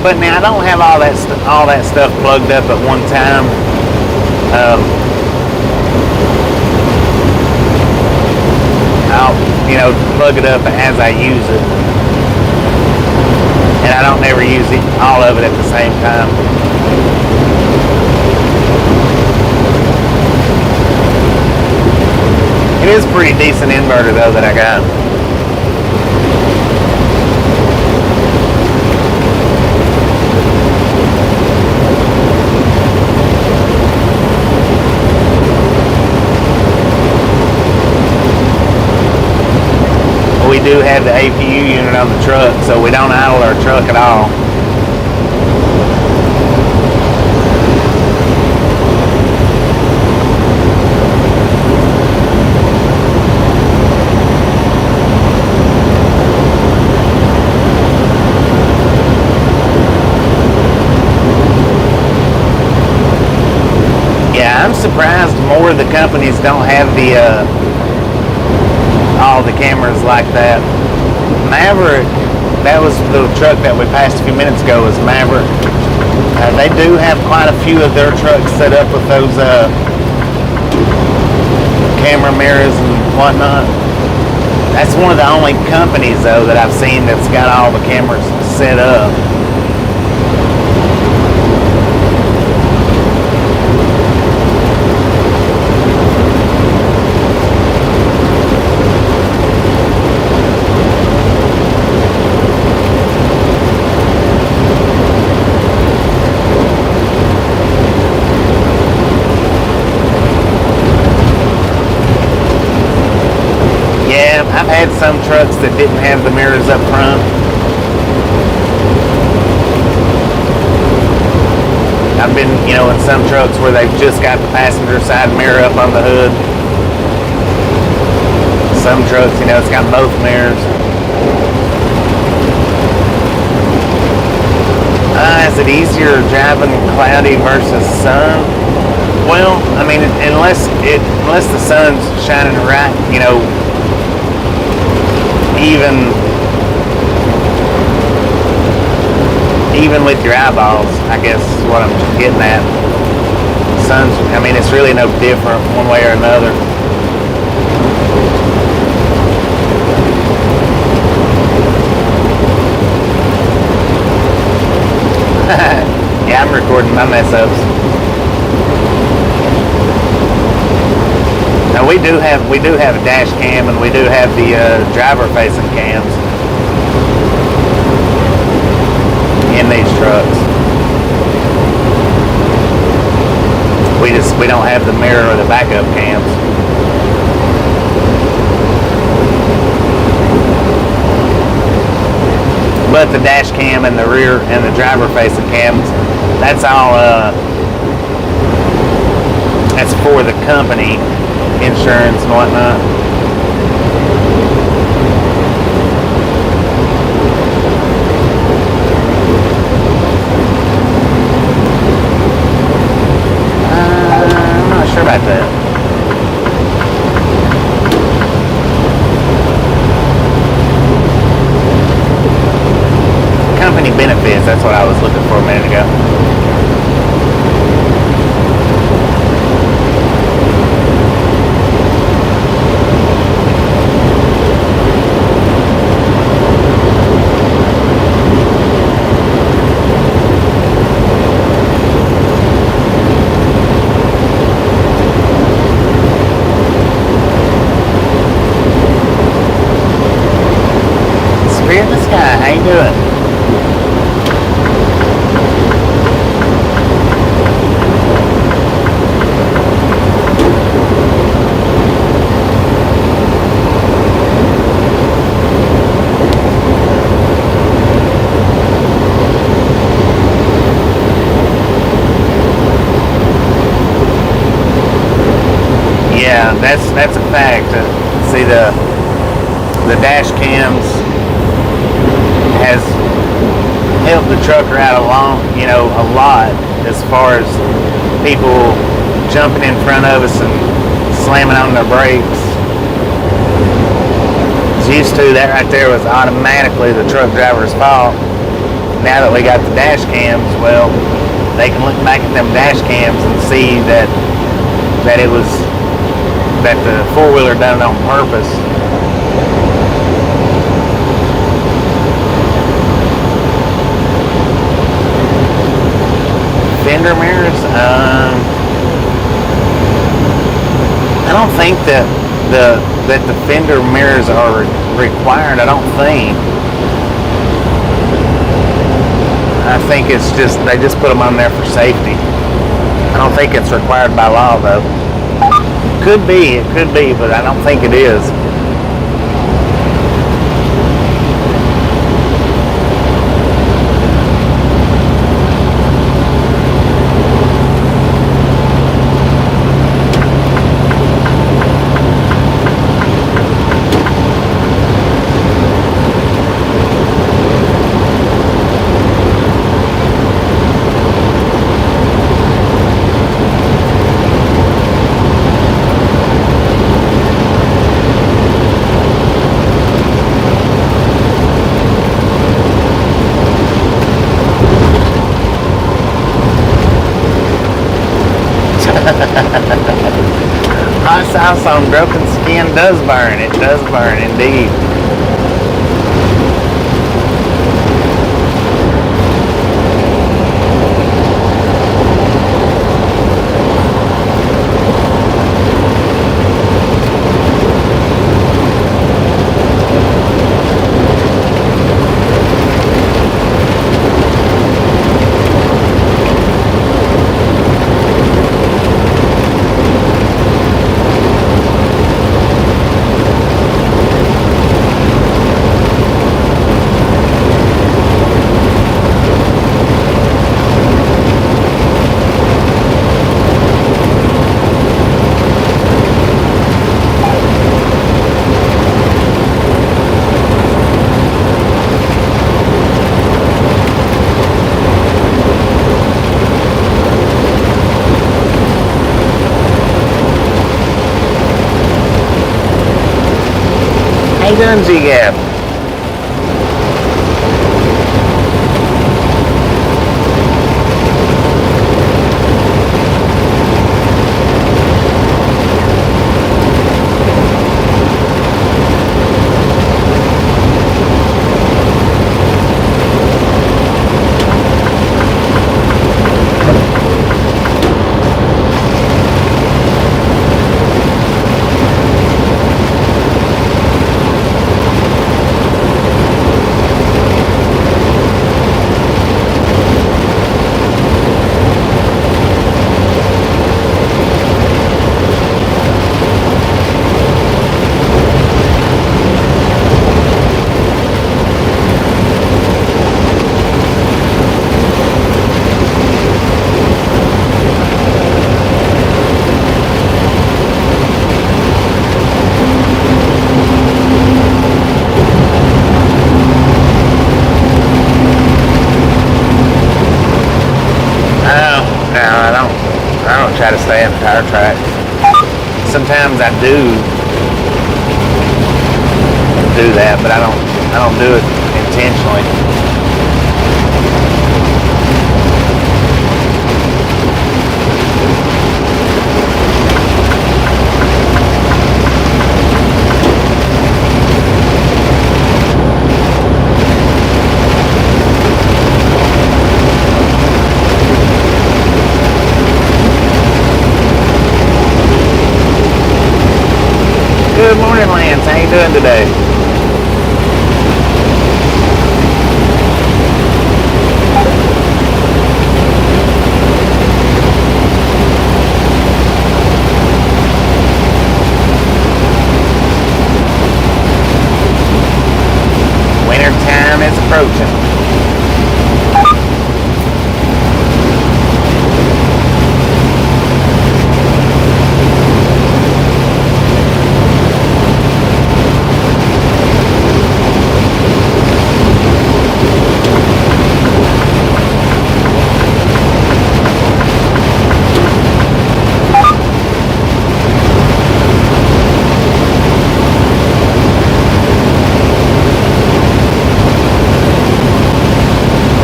But now I don't have all that stuff plugged up at one time. I'll plug it up as I use it, and I don't never use all of it at the same time. It is a pretty decent inverter though that I got. We do have the APU unit on the truck, so we don't idle our truck at all. Yeah, I'm surprised more of the companies don't have the all the cameras like that. Maverick, that was the truck that we passed a few minutes ago, was Maverick. They do have quite a few of their trucks set up with those camera mirrors and whatnot. That's one of the only companies though that I've seen that's got all the cameras set up. I've had some trucks that didn't have the mirrors up front. I've been, in some trucks where they've just got the passenger side mirror up on the hood. Some trucks, it's got both mirrors. Is it easier driving cloudy versus sun? Well, unless the sun's shining right, even with your eyeballs, I guess is what I'm getting at. Sun's, it's really no different one way or another. Yeah, I'm recording my mess ups. Now we do have a dash cam, and we do have the driver facing cams in these trucks. We don't have the mirror or the backup cams. But the dash cam and the rear and the driver facing cams, that's all that's for the company insurance and whatnot. I'm not sure about that. Company benefits, that's what I was looking for a minute ago. Spirit in the sky, how you doing? Yeah, that's a fact. See, the dash cams has helped the trucker out a lot as far as people jumping in front of us and slamming on their brakes. As used to, that right there was automatically the truck driver's fault. Now that we got the dash cams, well, they can look back at them dash cams and see that it was that the four-wheeler done it on purpose. Fender mirrors, I don't think that the fender mirrors are required. I don't think. I think it's just they just put them on there for safety. I don't think it's required by law though. It could be, but I don't think it is. sauce on broken skin does burn. It does burn indeed. How you doing, G-Gab? Try to stay on the tire track. Sometimes I do that, but I don't do it intentionally. Good morning, Lance. How you doing today? Winter time is approaching.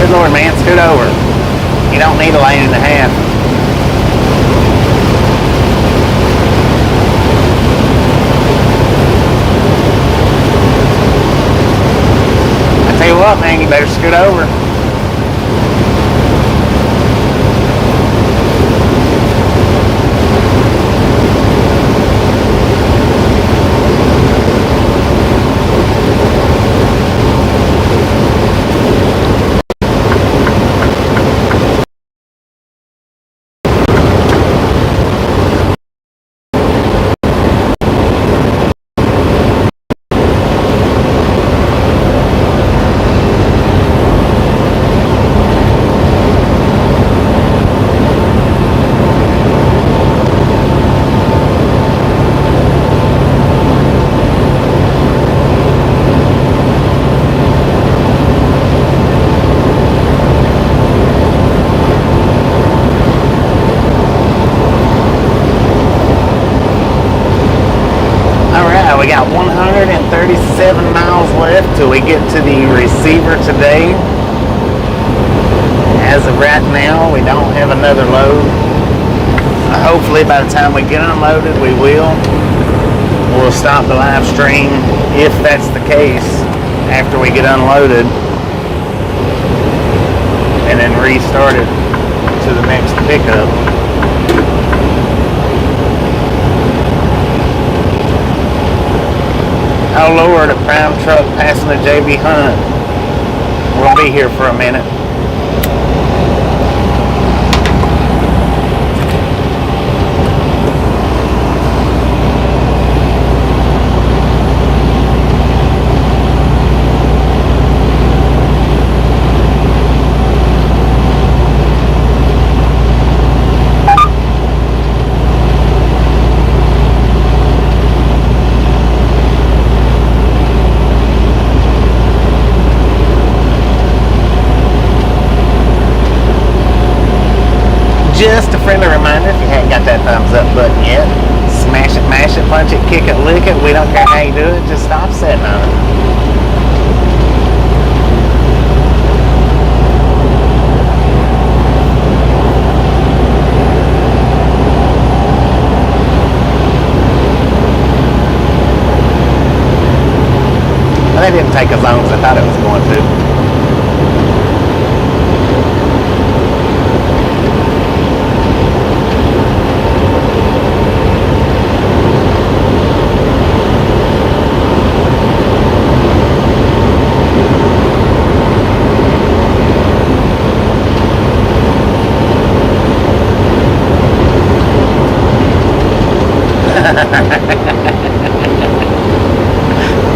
Lord, man, scoot over. You don't need a lane and a half. I tell you what, man, you better scoot over. We got 137 miles left till we get to the receiver today. As of right now, we don't have another load. Hopefully by the time we get unloaded, we will. We'll stop the live stream if that's the case after we get unloaded, and then restart it to the next pickup. Oh Lord, a prime truck passing a JB Hunt. We'll be here for a minute. Just a friendly reminder, if you hadn't got that thumbs up button yet, smash it, mash it, punch it, kick it, lick it. We don't care how you do it, just stop sitting on it. Well, that didn't take as long as I thought it was going to.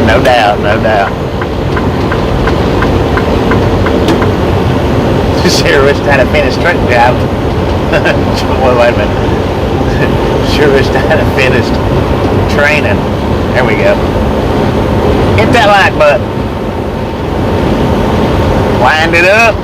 No doubt, no doubt. Sure wished I'd have finished truck job. Well, wait a minute. Sure wished I'd have finished training. There we go. Hit that like button. Wind it up.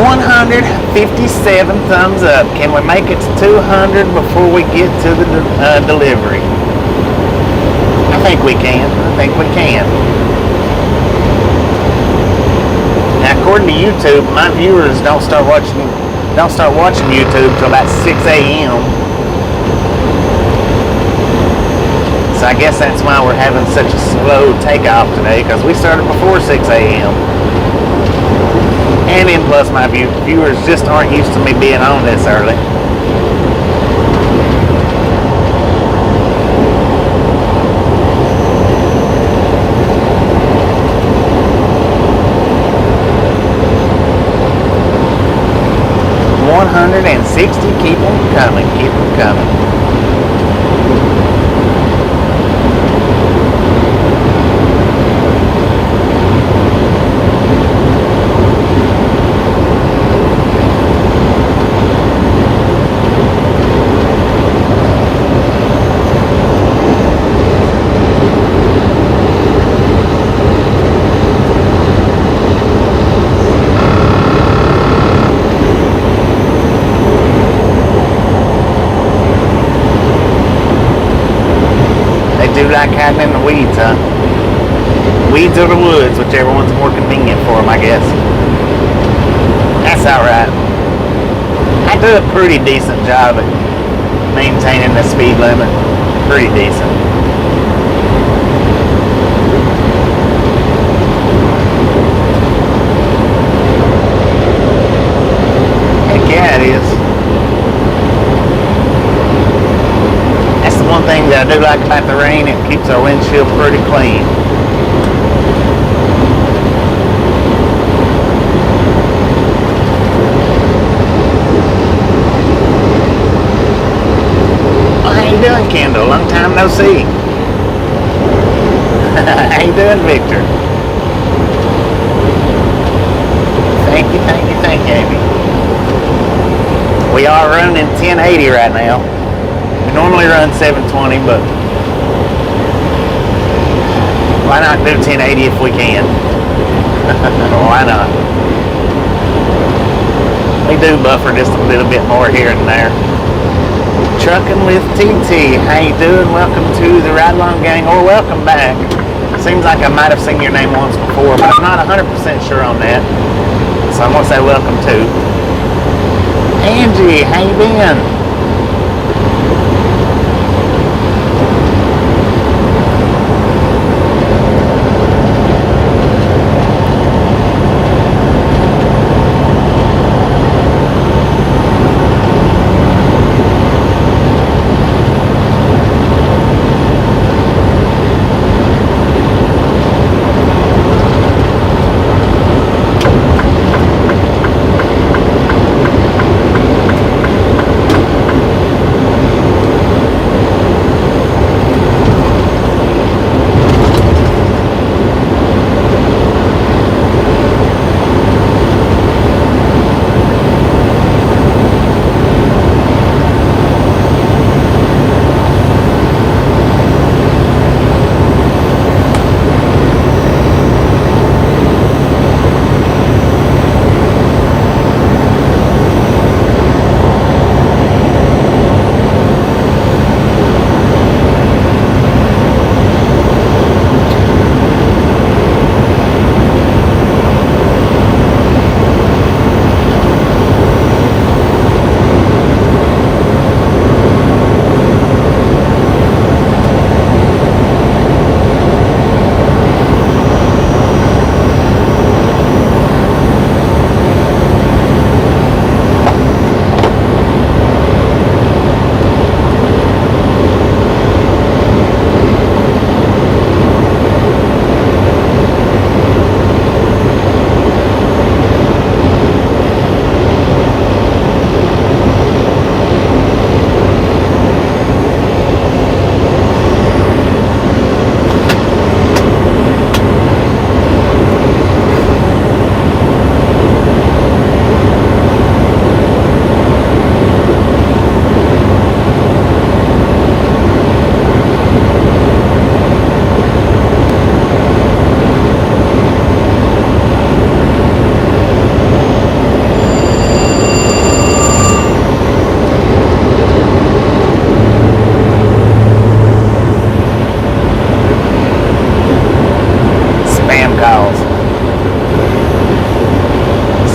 $157 thumbs up. Can we make it to 200 before we get to the delivery? I think we can. I think we can. Now, according to YouTube, my viewers don't start watching YouTube till about 6 a.m. So I guess that's why we're having such a slow takeoff today, because we started before 6 a.m. And then plus my viewers just aren't used to me being on this early. $160, keep them coming, keep them coming. Like hiding in the weeds, huh? Weeds or the woods, whichever one's more convenient for them, I guess. That's alright. I do a pretty decent job at maintaining the speed limit. Pretty decent. Heck yeah, it is. One thing that I do like about the rain, it keeps our windshield pretty clean. Well, how you doing, Kendall? Long time no see. How you doing, Victor? Thank you, thank you, thank you, Amy. We are running 1080 right now. We normally run 720, but why not do 1080 if we can? Why not? We do buffer just a little bit more here and there. Trucking with TT. How you doing? Welcome to the Ride Along Gang, or welcome back. Seems like I might have seen your name once before, but I'm not 100% sure on that. So I'm going to say welcome too. Angie, how you been?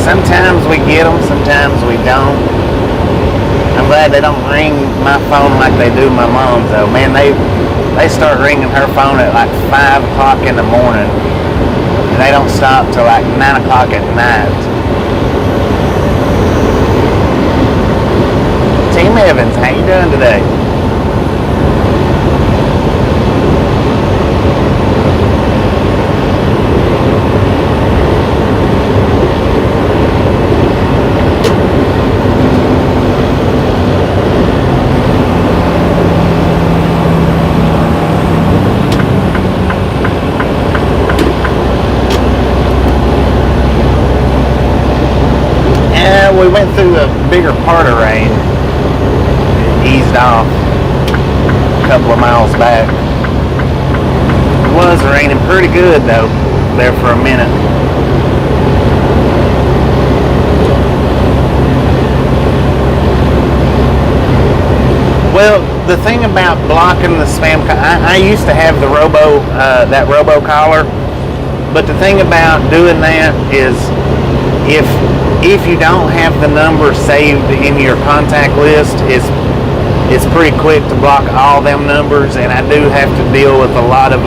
Sometimes we get them, sometimes we don't. I'm glad they don't ring my phone like they do my mom's though. Man, they start ringing her phone at like 5 o'clock in the morning. And they don't stop till like 9 o'clock at night. Team Evans, how you doing today? We went through a bigger part of rain, eased off a couple of miles back. It was raining pretty good though, there for a minute. Well, the thing about blocking the spam, I used to have the that robo collar, but the thing about doing that is if you don't have the number saved in your contact list, it's pretty quick to block all them numbers, and I do have to deal with a lot of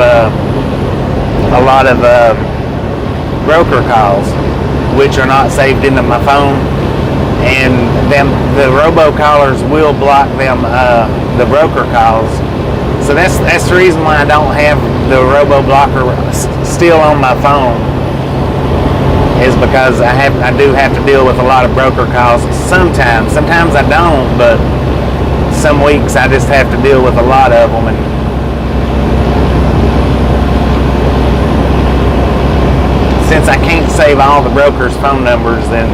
broker calls, which are not saved into my phone, and the robocallers will block them the broker calls. So that's the reason why I don't have the robo blocker still on my phone. Is because I do have to deal with a lot of broker calls sometimes. Sometimes I don't, but some weeks I just have to deal with a lot of them. And since I can't save all the brokers' phone numbers, then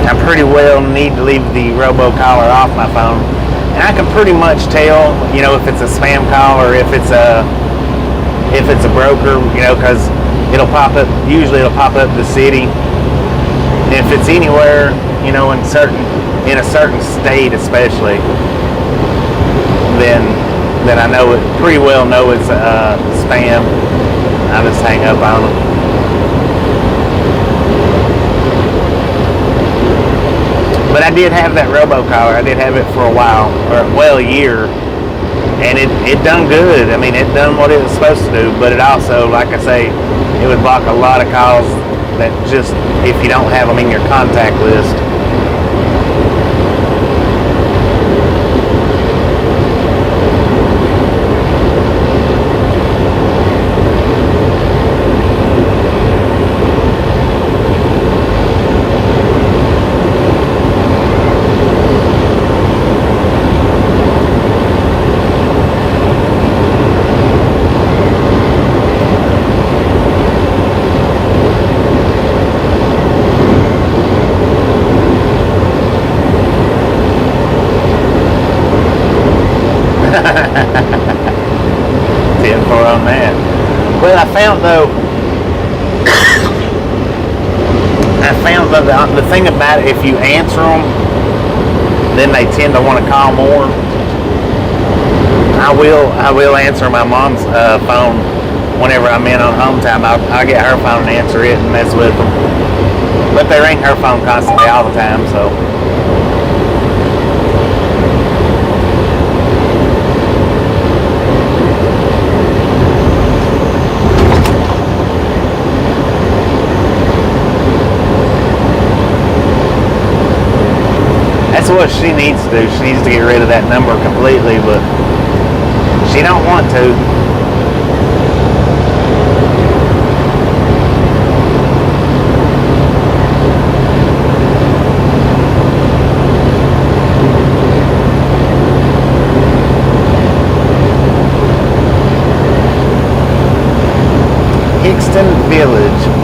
I pretty well need to leave the robocaller off my phone. And I can pretty much tell, if it's a spam call or if it's a broker, because usually it'll pop up the city If it's anywhere, you know, in a certain state especially, then I know it pretty well know it's spam. I just hang up on them. But I did have that robocaller. I did have it for a while, or well, a year, and it done good. I mean, it done what it was supposed to do, but it also, like I say, it would block a lot of calls that just, if you don't have them in your contact list. Well, I found though the thing about it, if you answer them, then they tend to want to call more. I will answer my mom's phone whenever I'm in on home time. I'll get her phone and answer it and mess with them. But they ring her phone constantly all the time, so. That's what she needs to do. She needs to get rid of that number completely, but she don't want to. Hickston Village.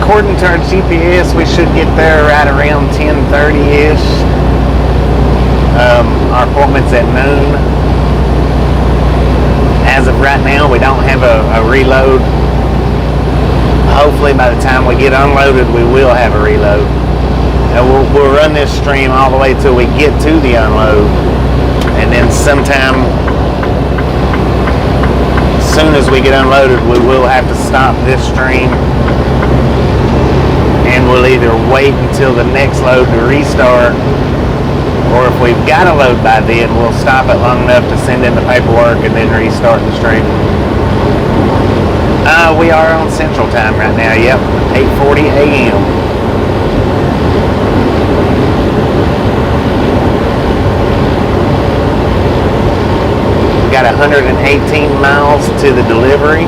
According to our GPS, we should get there right around 10:30-ish. Our appointment's at noon. As of right now, we don't have a reload. Hopefully by the time we get unloaded, we will have a reload. And we'll run this stream all the way till we get to the unload, and then sometime as soon as we get unloaded, we will have to stop this stream, and we'll either wait until the next load to restart, or if we've got a load by then, we'll stop it long enough to send in the paperwork and then restart the stream. We are on Central Time right now. Yep, 8:40 a.m. Got 118 miles to the delivery.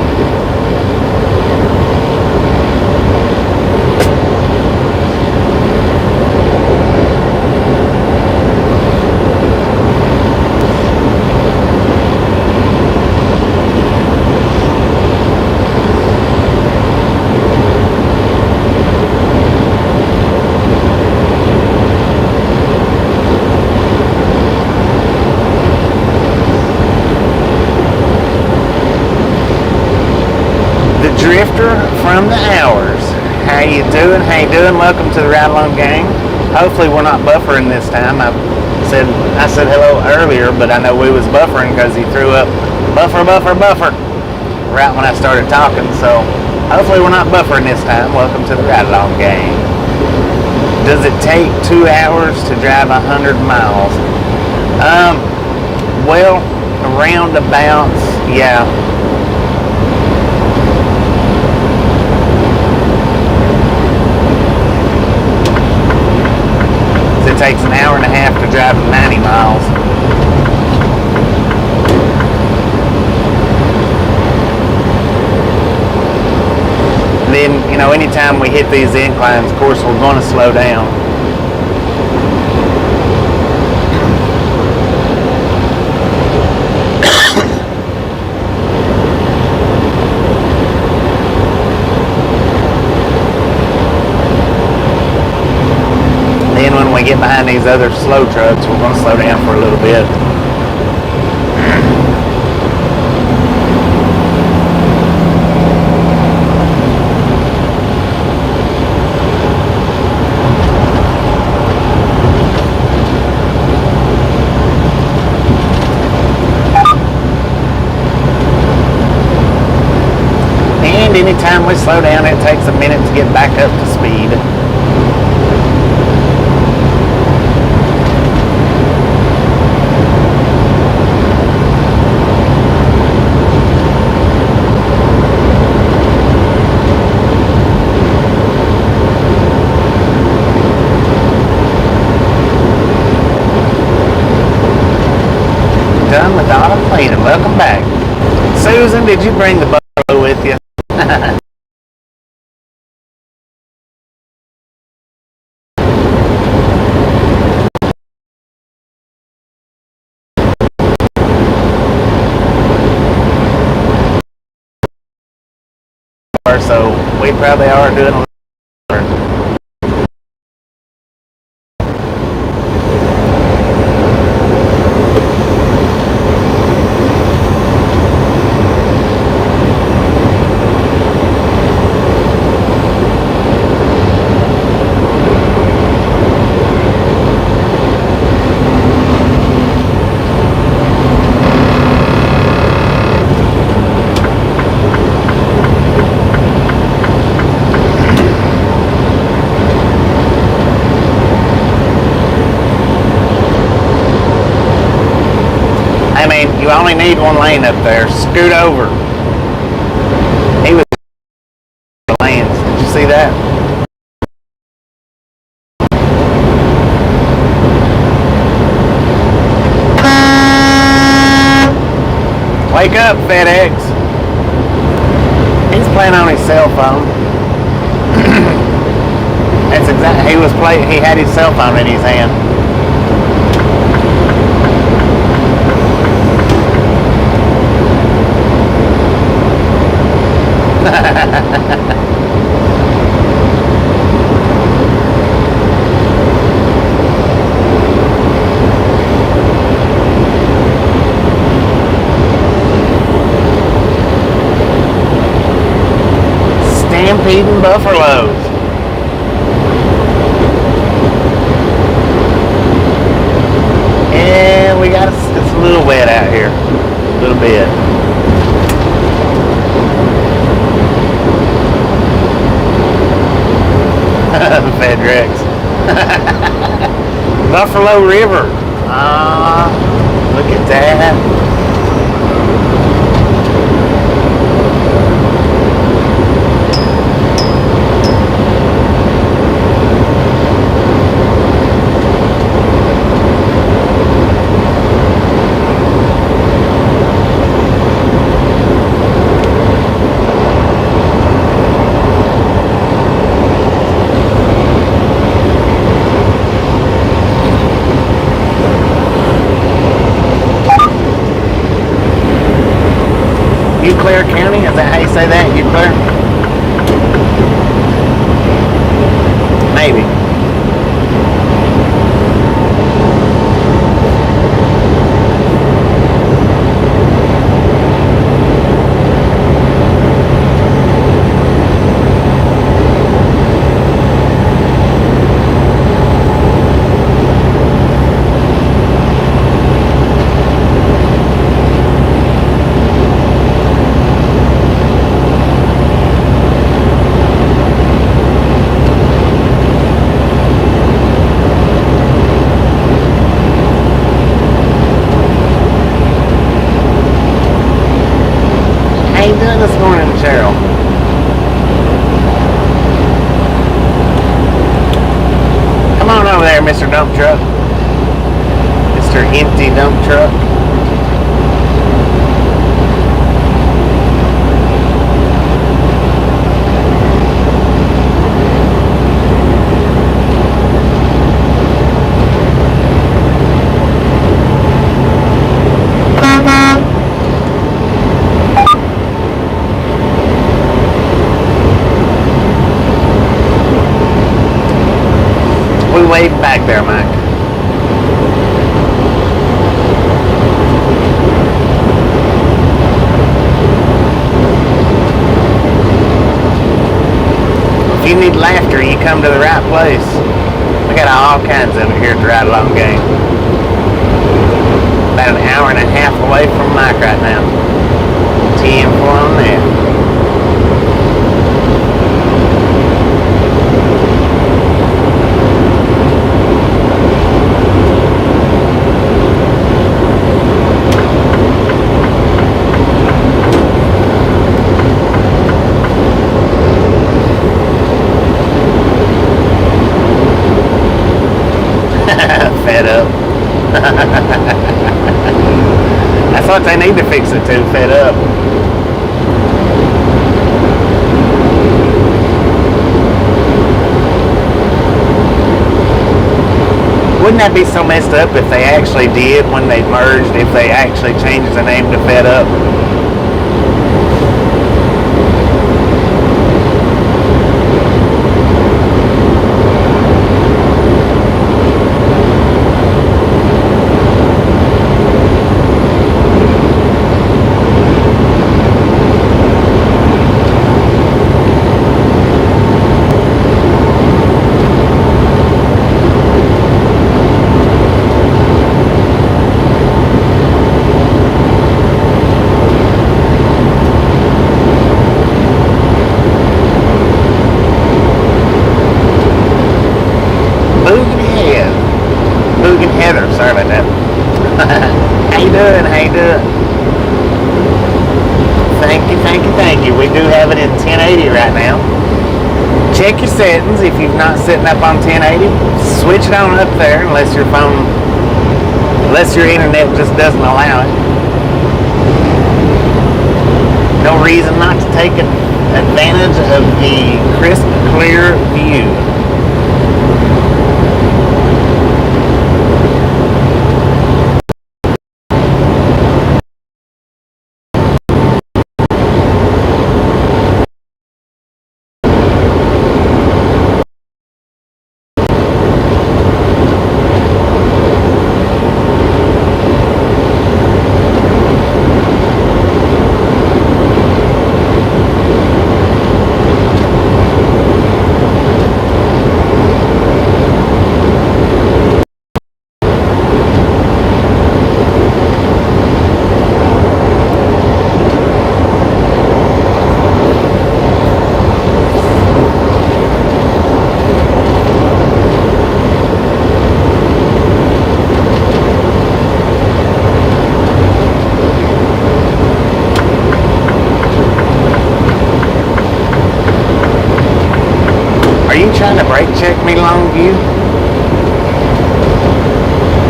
Drifter from the Hours. How you doing? How you doing? Welcome to the Ride Along Gang. Hopefully we're not buffering this time. I said hello earlier, but I know we was buffering because he threw up buffer right when I started talking. So hopefully we're not buffering this time. Welcome to the Ride Along Gang. Does it take 2 hours to drive 100 miles? Well, roundabouts, yeah. It takes an hour and a half to drive 90 miles. Then, you know, anytime we hit these inclines, of course, we're going to slow down. When we get behind these other slow trucks, we're going to slow down for a little bit. And anytime we slow down, it takes a minute to get back up to speed. Done with autumn cleaning. Welcome back. Susan, did you bring the buffalo with you? So we probably are doing a you only need one lane up there. Scoot over. He was lanes. Did you see that? Wake up, FedEx. He's playing on his cell phone. That's exactly. He had his cell phone in his hand. Stampeding buffaloes. bit. FedRex. Buffalo River. Ah, look at that. Clare County, is that how you say that? You Clare? Maybe. This morning, Cheryl. Come on over there, Mr. Dump Truck. Mr. Empty Dump Truck. Wave back there, Mike. If you need laughter, you come to the right place. We got all kinds of it here at the Ride Along game. About an hour and a half away from Mike right now. 10-4 on that. Fed up. That's what they need to fix it to, fed up. Wouldn't that be so messed up if they actually did when they merged, if they actually changed the name to Fed Up? Sorry about that. How you doing? How you doing? Thank you, thank you, thank you. We do have it in 1080 right now. Check your settings if you've not setting up on 1080. Switch it on up there unless your internet just doesn't allow it. No reason not to take advantage of the crisp, clear view.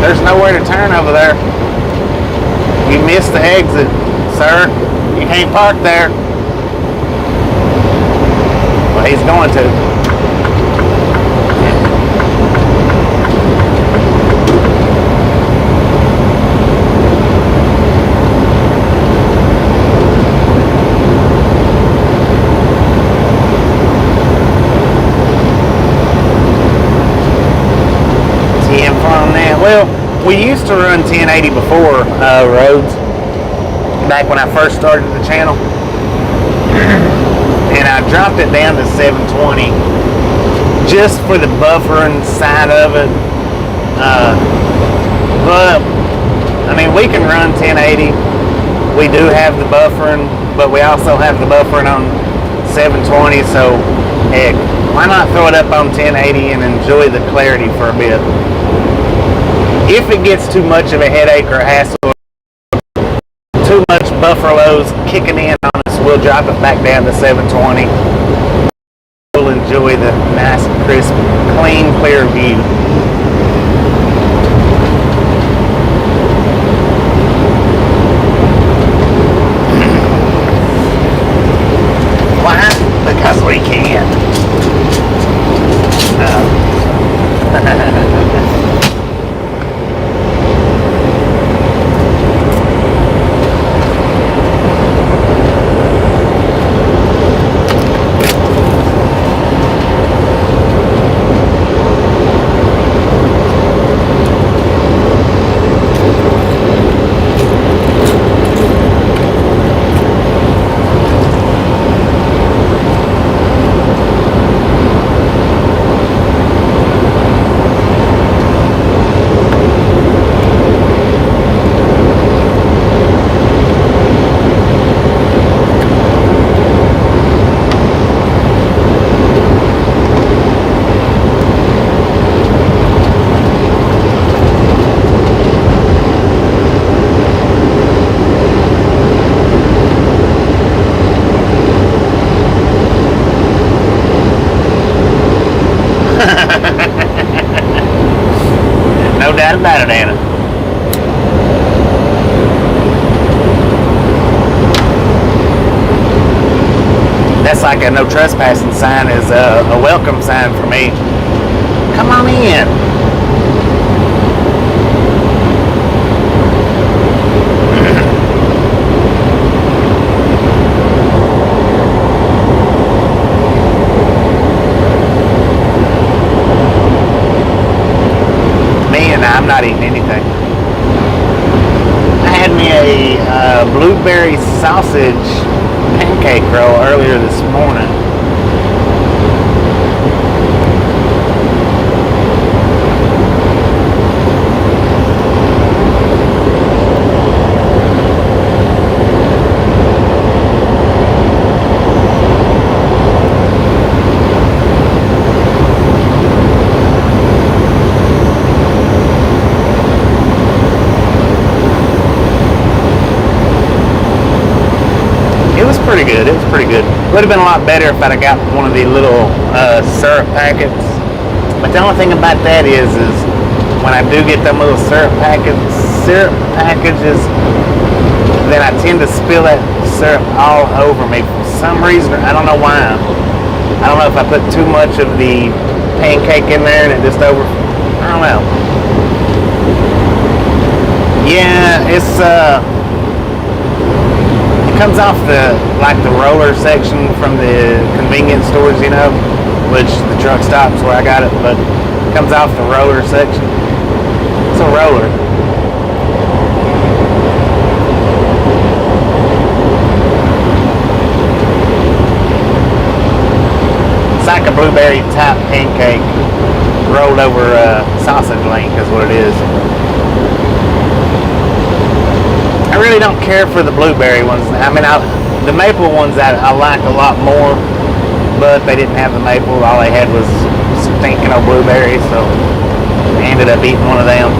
there's nowhere to turn over there. You missed the exit, sir. You can't park there. Well, he's going to. Well, we used to run 1080 before roads, back when I first started the channel, and I dropped it down to 720 just for the buffering side of it. But I mean, we can run 1080. We do have the buffering, but we also have the buffering on 720. So heck, why not throw it up on 1080 and enjoy the clarity for a bit? If it gets too much of a headache or a hassle, too much buffer lows kicking in on us, we'll drop it back down to 720. We'll enjoy the nice, crisp, clean, clear view. Why? Because we can. No doubt about it, Anna. That's like a no trespassing sign is a welcome sign for me. Come on in. I'm not eating anything. I had me a blueberry sausage pancake roll earlier this morning. Pretty good. It was pretty good. Would have been a lot better if I'd have got one of the little syrup packets. But the only thing about that is when I do get them little syrup packages, then I tend to spill that syrup all over me for some reason. I don't know why. I don't know if I put too much of the pancake in there and it just I don't know. Yeah, it's comes off the roller section from the convenience stores, you know, which the truck stops where I got it, but it comes off the roller section. It's a roller. It's like a blueberry type pancake rolled over a sausage link is what it is. I really don't care for the blueberry ones. I mean, the maple ones I like a lot more, but they didn't have the maple. All they had was stinking old blueberries, so I ended up eating one of them.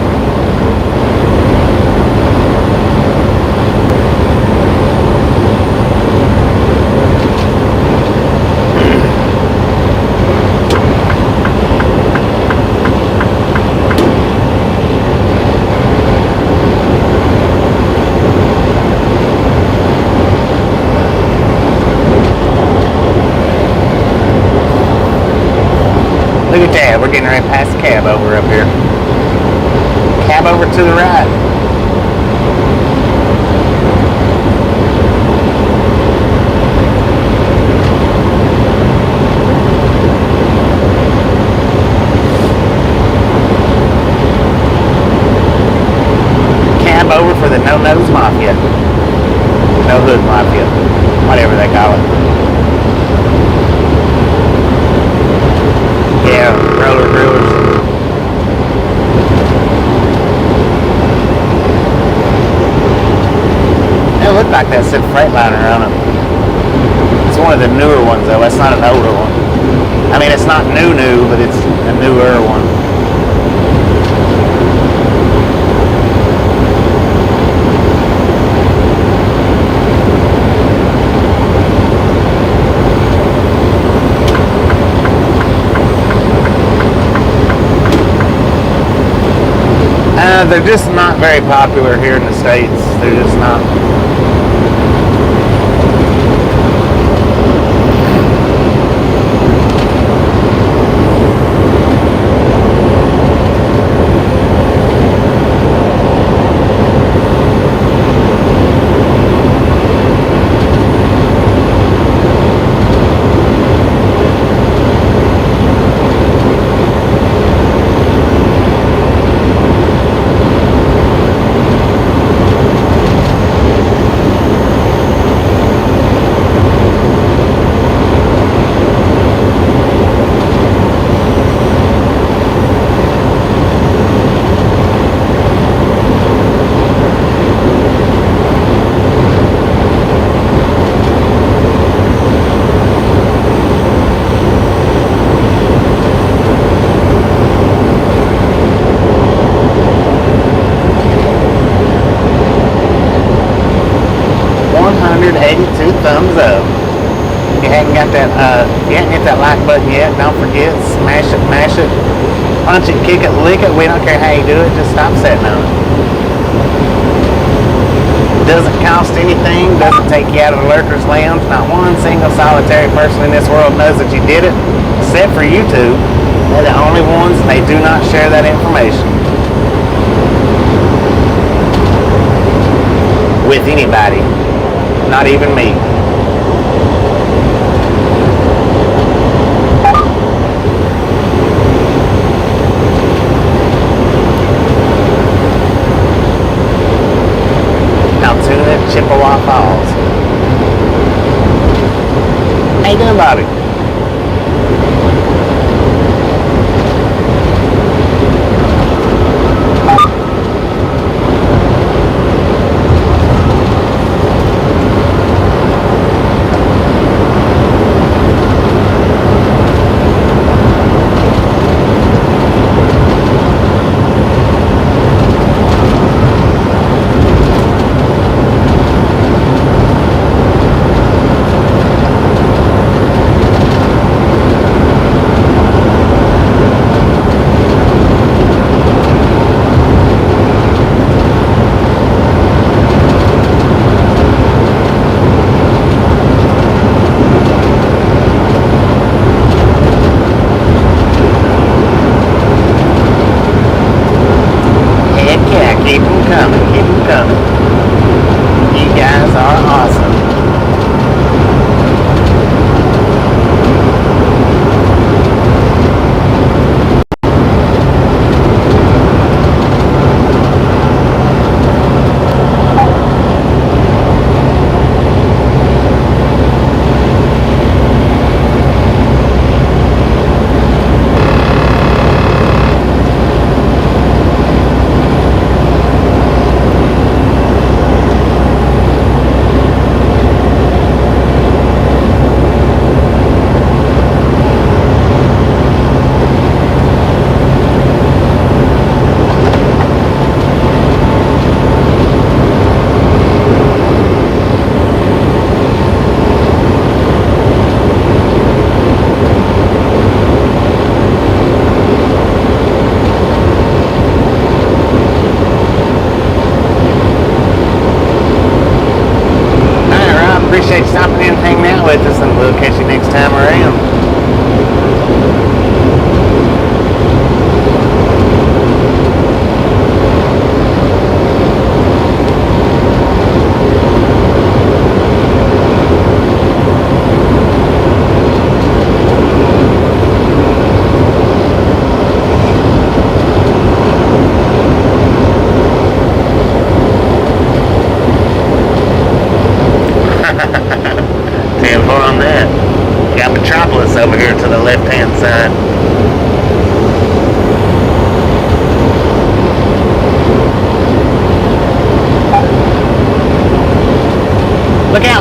Look at that. We're getting ready to pass the cab over up here. Cab over to the right. Cab over for the No-Nose Mafia. No-Hood Mafia. Whatever they call it. Yeah, roller brewers. It looked like that said Freightliner on it. It's one of the newer ones though. It's not an older one. I mean, it's not new, but it's a newer one. They're just not very popular here in the States. They're just not. Thumbs up. If you haven't got that, you haven't hit that like button yet, don't forget, smash it, mash it, punch it, kick it, lick it. We don't care how you do it, just stop sitting on it. Doesn't cost anything, doesn't take you out of the lurker's lounge. Not one single solitary person in this world knows that you did it, except for you two. They're the only ones, and they do not share that information with anybody. Not even me. Altoona, Chippewa Falls. How you doing, Bobby?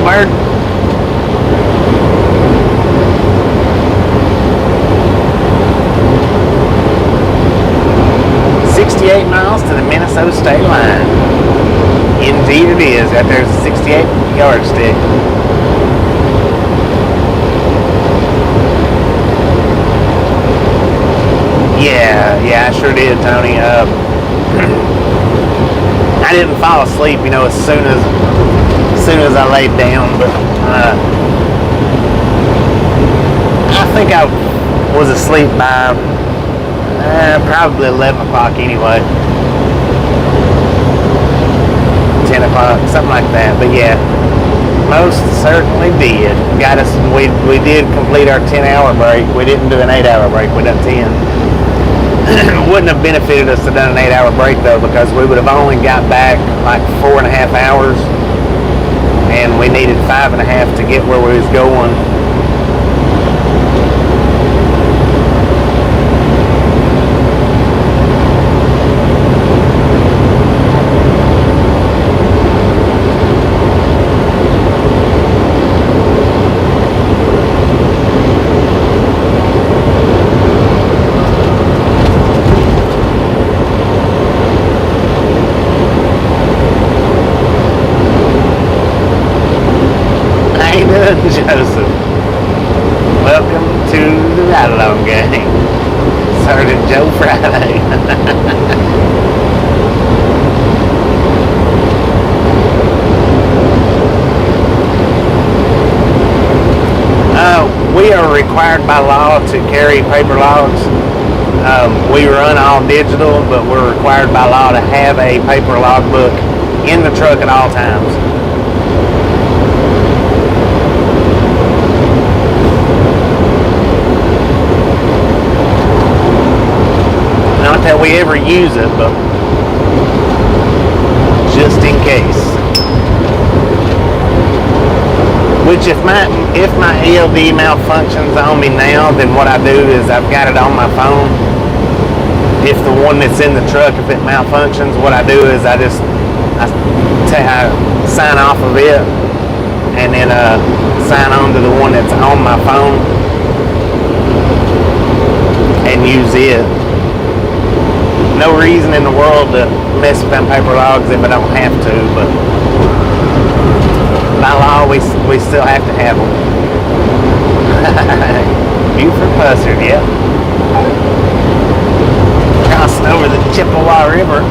word. 68 miles to the Minnesota state line. Indeed it is. Right there's a 68 yardstick. Yeah, I sure did, Tony. I didn't fall asleep, you know, as soon as I laid down, but I think I was asleep by probably 11 o'clock anyway. 10 o'clock, something like that. But yeah, most certainly did. Got us. We did complete our 10-hour break. We didn't do an 8-hour break. We done 10. Wouldn't have benefited us to done an 8-hour break though, because we would have only got back like 4.5 hours, and we needed 5.5 to get where we was going. Joseph, welcome to the ride along gang. Sergeant Joe Friday. We are required by law to carry paper logs. We run all digital, but we're required by law to have a paper logbook in the truck at all times. Not that we ever use it, but just in case. Which if my ELD malfunctions on me now, then what I do is I've got it on my phone. If the one that's in the truck, if it malfunctions, what I do is I sign off of it and then sign on to the one that's on my phone and use it. No reason in the world to mess with them paper logs if I don't have to, but by law we still have to have them. Buford Buzzard, yep. Crossing over the Chippewa River.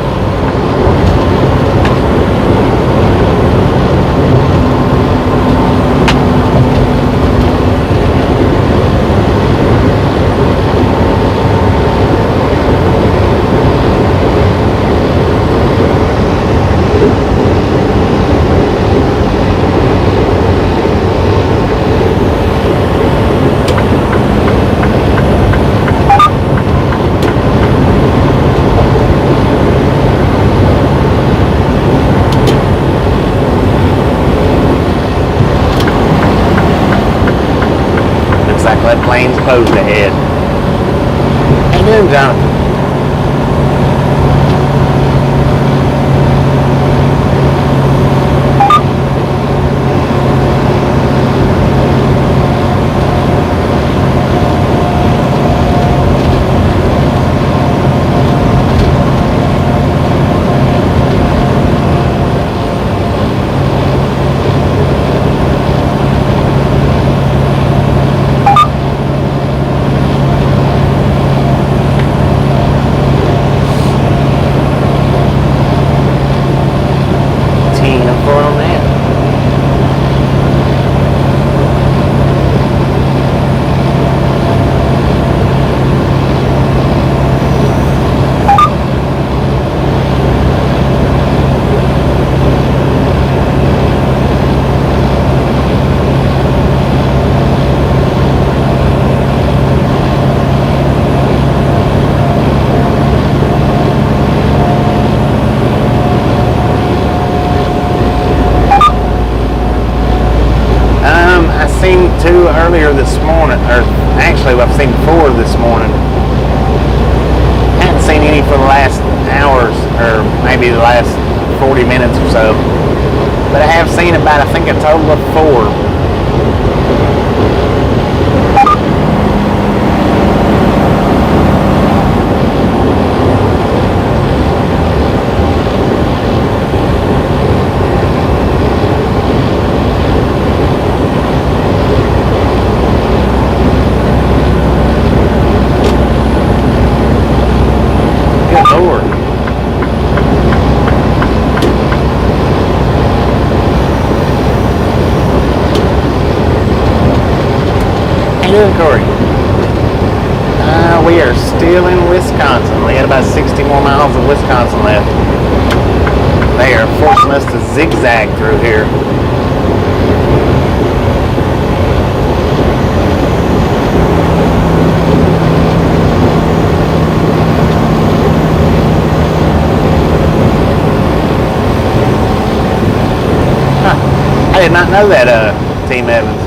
That plane's closed ahead. How you doing, Jonathan? Earlier this morning, or actually I've seen 4 this morning. Haven't seen any for the last hours, or maybe the last 40 minutes or so. but I have seen about, I think, a total of 4. Corey. We are still in Wisconsin. We had about 60 more miles of Wisconsin left. They are forcing us to zigzag through here. Huh. I did not know that, Team Evans.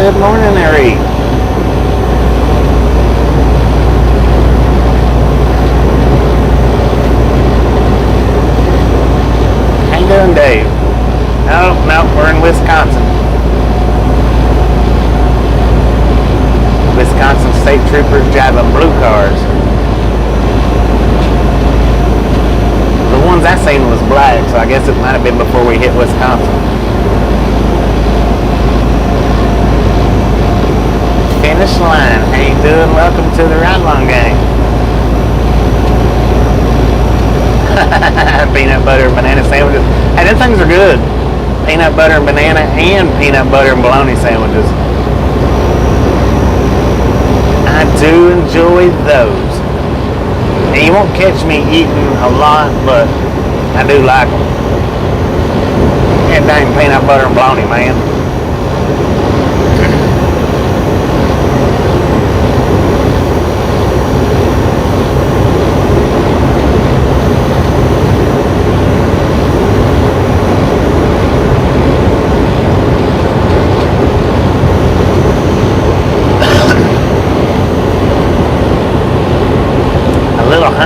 Good morning, Ari. How you doing, Dave? No, we're in Wisconsin. Wisconsin state troopers driving blue cars. The ones I seen was black, so I guess it might have been before we hit Wisconsin. Finish line. How you doing? Welcome to the Ride Along Gang. Peanut butter and banana sandwiches. Hey, them things are good. Peanut butter and banana and peanut butter and bologna sandwiches. I do enjoy those. And you won't catch me eating a lot, but I do like them. And dang peanut butter and bologna, man.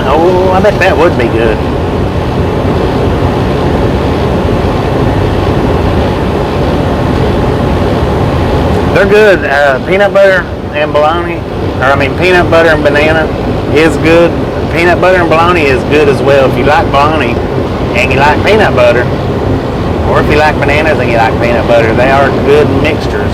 Oh, I bet that would be good. They're good. Peanut butter and bologna, peanut butter and banana is good. Peanut butter and bologna is good as well. If you like bologna and you like peanut butter, or if you like bananas and you like peanut butter, they are good mixtures.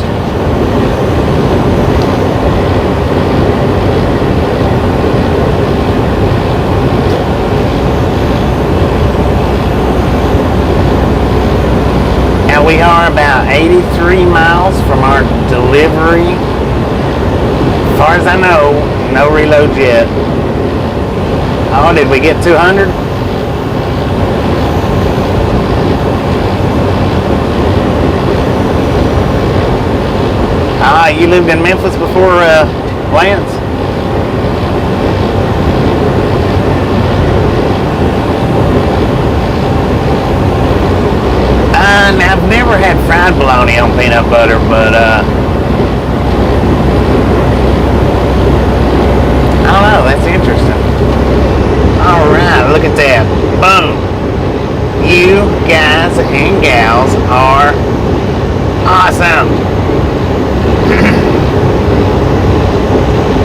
We are about 83 miles from our delivery. As far as I know, no reloads yet. Oh, did we get 200? You lived in Memphis before, Lance? I've never had fried bologna on peanut butter, but I don't know, that's interesting. Alright, look at that. Boom. You guys and gals are awesome.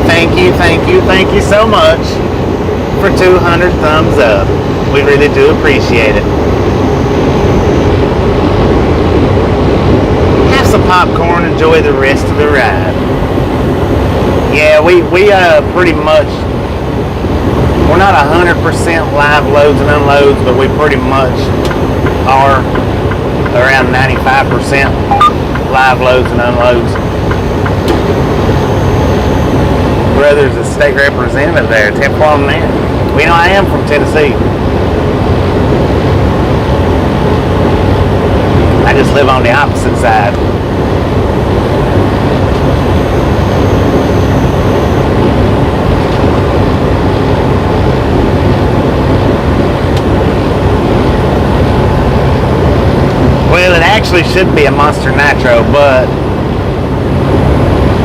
Thank you so much for 200 thumbs up. We really do appreciate it. Some popcorn, enjoy the rest of the ride. Yeah, we pretty much, we're not 100% live loads and unloads, but we pretty much are around 95% live loads and unloads. Brother's a state representative there. Tip on that. Well, you know, I am from Tennessee. I just live on the opposite side. actually should be a Monster Nitro, but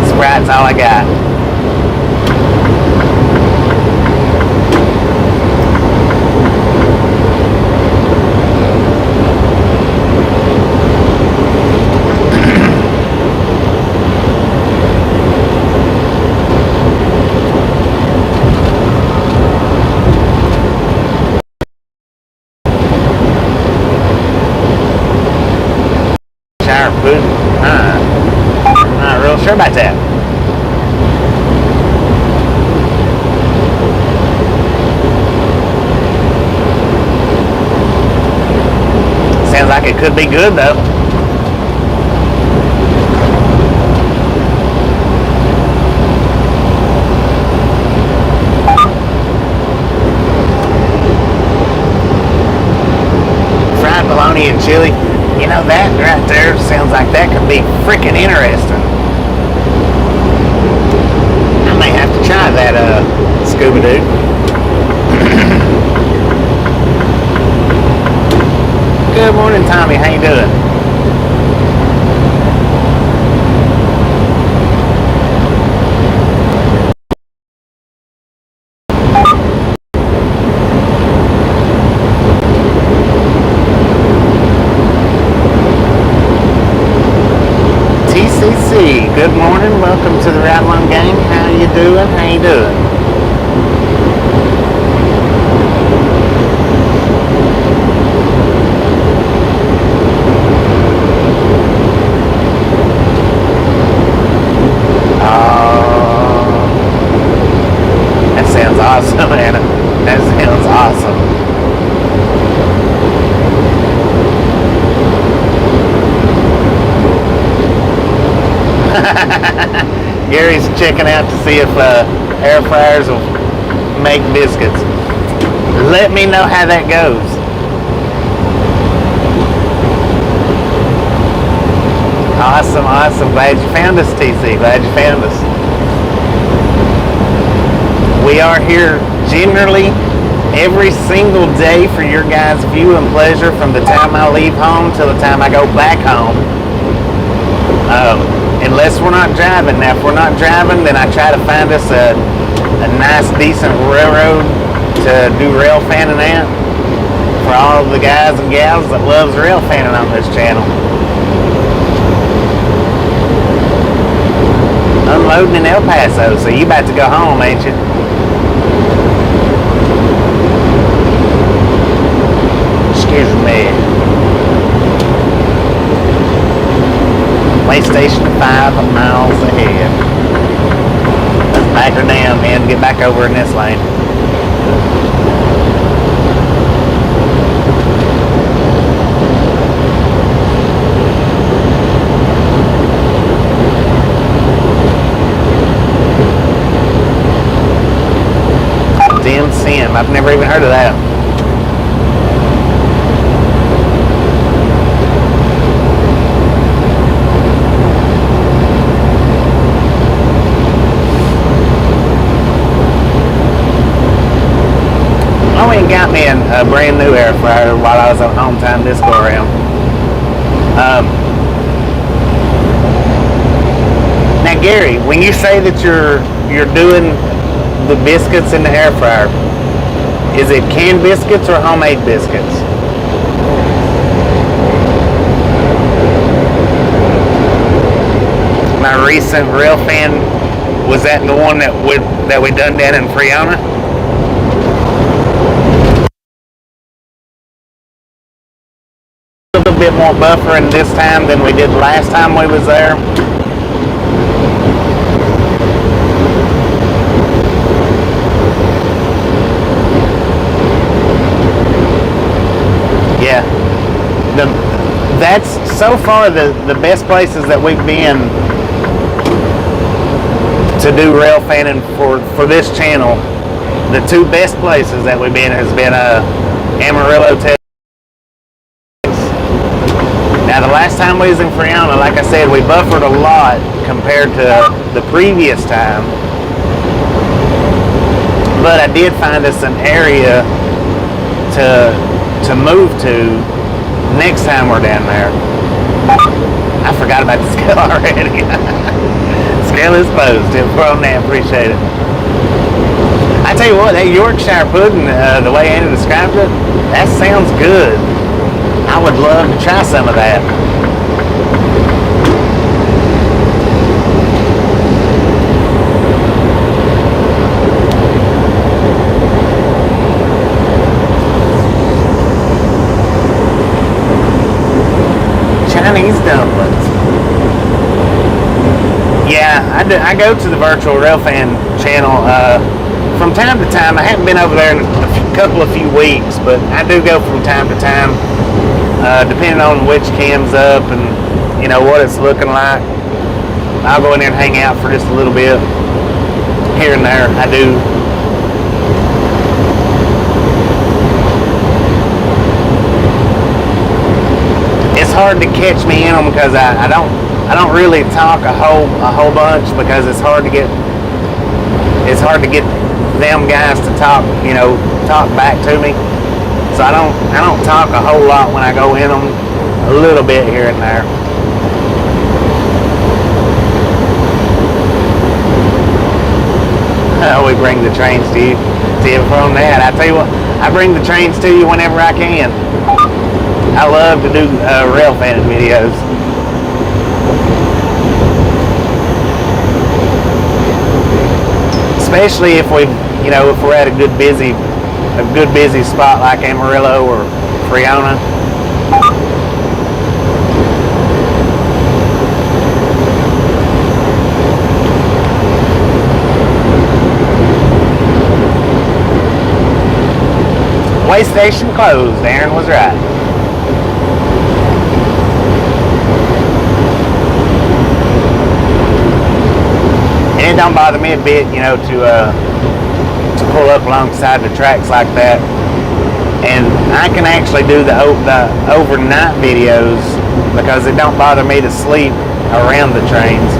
Sprite's all I got. Not real sure about that. Sounds like it could be good though. Fried bologna and chili. You know, that right there sounds like that could be freaking interesting. I may have to try that Scooby-Doo. Good morning, Tommy. How you doing? Good morning, welcome to the Ride Along Gang. How you doing? How you doing? Oh, that sounds awesome, Anna. That sounds awesome. Gary's checking out to see if air fryers will make biscuits. Let me know how that goes. Awesome, awesome. Glad you found us, TC. Glad you found us. We are here generally every single day for your guys' view and pleasure from the time I leave home till the time I go back home. Unless we're not driving. Now, if we're not driving, then I try to find us a nice, decent railroad to do rail fanning at for all the guys and gals that loves rail fanning on this channel. Unloading in El Paso, so you about to go home, ain't you? Excuse me. Way station 5 miles ahead. Let's back her down, man. Get back over in this lane. Dim Sim. I've never even heard of that. I went and got me a brand new air fryer while I was on home time this go around. Now Gary, when you say that you're doing the biscuits in the air fryer, is it canned biscuits or homemade biscuits? My recent rail fan, was that the one that we done down in Freona? A little bit more buffering this time than we did last time we was there. Yeah, that's so far the best places that we've been to do rail fanning for this channel. The two best places that we've been has been Amarillo, Texas. Now the last time we was in Freona, like I said, we buffered a lot compared to the previous time. But I did find us an area to move to next time we're down there. I forgot about the scale already. Scale is posed. From that, appreciate it. I tell you what, that Yorkshire pudding, the way Andy described it, that sounds good. I would love to try some of that. Chinese dumplings. Yeah, I go to the virtual railfan channel from time to time. I haven't been over there in a few weeks, but I do go from time to time, depending on which cam's up and what it's looking like. I'll go in there and hang out for just a little bit here and there. I do. It's hard to catch me in them because I don't really talk a whole bunch, because it's hard to get them guys to talk back to me. So I don't talk a whole lot when I go in them, a little bit here and there. We bring the trains to you. From that, I tell you what, I bring the trains to you whenever I can. I love to do railfan videos. Especially if we're at a good busy spot like Amarillo or Friona. Way station closed. Aaron was right. And it don't bother me a bit, to pull up alongside the tracks like that. And I can actually do the overnight videos because it don't bother me to sleep around the trains.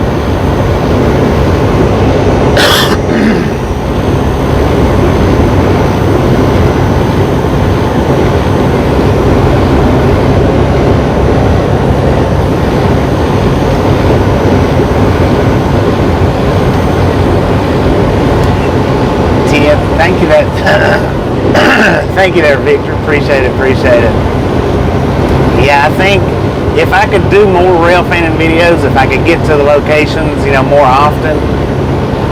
Thank you there, Victor. Appreciate it. Yeah, I think if I could do more railfanning videos, if I could get to the locations, more often,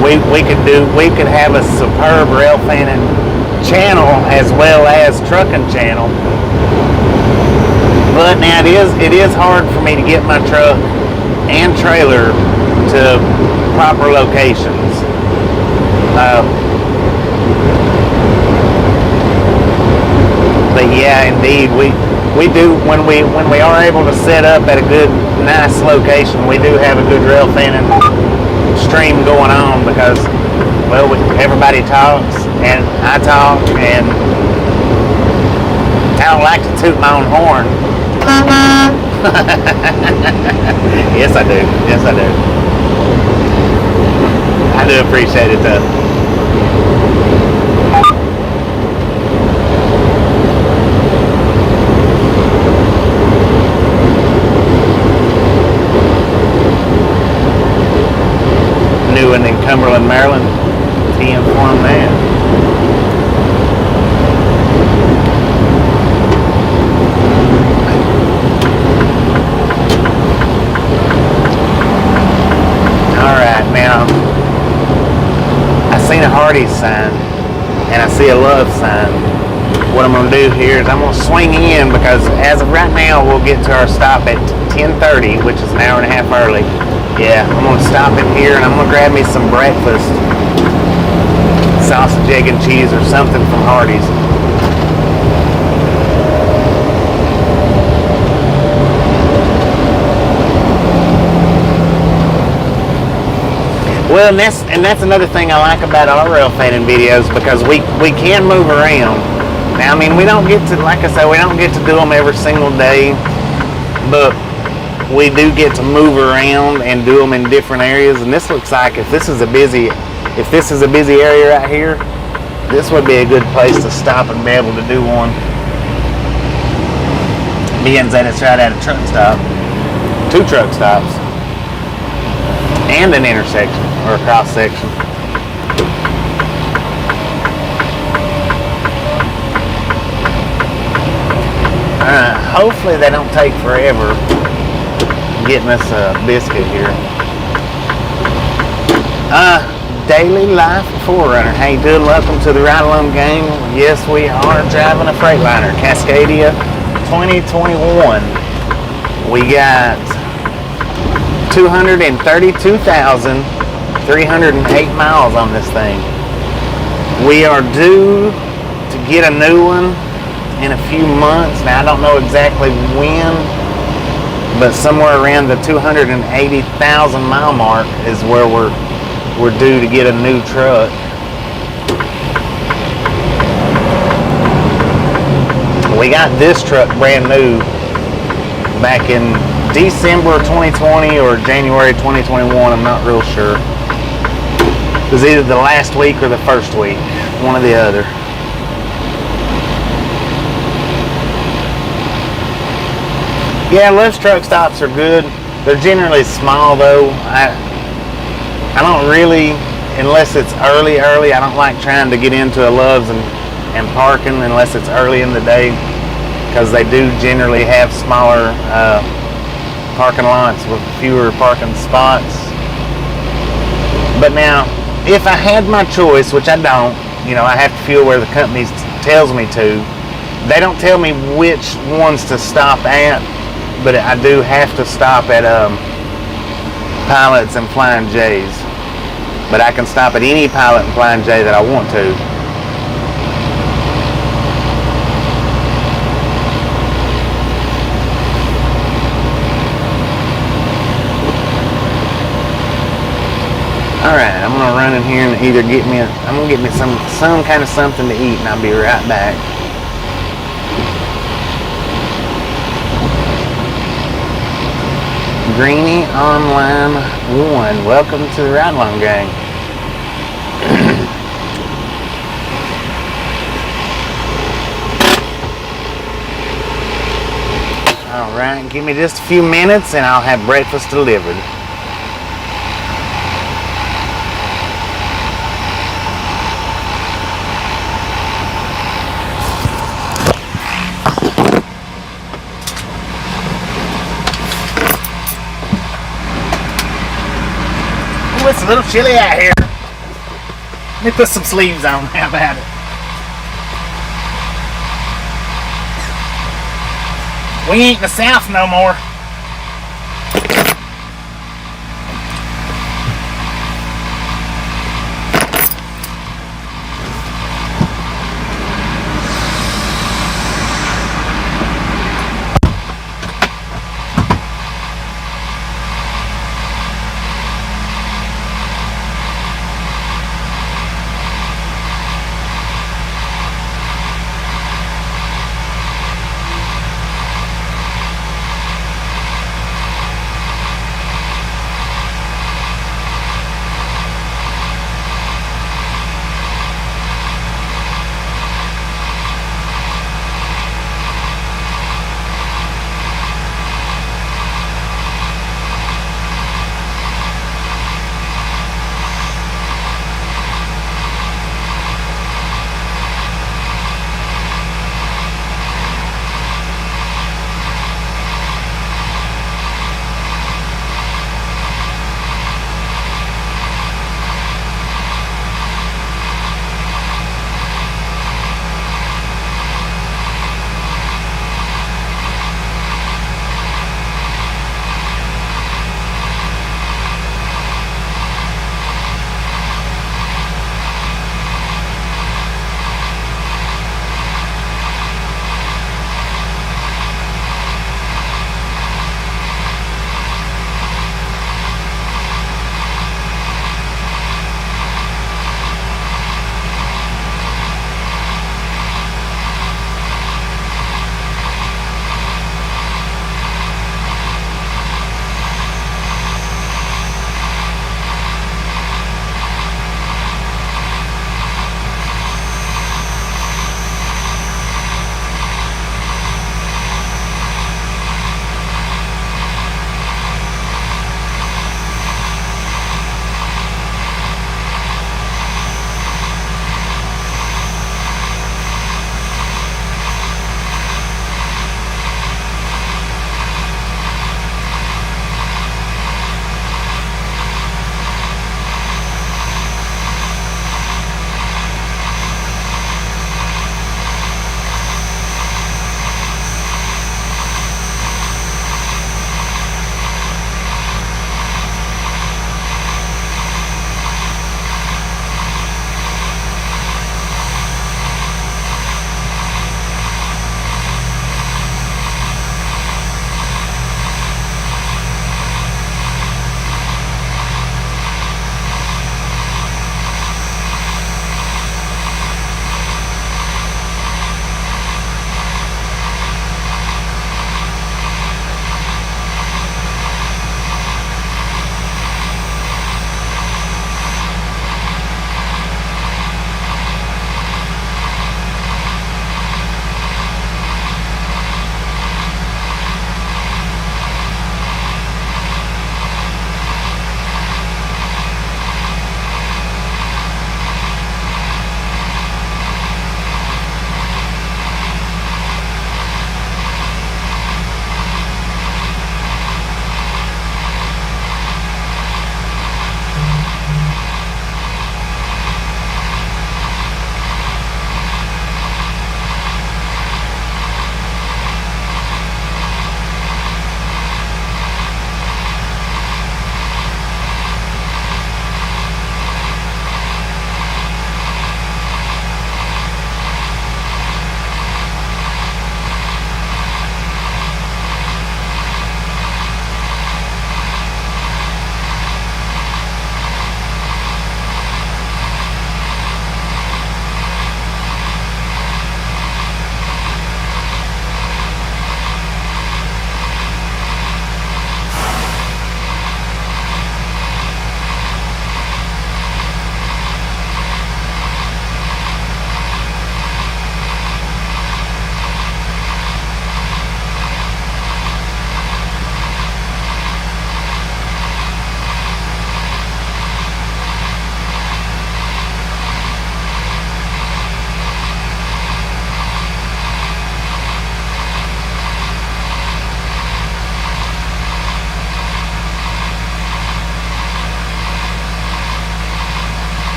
we could have a superb railfanning channel as well as trucking channel. But now it is hard for me to get my truck and trailer to proper locations. But yeah, indeed, we do when we are able to set up at a good, nice location. We do have a good railfanning stream going on because, well, everybody talks and I talk, and I don't like to toot my own horn. Yes, I do. I do appreciate it though. In Cumberland, Maryland, TM Farm Man. Alright, now I seen a Hardee's sign and I see a Love sign. What I'm going to do here is I'm going to swing in, because as of right now we'll get to our stop at 10:30, which is an hour and a half early. Yeah, I'm going to stop in here and I'm going to grab me some breakfast. Sausage, egg, and cheese or something from Hardee's. Well, and that's another thing I like about our railfanning videos, because we can move around. Now, I mean, we don't get to, like I said, we don't get to do them every single day, but we do get to move around and do them in different areas. And this looks like if this is a busy area right here, this would be a good place to stop and be able to do one, being that it's right at a truck stop. 2 truck stops and an intersection or a cross section. Hopefully they don't take forever getting us a biscuit here. Daily life forerunner. How you doing? Welcome to the Ride Along gang. Yes, we are driving a Freightliner, Cascadia 2021. We got 232,308 miles on this thing. We are due to get a new one in a few months. Now I don't know exactly when, but somewhere around the 280,000 mile mark is where we're due to get a new truck. We got this truck brand new back in December 2020 or January 2021, I'm not real sure. It was either the last week or the first week, one or the other. Yeah, less truck stops are good. They're generally small though. I don't really, unless it's early, I don't like trying to get into a Love's and parking unless it's early in the day, because they do generally have smaller parking lots with fewer parking spots. But now, if I had my choice, which I don't, I have to fuel where the company tells me to. They don't tell me which ones to stop at, but I do have to stop at Pilots and Flying J's. But I can stop at any Pilot and Flying J that I want to. Alright, I'm gonna run in here and either get me some kind of something to eat, and I'll be right back. Greenie Online 1, welcome to the Ride Along gang. Alright, give me just a few minutes and I'll have breakfast delivered. It's a little chilly out here. Let me put some sleeves on. How about it? We ain't in the South no more.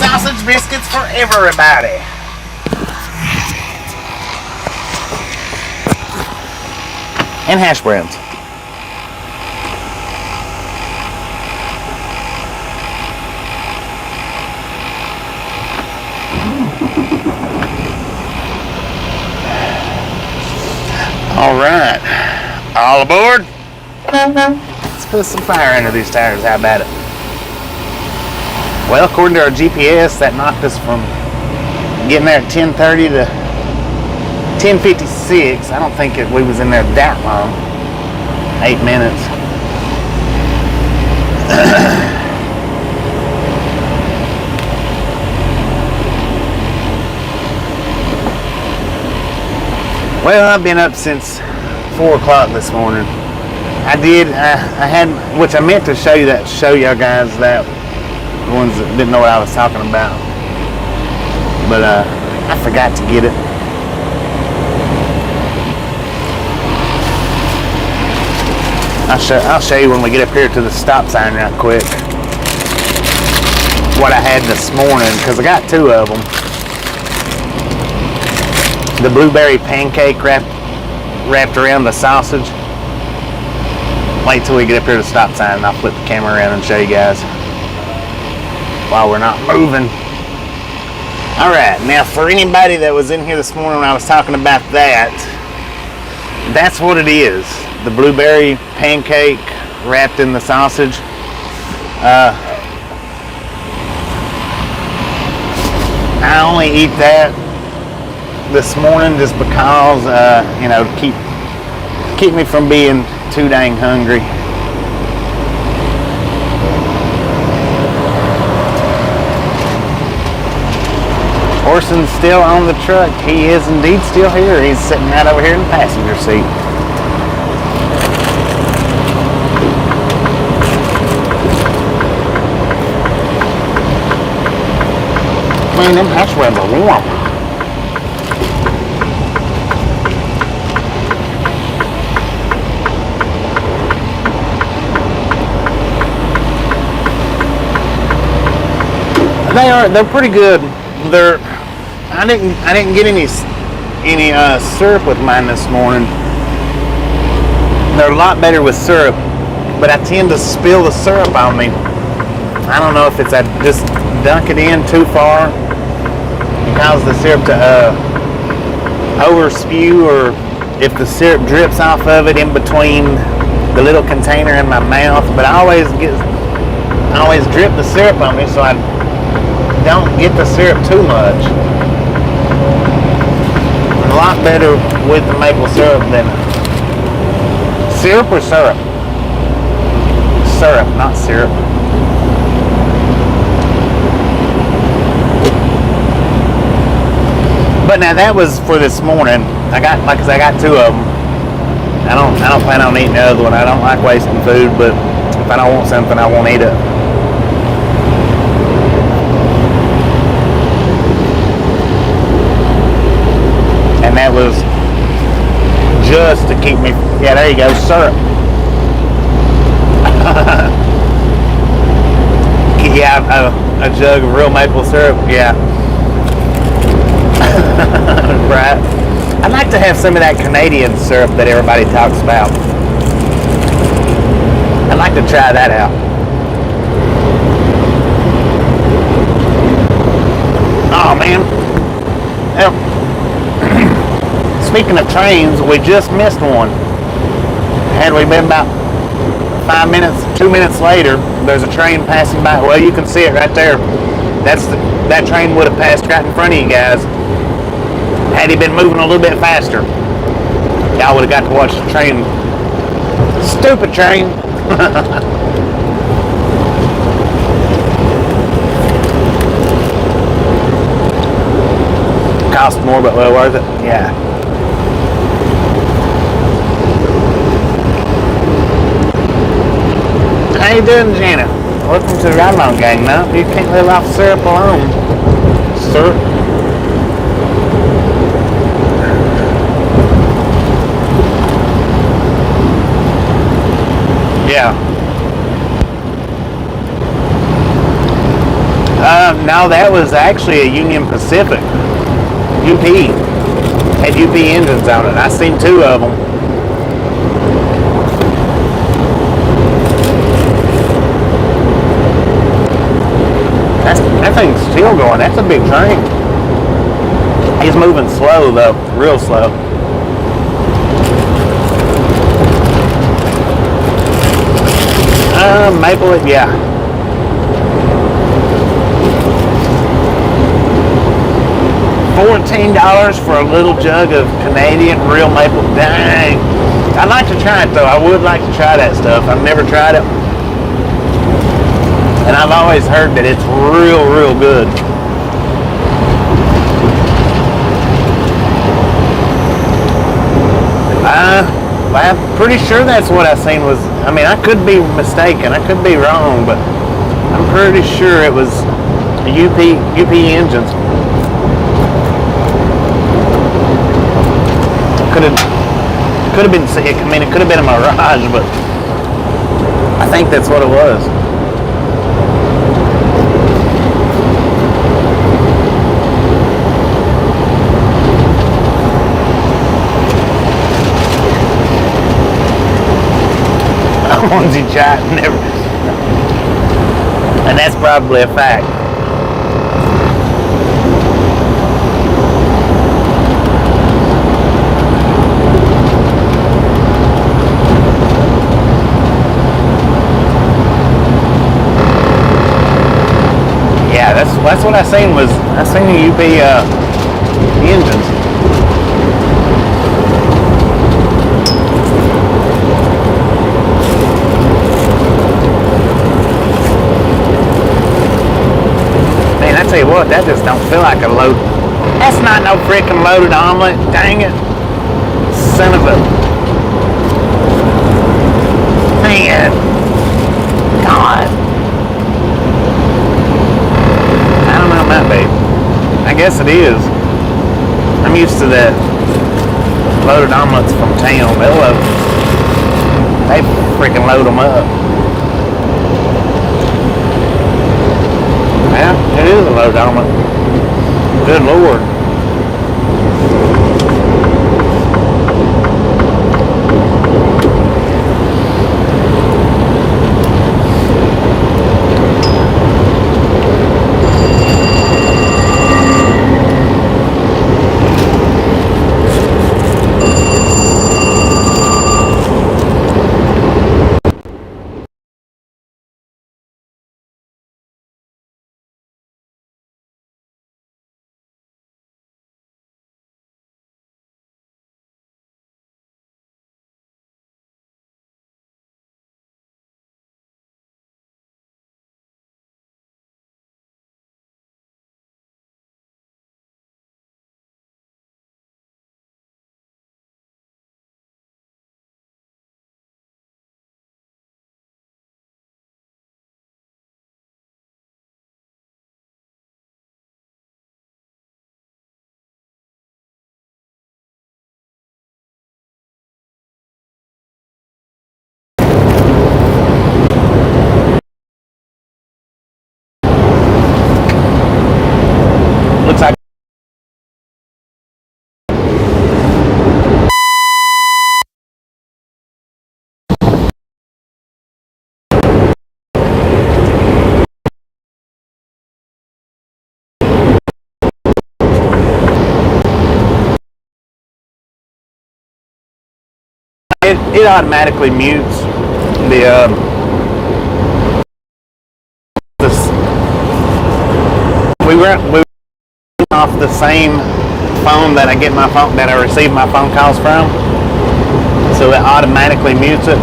sausage biscuits for everybody. And hash browns. All right, all aboard. Let's put some fire under these tires. How about it? Well, according to our GPS, that knocked us from getting there at 10:30 to 10:56. I don't think we was in there that long. 8 minutes. Well, I've been up since 4 o'clock this morning. I had, which I meant to show y'all guys that, the ones that didn't know what I was talking about. But I forgot to get it. I'll show you when we get up here to the stop sign right quick what I had this morning, because I got 2 of them. The blueberry pancake wrapped around the sausage. Wait till we get up here to the stop sign and I'll flip the camera around and show you guys while we're not moving. Alright, now for anybody that was in here this morning when I was talking about that, that's what it is. The blueberry pancake wrapped in the sausage. I only eat that this morning just because, you know, to keep me from being too dang hungry. Orson's still on the truck. He is indeed still here. He's sitting right over here in the passenger seat. Man, them hash browns are warm. They're pretty good. I didn't get any syrup with mine this morning. They're a lot better with syrup, but I tend to spill the syrup on me. I don't know if it's I just dunk it in too far and cause the syrup to over spew, or if the syrup drips off of it in between the little container in my mouth. But I always drip the syrup on me, so I don't get the syrup too much. A lot better with the maple syrup than syrup or syrup. Syrup, not syrup. But now that was for this morning. I got 2 of them. I don't plan on eating the other one. I don't like wasting food, but if I don't want something, I won't eat it. And that was just to keep me, yeah, there you go, syrup. Yeah, a jug of real maple syrup, yeah. Right. I'd like to have some of that Canadian syrup that everybody talks about. I'd like to try that out. Oh man. Speaking of trains, we just missed one. Had we been about 5 minutes, 2 minutes later, there's a train passing by. Well, you can see it right there. That train would have passed right in front of you guys. Had he been moving a little bit faster, y'all would have got to watch the train. Stupid train. Cost more, but well worth it. Yeah. How you doing, Janet? Welcome to the Ride Along Gang. No, you can't live off syrup alone, sir. Yeah. No, that was actually a Union Pacific. UP. Had UP engines on it. I seen 2 of them. That thing's still going. That's a big train. He's moving slow though, real slow. Maple, yeah. $14 for a little jug of Canadian real maple. Dang. I'd like to try it though. I would like to try that stuff. I've never tried it. And I've always heard that it's real, real good. I'm pretty sure that's what I seen was, I mean, I could be mistaken. I could be wrong, but I'm pretty sure it was UP engines. Could have been sick. I mean, it could have been a mirage, but I think that's what it was. Onesie chat never, and that's probably a fact. Yeah, that's what I seen was I seen the UP engines. Tell you what, that just don't feel like a load. That's not no freaking loaded omelet. Dang it. Son of a... Man. God. I don't know, it might be. I guess it is. I'm used to that loaded omelets from town. They freaking load them up. Yeah, it is a load omelet. Good Lord. Looks like it automatically mutes the we were off the same phone that I receive my phone calls from, so it automatically mutes it.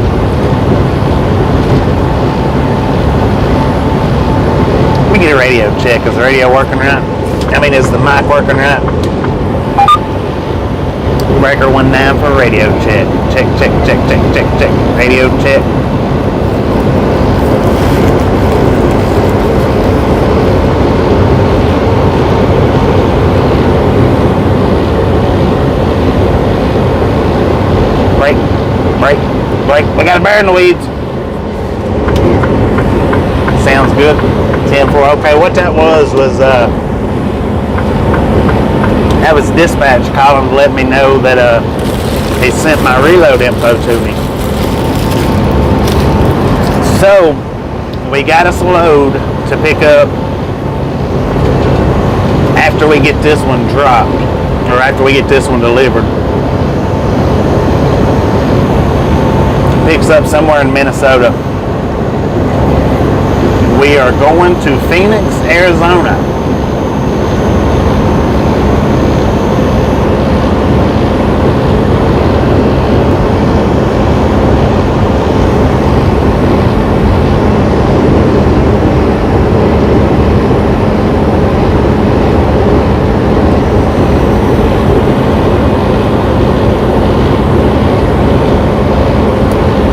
We get a radio check. Is the radio working right? I mean, is the mic working right? Breaker 19 for radio check. Check. Radio check. Break. We got a bear in the weeds. Sounds good. 10-4. Okay, what that was that was dispatch calling to let me know that he sent my reload info to me. So we got us a load to pick up after we get this one dropped, or after we get this one delivered. Picks up somewhere in Minnesota. We are going to Phoenix, Arizona.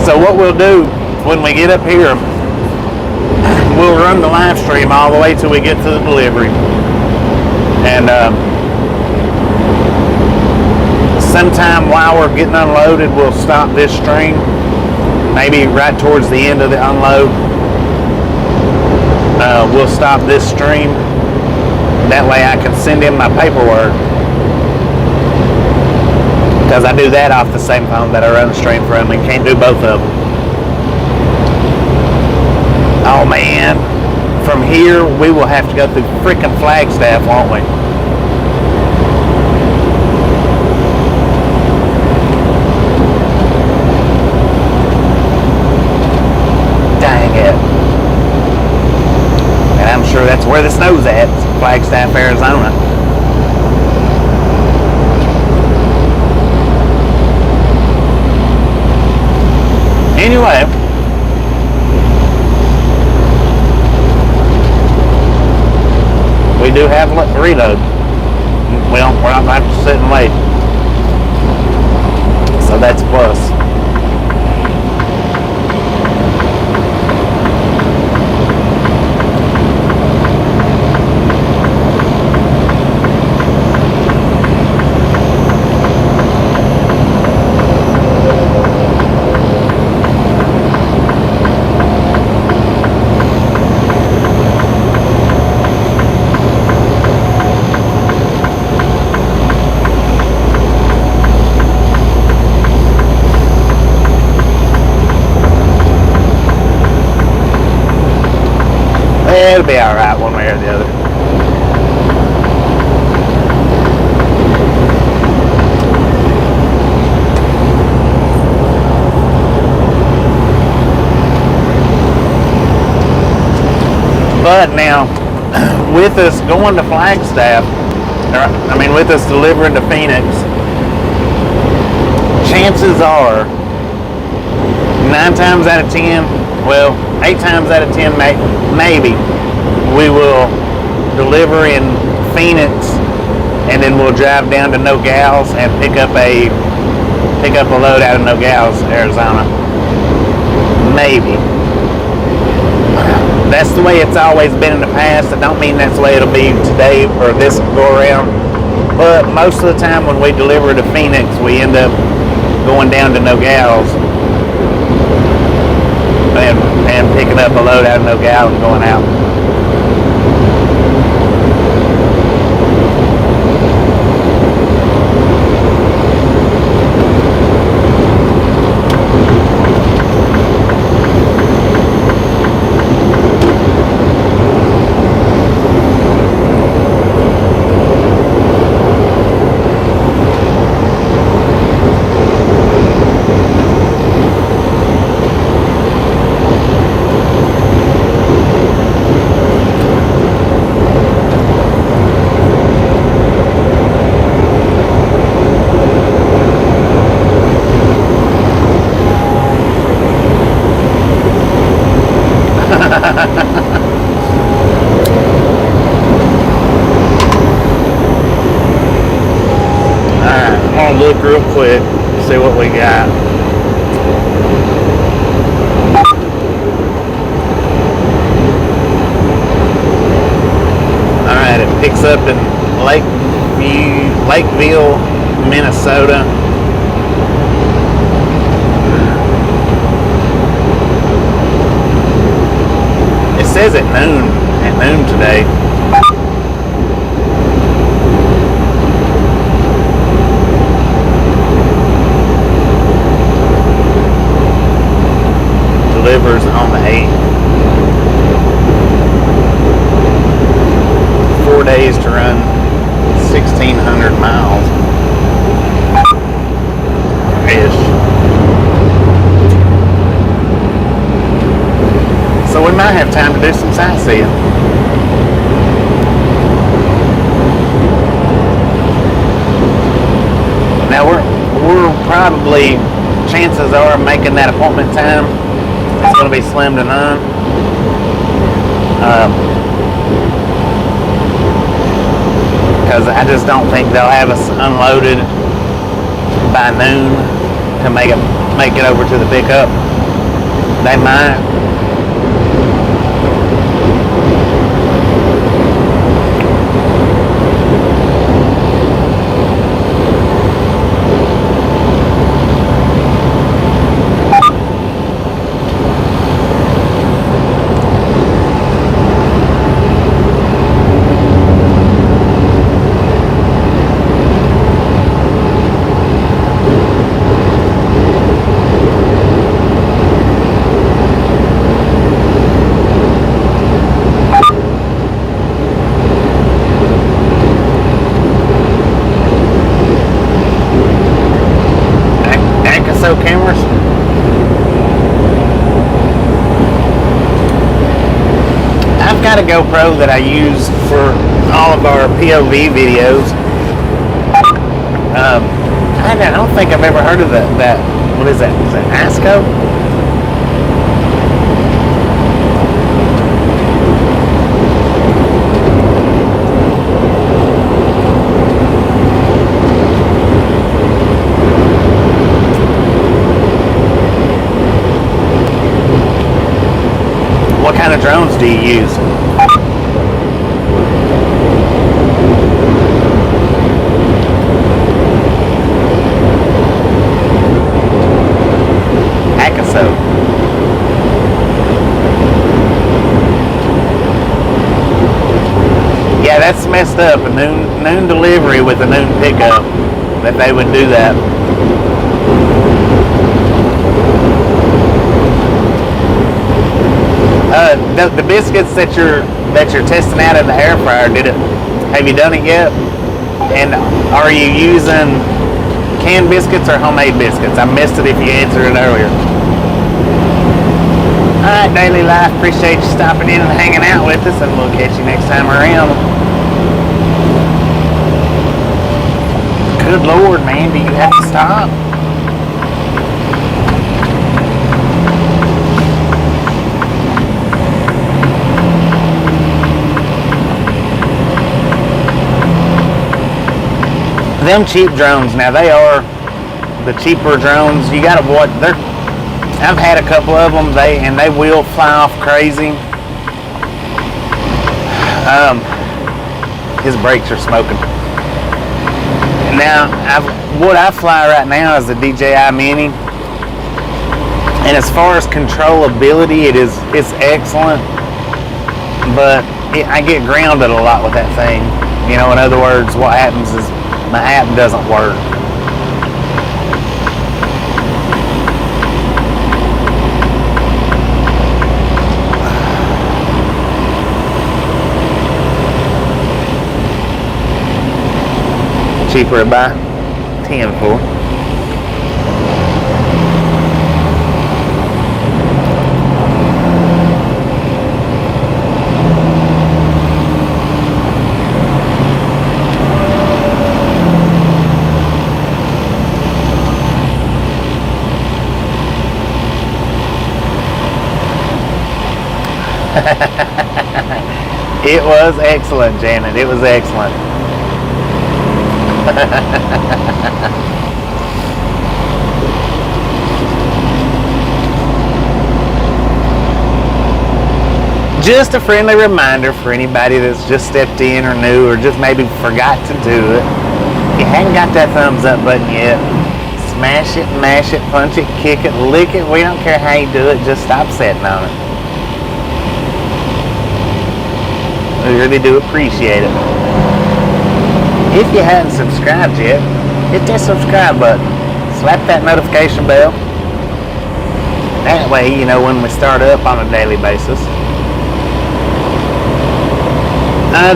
So what we'll do when we get up here, we'll run the live stream all the way till we get to the delivery. And sometime while we're getting unloaded, we'll stop this stream, maybe right towards the end of the unload. We'll stop this stream. That way I can send in my paperwork, because I do that off the same phone that I run the stream from, and can't do both of them. Oh man, from here we will have to go through freaking Flagstaff, won't we? Dang it. And I'm sure that's where the snow's at, Flagstaff, Arizona. Anyway, we do have reload. We're not going to have to sit and wait. So that's a plus. It'll be alright one way or the other. But now, with us going to Flagstaff, with us delivering to Phoenix, chances are 9 times out of 10, well, 8 times out of 10 maybe, we will deliver in Phoenix, and then we'll drive down to Nogales and pick up a load out of Nogales, Arizona. Maybe. That's the way it's always been in the past. I don't mean that's the way it'll be today or this go around, but most of the time when we deliver to Phoenix, we end up going down to Nogales and picking up a load out of Nogales and going out. Look real quick, see what we got. Alright, it picks up in Lakeville, Minnesota. It says at noon. at noon today. Delivers on the 8th. 4 days to run 1,600 miles ish. So we might have time to do some sightseeing. Now we're probably, chances are, making that appointment time, it's going to be slim to none. Because I just don't think they'll have us unloaded by noon to make it over to the pickup. They might. Cameras. I've got a GoPro that I use for all of our POV videos. I don't think I've ever heard of that. What is that? Is that ASCO? What kind of drones do you use? ASCO. Yeah, that's messed up. A noon delivery with a noon pickup. That they would do that. The biscuits that you're testing out in the air fryer, have you done it yet? And are you using canned biscuits or homemade biscuits? I missed it if you answered it earlier. Alright, Daily Life, appreciate you stopping in and hanging out with us, and we'll catch you next time around. Good Lord, man, do you have to stop? Them cheap drones, now they are the cheaper drones. You gotta watch. I've had a couple of them. They will fly off crazy. His brakes are smoking. Now, what I fly right now is the DJI Mini, and as far as controllability, it's excellent. But I get grounded a lot with that thing. You know, in other words, what happens is my app doesn't work. Cheaper to buy 10 for. It was excellent, Janet. It was excellent. Just a friendly reminder for anybody that's just stepped in or new or just maybe forgot to do it. If you hadn't got that thumbs up button yet, smash it, mash it, punch it, kick it, lick it. We don't care how you do it. Just stop sitting on it. We really do appreciate it. If you hadn't subscribed yet, hit that subscribe button. Slap that notification bell. That way, you know when we start up on a daily basis.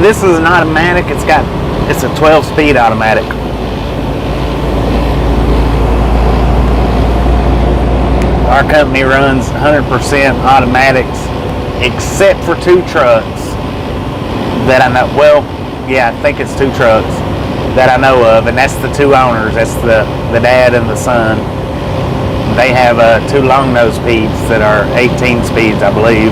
This is an automatic. It's a 12-speed automatic. Our company runs 100% automatics, except for 2 trucks that I know. Well, yeah, I think it's 2 trucks that I know of, and that's the 2 owners. That's the dad and the son. They have 2 long nose speeds that are 18 speeds, I believe.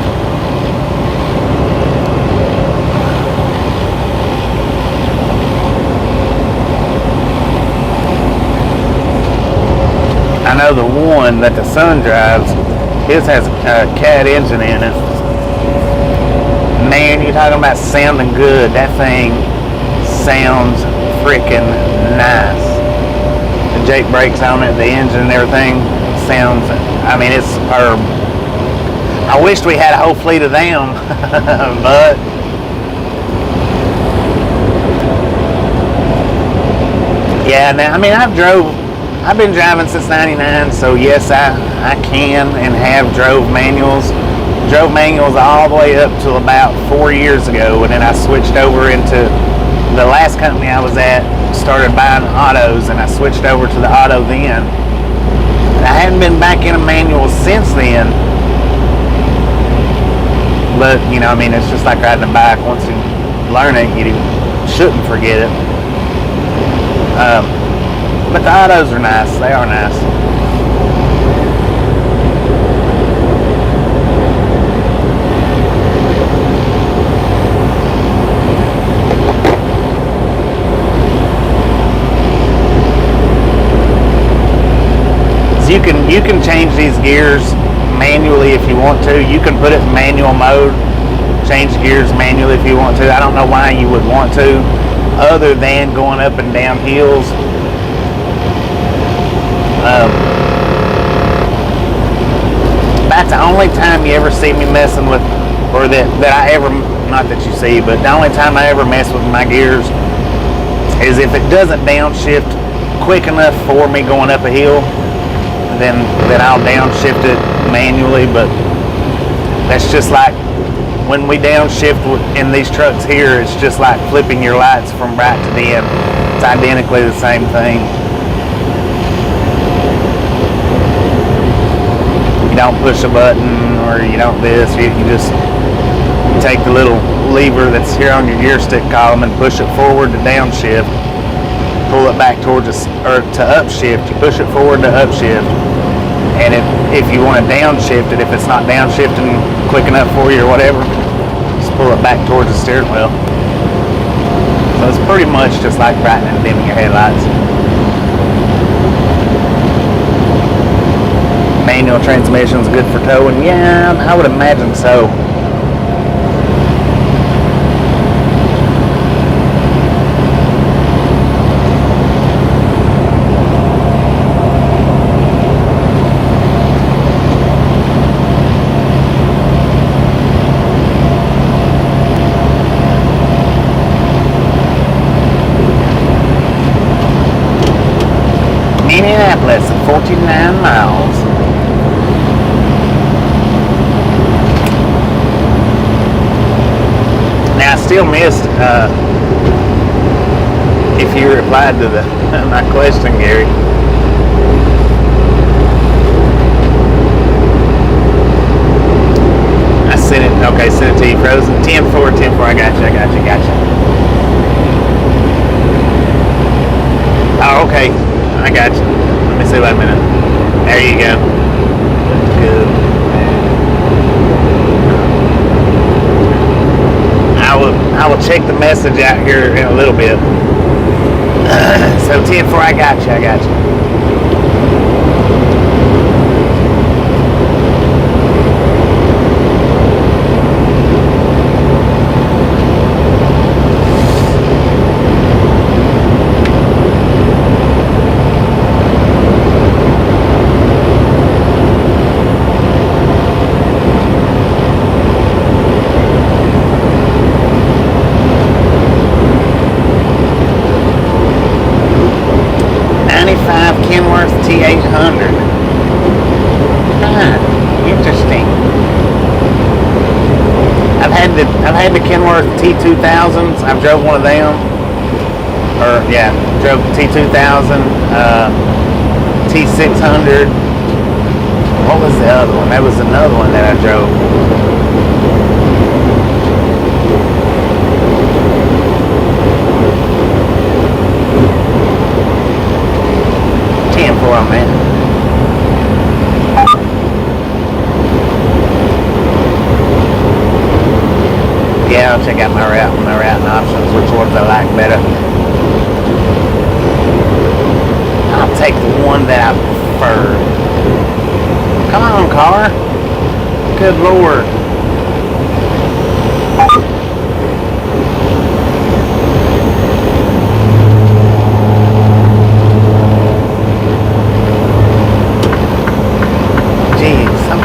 I know the one that the son drives, his has a cat engine in it. Man, you're talking about sounding good. That thing sounds freaking nice. The Jake brakes on it, the engine and everything sounds, I mean, it's superb. I wished we had a whole fleet of them, but yeah, now, I mean, I've been driving since '99, so yes, I can and have drove manuals. Drove manuals all the way up till about 4 years ago, and then I switched over into the last company I was at, started buying autos, and I switched over to the auto then. And I hadn't been back in a manual since then. But, you know, I mean, it's just like riding a bike. Once you learn it, you shouldn't forget it. But the autos are nice. They are nice. So you can change these gears manually if you want to. You can put it in manual mode, change gears manually if you want to. I don't know why you would want to, other than going up and down hills. That's the only time you ever see me messing with, or that I ever, not that you see, but the only time I ever mess with my gears is if it doesn't downshift quick enough for me going up a hill, then I'll downshift it manually. But that's just like when we downshift in these trucks here, it's just like flipping your lights from bright to dim. It's identically the same thing. You don't push a button, or you don't this. You just take the little lever that's here on your gear stick column and push it forward to downshift. Pull it back towards or to upshift. You push it forward to upshift. And if you want to downshift it, if it's not downshifting quick enough for you or whatever, just pull it back towards the steering wheel. So it's pretty much just like brightening and dimming your headlights. Manual transmission's good for towing. Yeah, I would imagine so. Minneapolis at 49 miles. Now I still missed if you replied to my question, Gary. I sent it. Okay, sent it to you frozen. 10-4, 10-4. I got you. Oh, okay. I got you. Let me see. Wait a minute. There you go. Good. I will check the message out here in a little bit. So 10-4, I got you. had the Kenworth T2000s. I've drove one of them. Drove T2000, T600. What was the other one? There was another one that I drove. For them, man. Yeah, I'll check out my routing options, which ones I like better. I'll take the one that I prefer. Come on, car. Good Lord.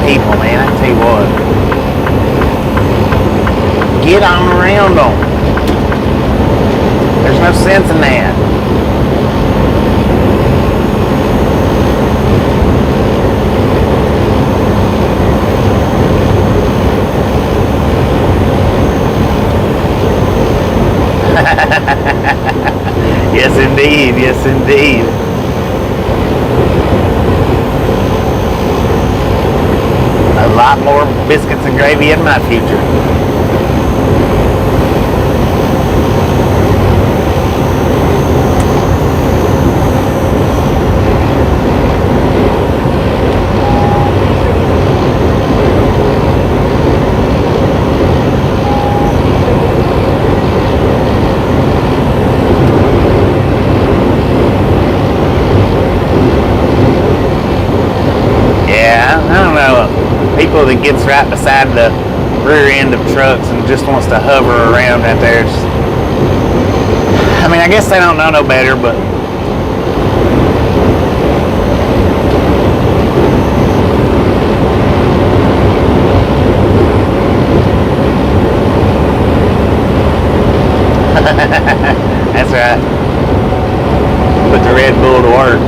People, man, I tell you what, get on around them. There's no sense in that. Yes, indeed. Yes, indeed. A lot more biscuits and gravy in my future. People that gets right beside the rear end of trucks and just wants to hover around out there. I mean, I guess they don't know no better, but that's right. Put the Red Bull to work.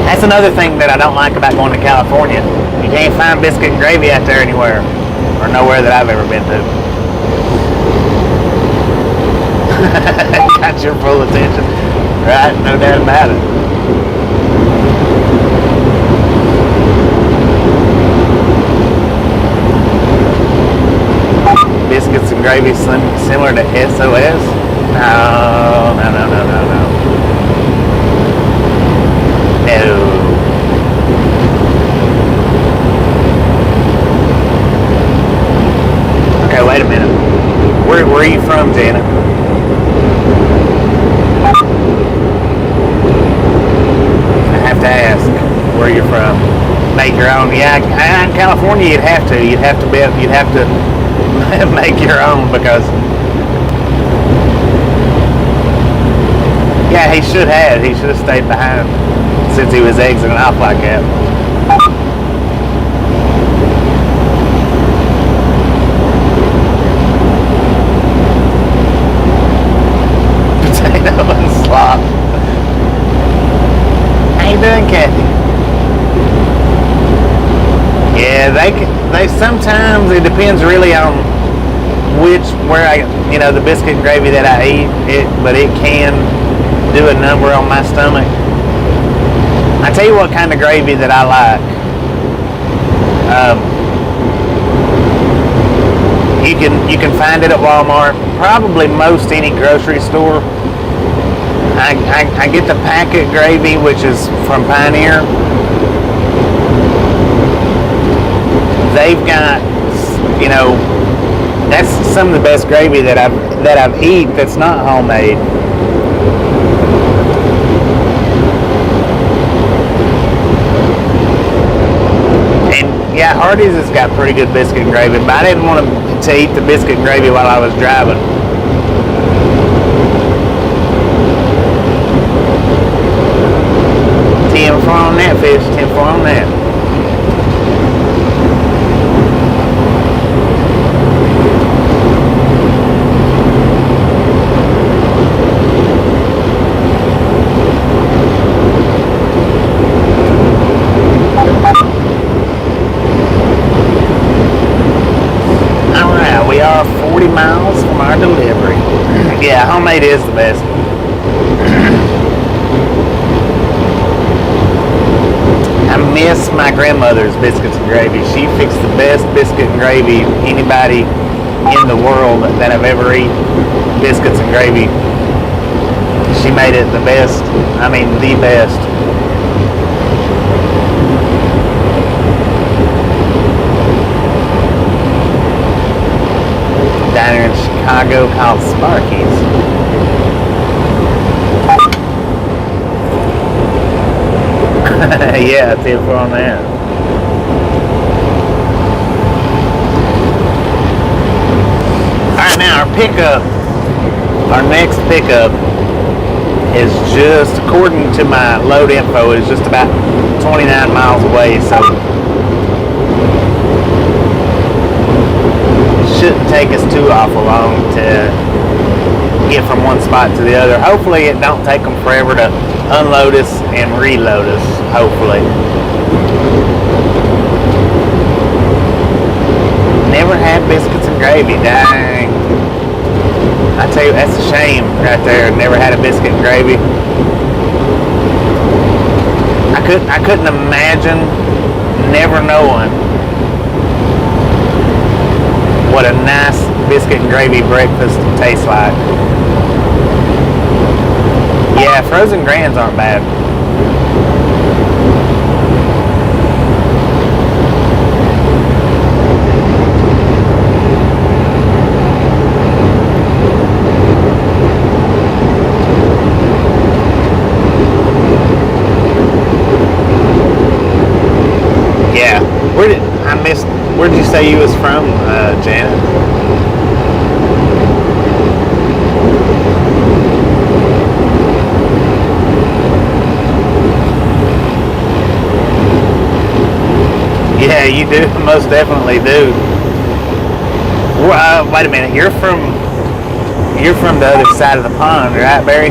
That's another thing that I don't like about going to California. You can't find biscuit and gravy out there anywhere, or nowhere that I've ever been to. Got your full attention, right? No doubt about it. Biscuits and gravy similar to SOS? No. Okay, wait a minute. Where are you from, Janet? I have to ask where you're from. Make your own. Yeah, in California you'd have to make your own, because yeah, he should have stayed behind since he was exiting off like that. Potato and slop. How you doing, Kathy? Yeah, they sometimes, it depends really on the biscuit and gravy that I eat, but it can do a number on my stomach. I tell you what kind of gravy that I like. You can find it at Walmart, probably most any grocery store. I get the packet gravy, which is from Pioneer. They've got, that's some of the best gravy that I've eaten that's not homemade. And yeah, Hardee's has got pretty good biscuit and gravy, but I didn't want to eat the biscuit and gravy while I was driving. 10 for on that fish, 10 for on that. Homemade is the best. I miss my grandmother's biscuits and gravy. She fixed the best biscuit and gravy anybody in the world that I've ever eaten. Biscuits and gravy. She made it the best. I mean, the best. Diner in Chicago called Sparky's. Yeah, tip on that. Alright, now our next pickup is just, according to my load info, is just about 29 miles away, so it shouldn't take us too awful long to get from one spot to the other. Hopefully it don't take them forever to unload us and reload us, hopefully. Never had biscuits and gravy, dang. I tell you, that's a shame right there. Never had a biscuit and gravy. I couldn't imagine never knowing what a nice biscuit and gravy breakfast tastes like. Yeah, frozen grands aren't bad. Yeah, where'd you say you was from, Janet? Yeah, you do. Most definitely do. Wait a minute. You're from the other side of the pond, right, Barry?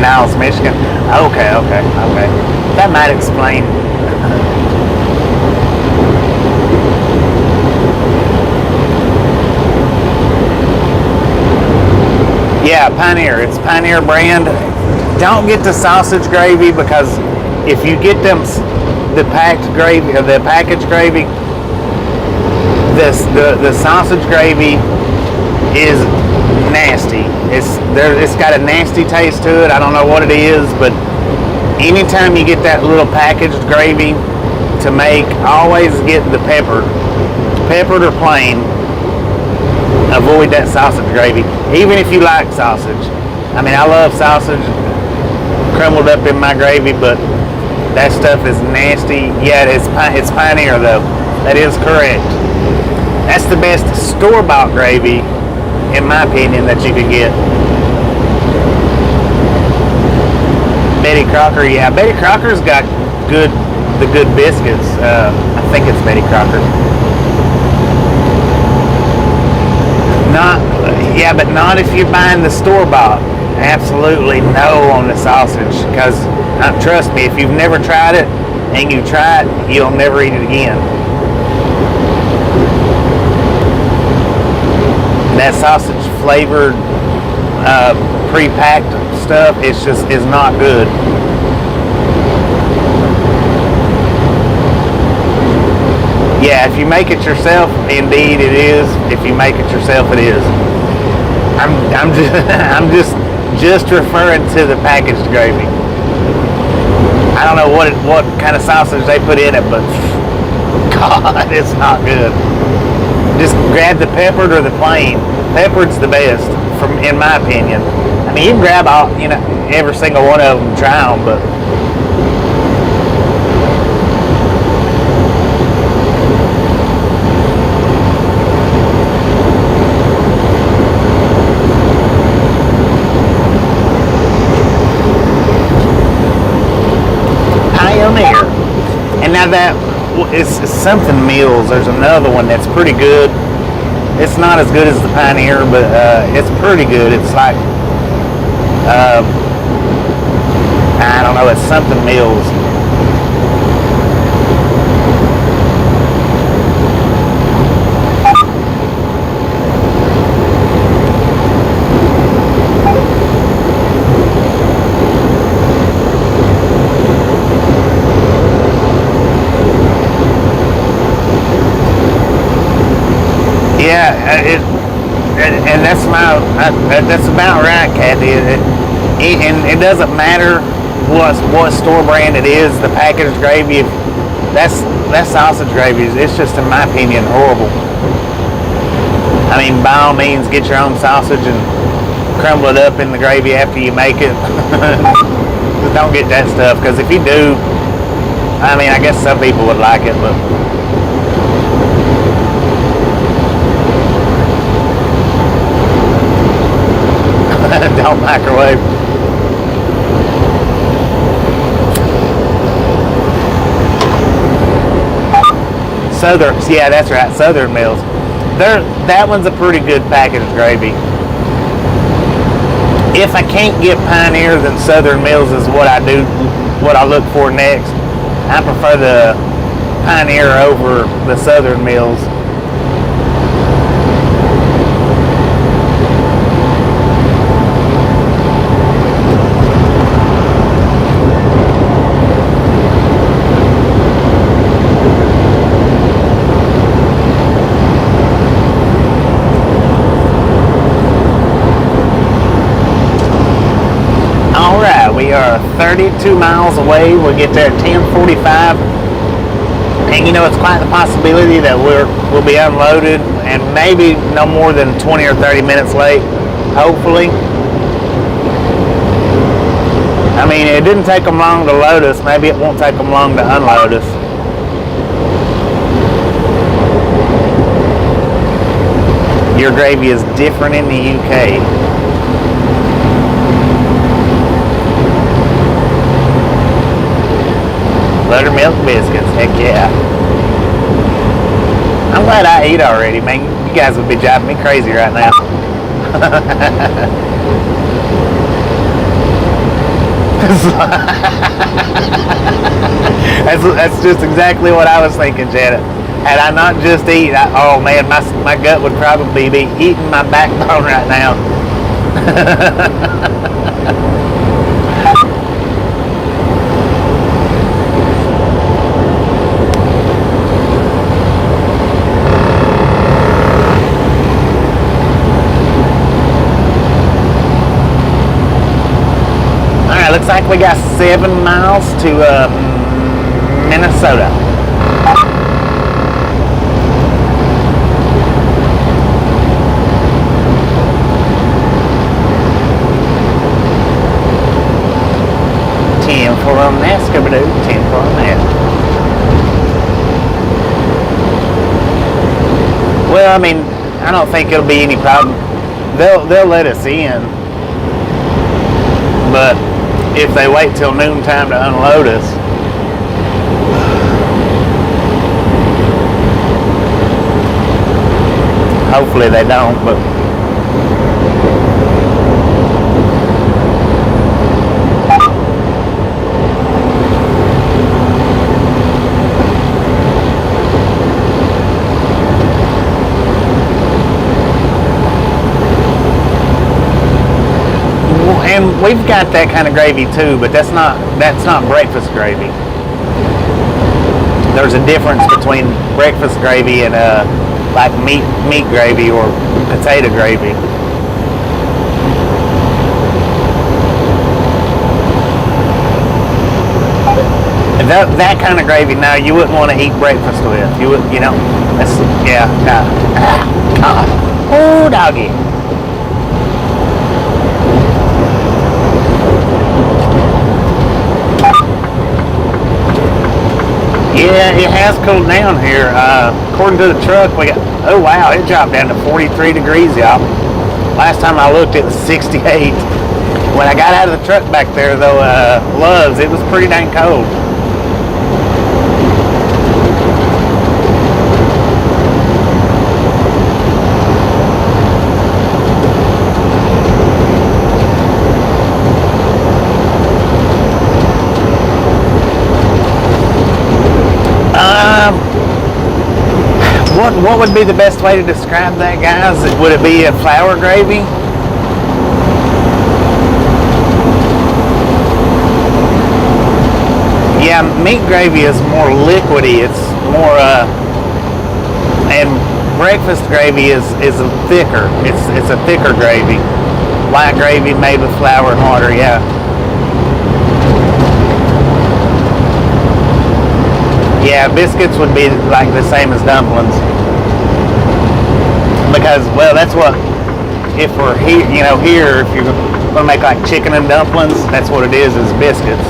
Niles, Michigan. Okay. That might explain. Yeah, Pioneer. It's Pioneer brand. Don't get the sausage gravy, because if you get them the packed gravy or the packaged gravy, the sausage gravy is nasty. It's got a nasty taste to it. I don't know what it is, but anytime you get that little packaged gravy to make, always get the peppered or plain. Avoid that sausage gravy, even if you like sausage. I mean, I love sausage crumbled up in my gravy, but that stuff is nasty. Yeah, it's Pioneer though. That is correct. That's the best store-bought gravy, in my opinion, that you could get. Betty Crocker, yeah, Betty Crocker's got the good biscuits. I think it's Betty Crocker. But not if you're buying the store-bought. Absolutely no on the sausage, because trust me, if you've never tried it and you try it, you'll never eat it again. That sausage flavored pre-packed stuff is not good. Yeah, if you make it yourself, indeed it is. If you make it yourself, it is. I'm just referring to the packaged gravy. I don't know what kind of sausage they put in it, but God, it's not good. Just grab the peppered or the plain. Peppered's the best, in my opinion. I mean, you can grab every single one of them and try them, but Pioneer. And now that is something Meals. There's another one that's pretty good. It's not as good as the Pioneer, but it's pretty good. It's like, I don't know, it's something Mills. Yeah, and that's that's about right, Kathy. And it doesn't matter what store brand it is. The packaged gravy, that's sausage gravy. It's just, in my opinion, horrible. I mean, by all means, get your own sausage and crumble it up in the gravy after you make it. Just don't get that stuff, because if you do, I mean, I guess some people would like it, but. Don't microwave. Southern, yeah, that's right, Southern Mills. That one's a pretty good packaged gravy. If I can't get Pioneer, then Southern Mills is what I look for next. I prefer the Pioneer over the Southern Mills. We are 32 miles away. We'll get there at 10:45, and you know, it's quite the possibility that we'll be unloaded and maybe no more than 20 or 30 minutes late, hopefully. I mean, it didn't take them long to load us. Maybe it won't take them long to unload us. Your gravy is different in the UK. Buttermilk biscuits, heck yeah. I'm glad I eat already, man. You guys would be driving me crazy right now. That's just exactly what I was thinking, Janet. Had I not just eaten, oh man, my gut would probably be eating my backbone right now. Looks like we got 7 miles to Minnesota. $10 for on that, Scooby-Doo. $10 for on that. Well, I mean, I don't think it'll be any problem. They'll let us in, but if they wait till noontime to unload us, hopefully they don't, but and we've got that kind of gravy too, but that's not breakfast gravy. There's a difference between breakfast gravy and like meat gravy or potato gravy. And that kind of gravy, now you wouldn't want to eat breakfast with. You would, you know, that's, yeah, oh doggy. Yeah, it has cooled down here. According to the truck, we got, oh wow, it dropped down to 43 degrees, y'all. Last time I looked, it was 68. When I got out of the truck back there, though, Love's, it was pretty dang cold. what would be the best way to describe that, guys? Would it be a flour gravy? Yeah, meat gravy is more liquidy. It's more, and breakfast gravy is thicker. It's a thicker gravy. White gravy made with flour and water, yeah. Yeah, biscuits would be like the same as dumplings. Because, well, that's what, if we're here, here, if you're gonna make like chicken and dumplings, that's what it is biscuits.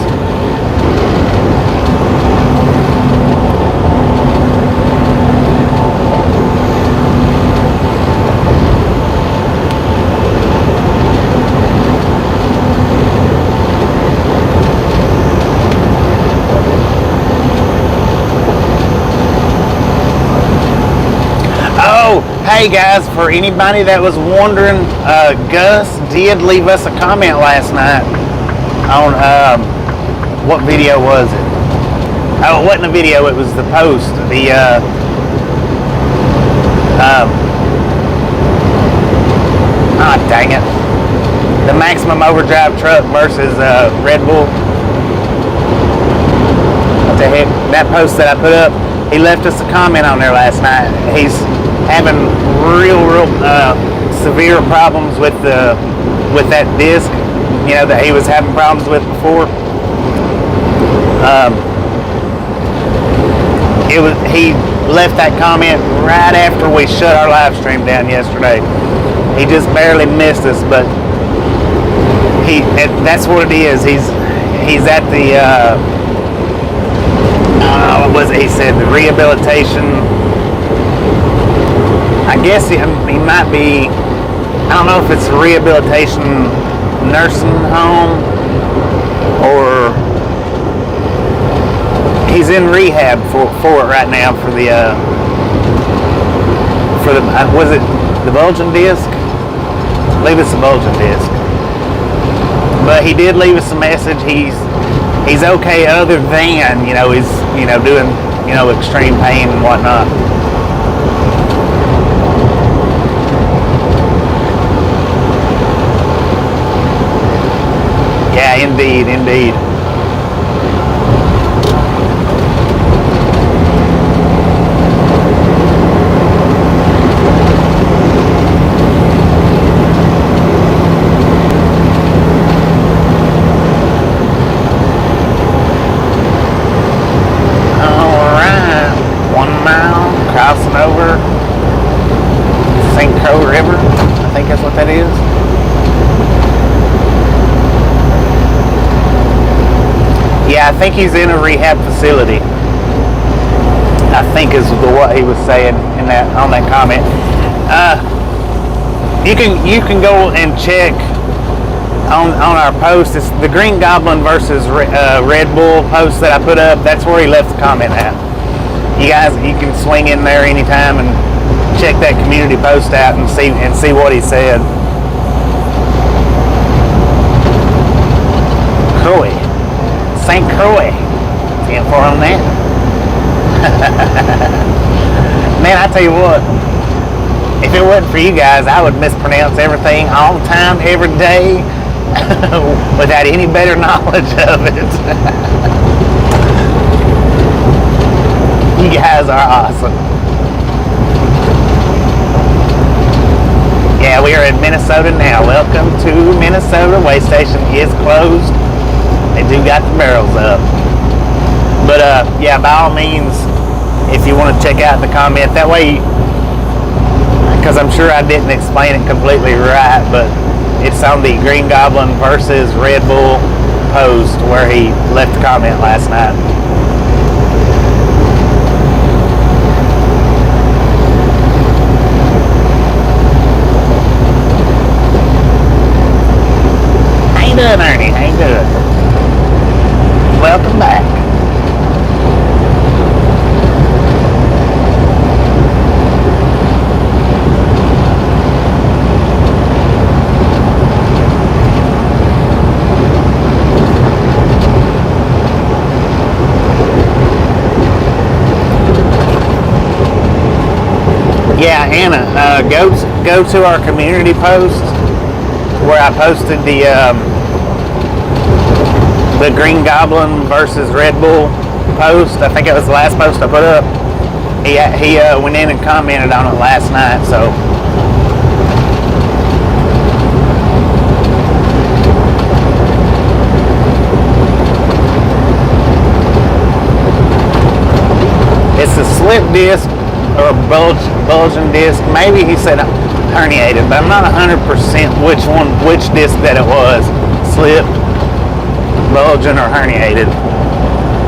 Hey guys, for anybody that was wondering, Gus did leave us a comment last night on, what video was it? Oh, it wasn't a video, it was the post. Dang it. The maximum overdrive truck versus Red Bull. What the heck? That post that I put up, he left us a comment on there last night. He's having real severe problems with that disc, that he was having problems with before. He left that comment right after we shut our live stream down yesterday. He just barely missed us, but that's what it is. He's at the what was it he said, the rehabilitation. I guess he might be, I don't know if it's a rehabilitation nursing home or he's in rehab for it right now for the was it the bulging disc? I believe it's the bulging disc. But he did leave us a message. He's okay other than, he's, doing, extreme pain and whatnot. Yeah, indeed. Alright, 1 mile, crossing over St. Croix River. I think that's what that is. Yeah, I think he's in a rehab facility. I think is what he was saying on that comment. You can go and check on our post. It's the Green Goblin versus Red Bull post that I put up. That's where he left the comment at. You guys, you can swing in there anytime and check that community post out and see what he said. Croix. St. Croix. Can't for him that. Man, I tell you what, if it wasn't for you guys, I would mispronounce everything all the time, every day, without any better knowledge of it. You guys are awesome. Yeah, we are in Minnesota now. Welcome to Minnesota. Way station is closed. They do got the barrels up. But yeah, by all means, if you want to check out the comment, that way, because I'm sure I didn't explain it completely right, but it's on the Green Goblin versus Red Bull post where he left a comment last night. How you doing, Ernie? How you doing? Welcome back. Hannah, go to our community post where I posted the Green Goblin versus Red Bull post. I think it was the last post I put up. He went in and commented on it last night, so it's a slip disc or a bulging disc. Maybe he said herniated, but I'm not 100% which disc that it was. Slip, bulging, or herniated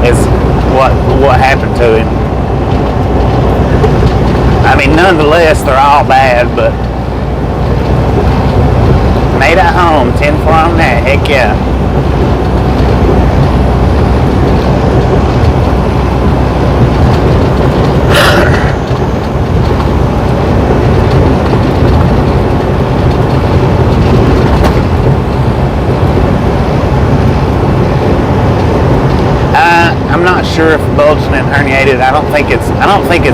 is what happened to him. I mean, nonetheless, they're all bad, but made at home, 10-4 on that, heck yeah. I'm not sure if bulging and herniated. I don't think it's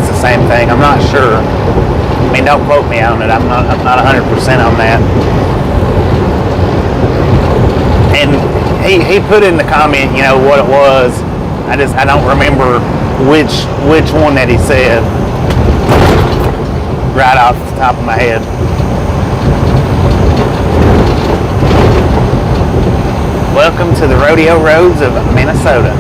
the same thing. I'm not sure. I mean, don't quote me on it. I'm not 100% on that. And he put in the comment, you know, what it was. I don't remember which one that he said right off the top of my head. Welcome to the rodeo roads of Minnesota.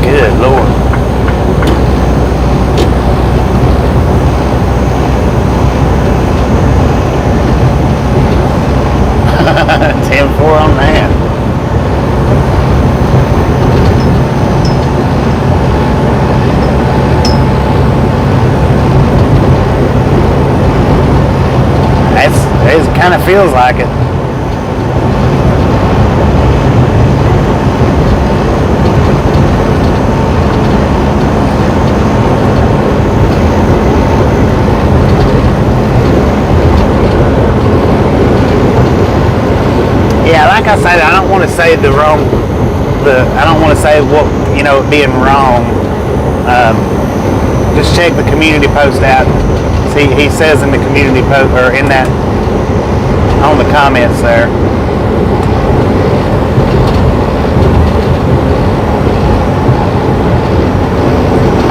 Good Lord. Ten-4 on that. It kind of feels like it. Yeah, like I said, I don't want to say I don't want to say what, you know, being wrong. Just check the community post out. See, he says in the community post, or in that, on the comments there.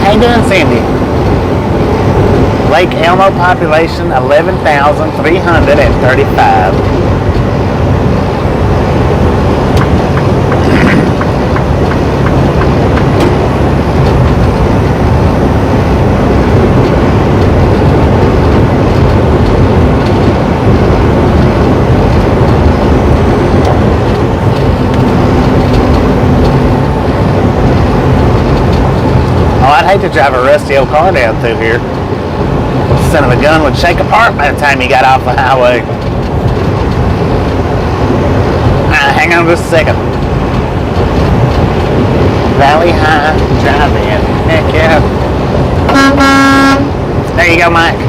How you doing, Cindy? Lake Elmo population 11,335. I'd hate to drive a rusty old car down through here. Son of a gun would shake apart by the time you got off the highway. Hang on just a second. Valley High Drive-In. Heck yeah. There you go, Mike.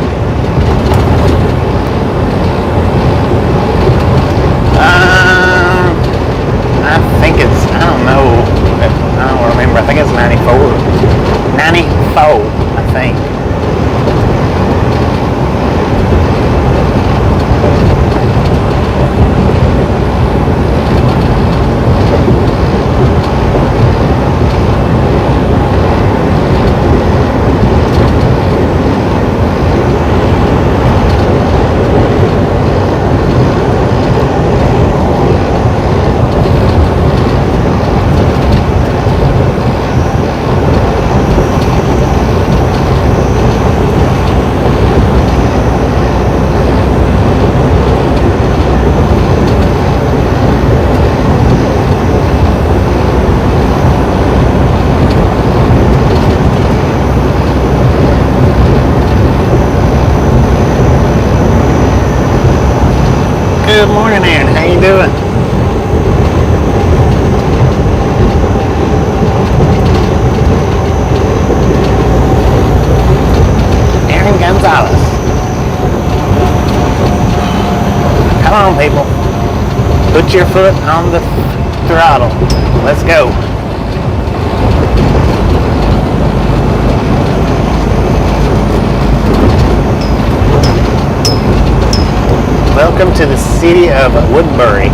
I think it's, I don't know. I don't remember. I think it's 94. 94, I think. Good morning, Aaron. How you doing? Aaron Gonzalez. Come on, people. Put your foot on the throttle. Let's go. Welcome to the city of Woodbury.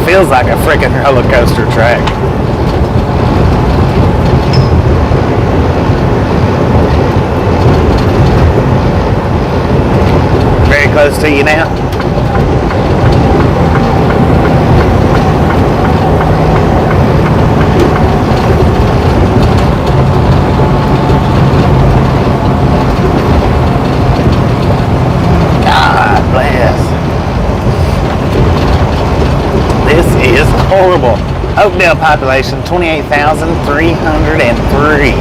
Feels like a freaking roller coaster track. Very close to you now. God bless. This is horrible. Oakdale population 28,303.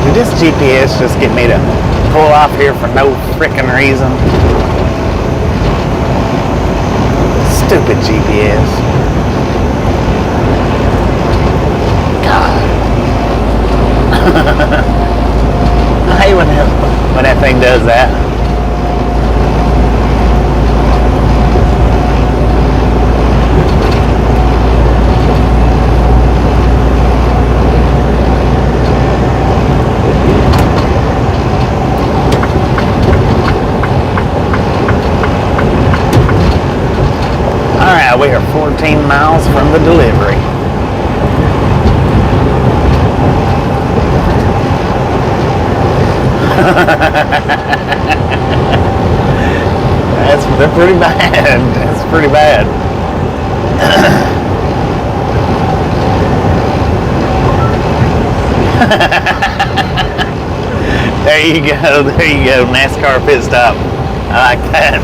Did this GPS just get me to pull off here for no freaking reason? Stupid GPS. God. I hate when that thing does that. We are 14 miles from the delivery. They're pretty bad. That's pretty bad. There you go. There you go. NASCAR pit stop. I like that.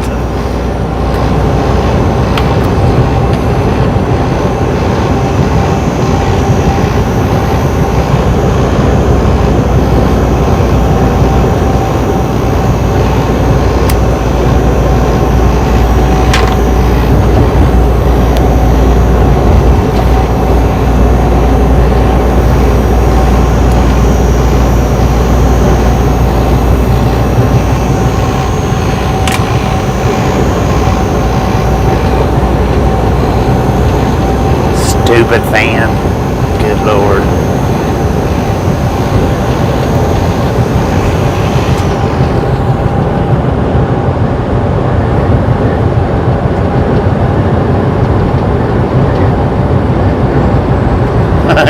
Stupid fan. Good Lord.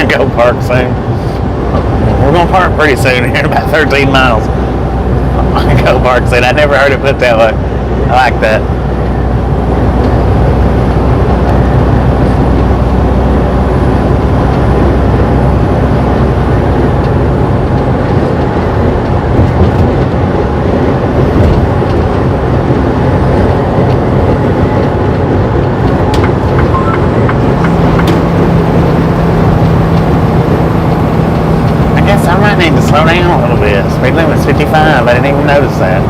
Go park soon. We're going to park pretty soon here, about 13 miles. Go park soon. I never heard it put that way. I like that. Need to slow down a little bit. Speed limit's 55. I didn't even notice that. I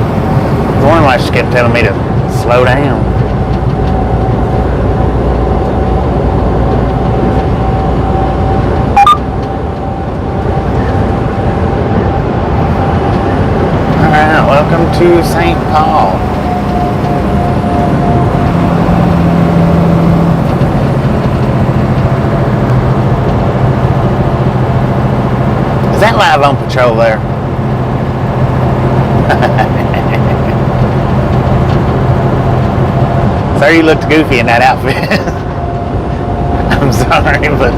was wondering why she kept telling me to Slow down. Alright, welcome to St. Paul. Is that live on patrol there? Sir, you looked goofy in that outfit. I'm sorry, but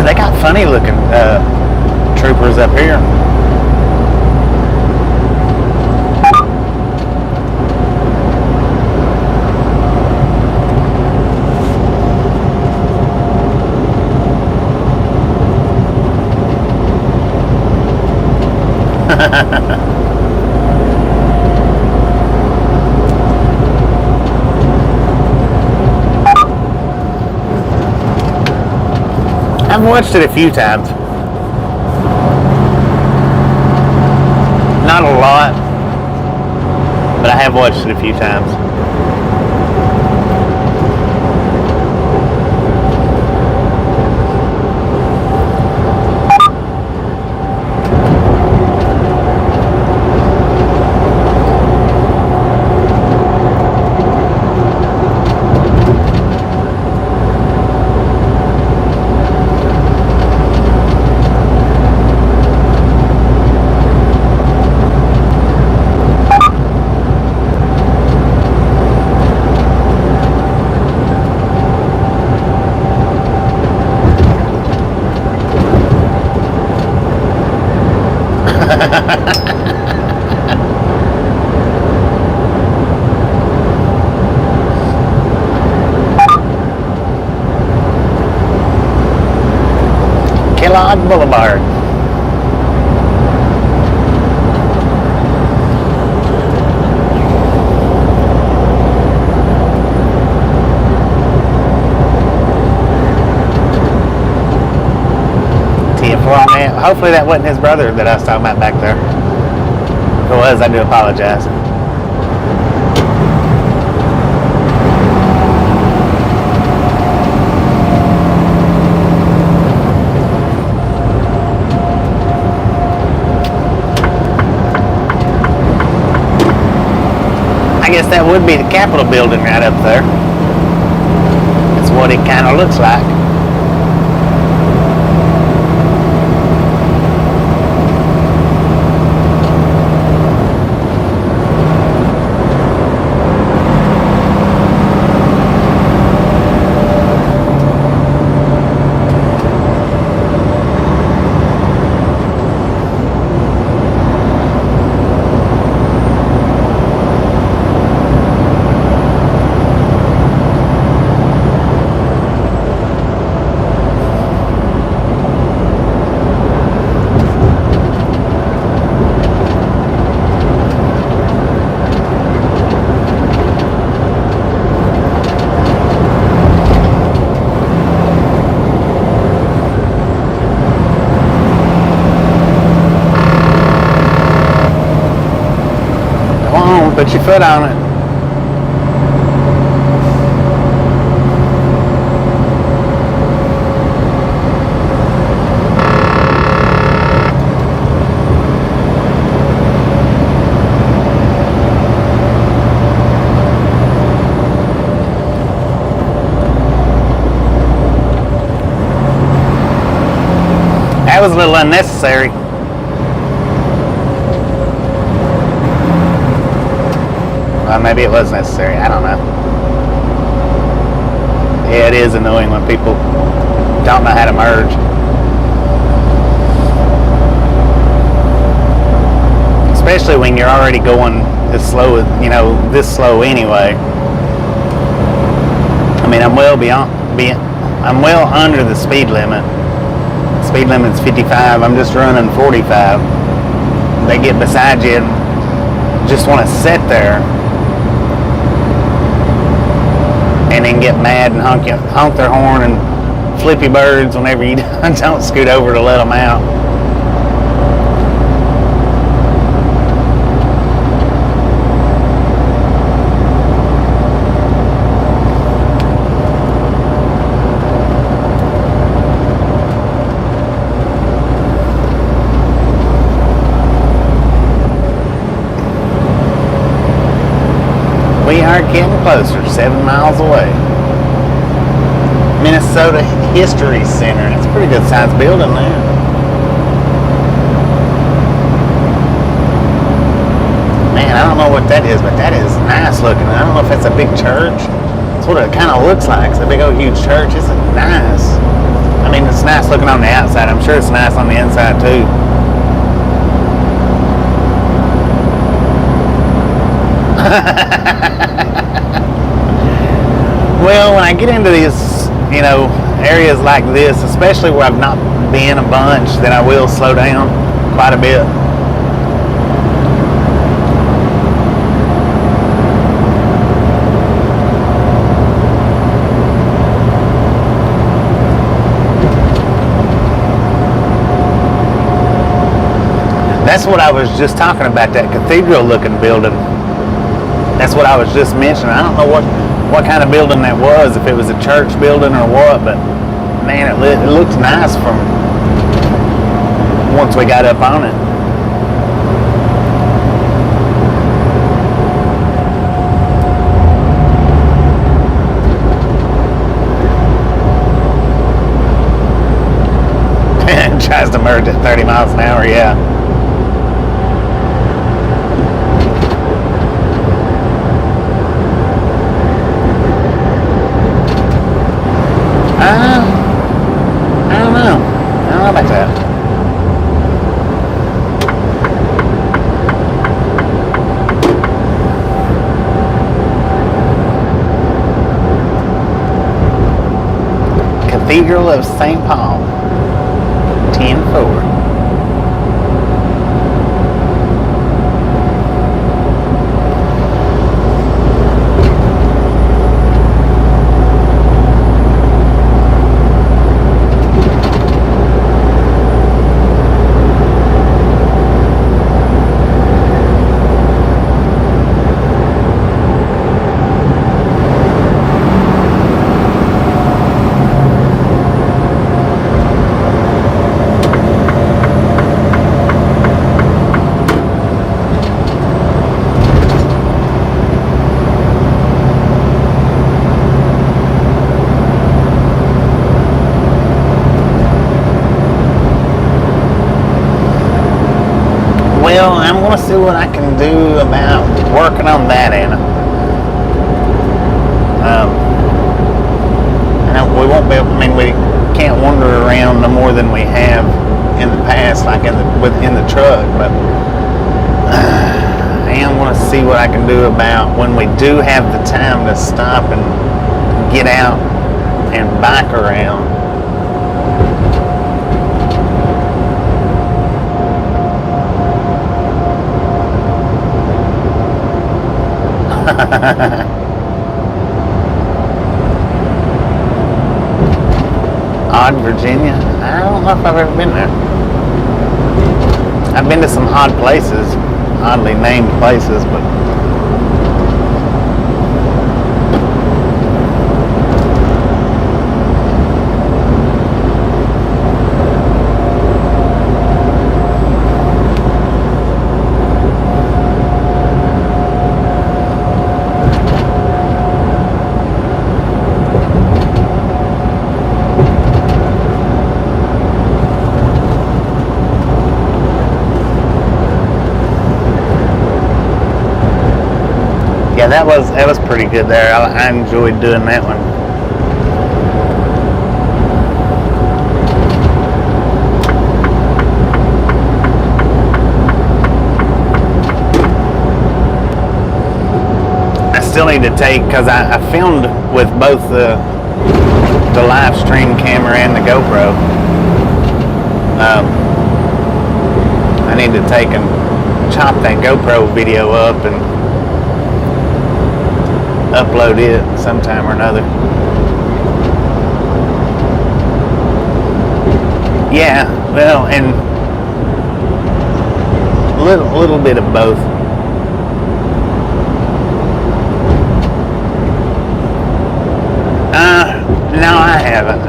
they got funny looking troopers up here. I've watched it a few times. Not a lot, but I have watched it a few times. Kellogg Boulevard. Hopefully that wasn't his brother that I was talking about back there. If it was, I do apologize. I guess that would be the Capitol building right up there. That's what it kind of looks like. Put your foot on it. That was a little unnecessary. Well, maybe it was necessary. I don't know. Yeah, it is annoying when people don't know how to merge. Especially when you're already going as slow as, this slow anyway. I mean, I'm well under the speed limit. Speed limit's 55. I'm just running 45. They get beside you and just want to sit there and then get mad and honk their horn and flippy birds whenever you don't scoot over to let them out. closer, 7 miles away. Minnesota History Center. It's a pretty good sized building there. Man, I don't know what that is, but that is nice looking. I don't know if that's a big church. That's what it kind of looks like. It's a big old huge church. It's nice. I mean, it's nice looking on the outside. I'm sure it's nice on the inside too. Well, when I get into these, areas like this, especially where I've not been a bunch, then I will slow down quite a bit. That's what I was just talking about, that cathedral looking building. That's what I was just mentioning. I don't know what kind of building that was, if it was a church building or what, but man, it looked nice from once we got up on it. It tries to merge at 30 miles an hour, yeah. I don't know about that. Cathedral of St. Paul, 10-4. Well, I'm going to see what I can do about working on that, Anna. We won't be able, we can't wander around no more than we have in the past, like in the truck, but I am going to see what I can do about when we do have the time to stop and get out and bike around. Odd, Virginia? I don't know if I've ever been there. I've been to some odd places, oddly named places, but yeah, that was pretty good there. I enjoyed doing that one. I still need to take, because I filmed with both the live stream camera and the GoPro. I need to take and chop that GoPro video up and upload it sometime or another. Yeah, well, and a little bit of both. No, I haven't.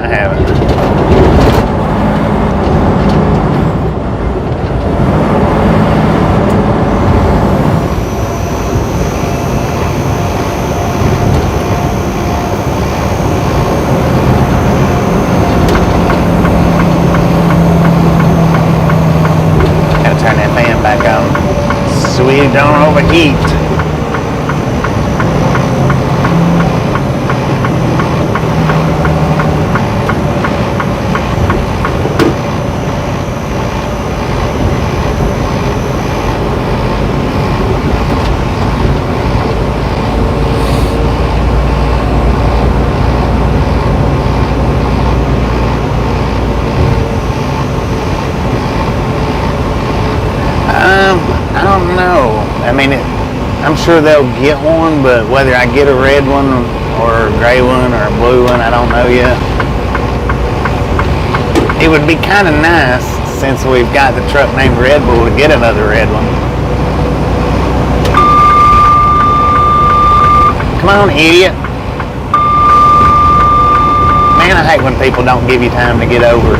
eat. I don't know. I mean, I'm sure they'll get one, but whether I get a red one or a gray one or a blue one, I don't know yet. It would be kind of nice, since we've got the truck named Red Bull, to get another red one. Come on, idiot. Man, I hate when people don't give you time to get over.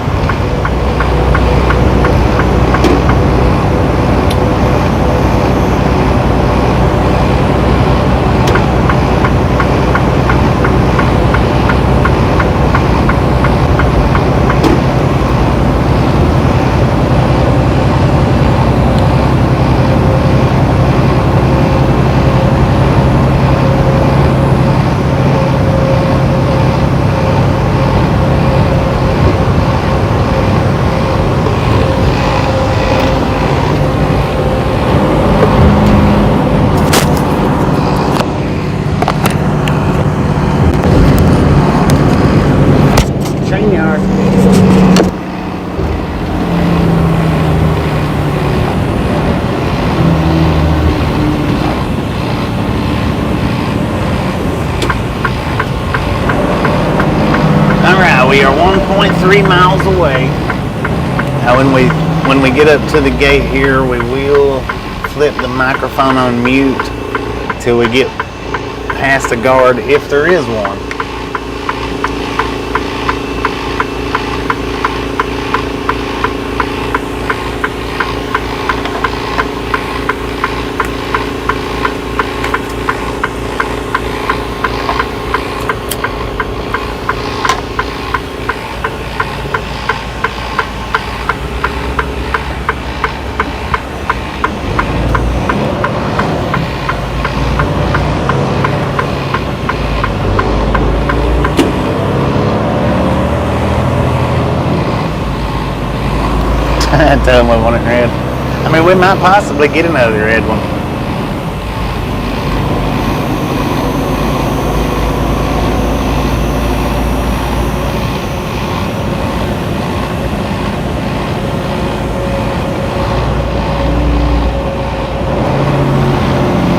We are 1.3 miles away. Now when we get up to the gate here, we will flip the microphone on mute till we get past the guard, if there is one. Tell them we want it red. I mean, we might possibly get another red one.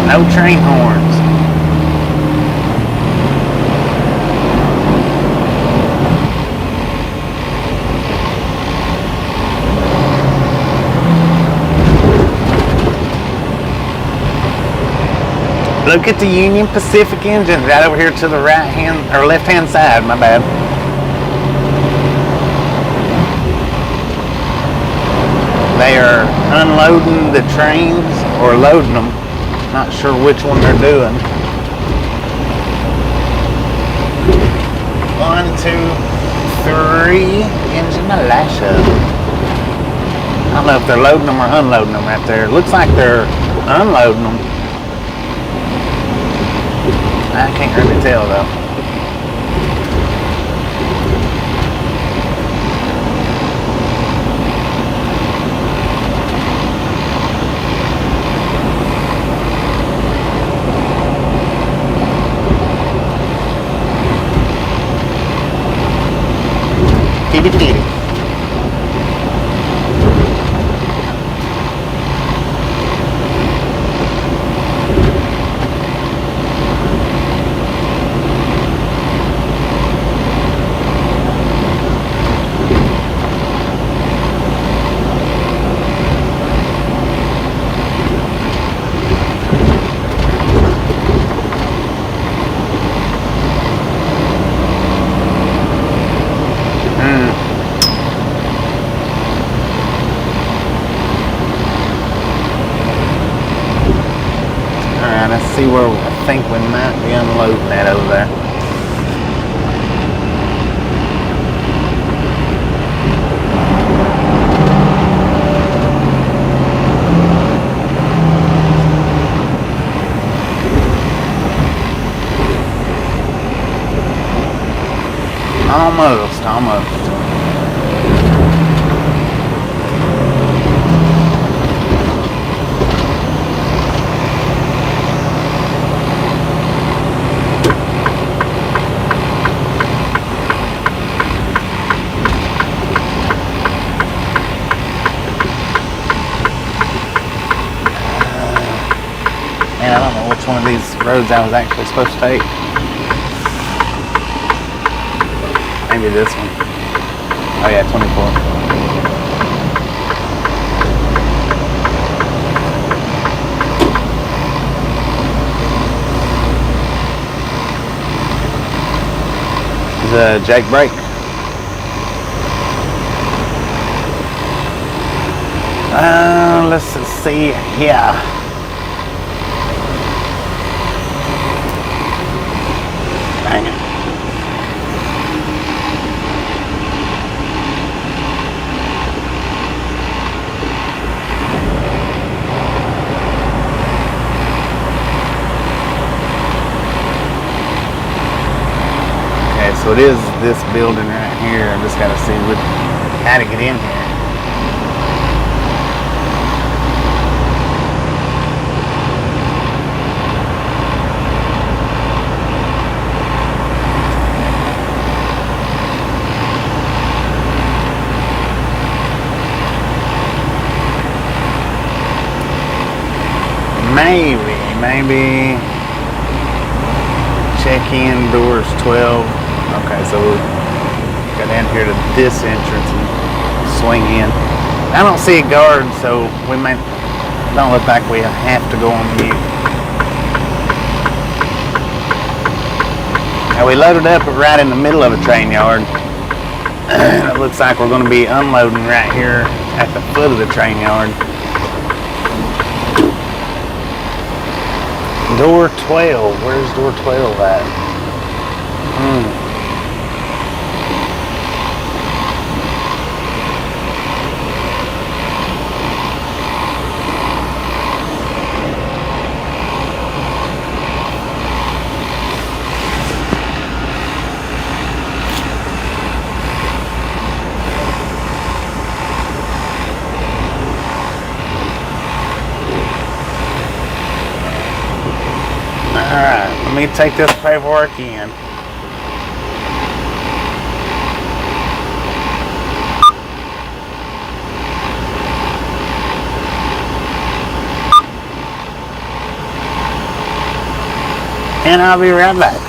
No train horns. Look at the Union Pacific engine right over here to the right hand or left hand side, my bad. They are unloading the trains or loading them. Not sure which one they're doing. 1, 2, 3, engine Alaskan. I don't know if they're loading them or unloading them right there. It looks like they're unloading them. I can't really tell though. Kitty. See where I think we might be unloading that over there. Almost. Man, I don't know which one of these roads I was actually supposed to take. Maybe this one. Oh yeah, 24. The Jake brake. Let's see here. Dang it. So it is this building right here. I just gotta see how to get in here. Maybe check-in doors 12. Okay, so we'll go down here to this entrance and swing in. I don't see a guard, so we don't look like we have to go on mute. Now we loaded up right in the middle of a train yard. It looks like we're going to be unloading right here at the foot of the train yard. Door 12. Where's door 12 at? Alright, let me take this paperwork in. And I'll be right back.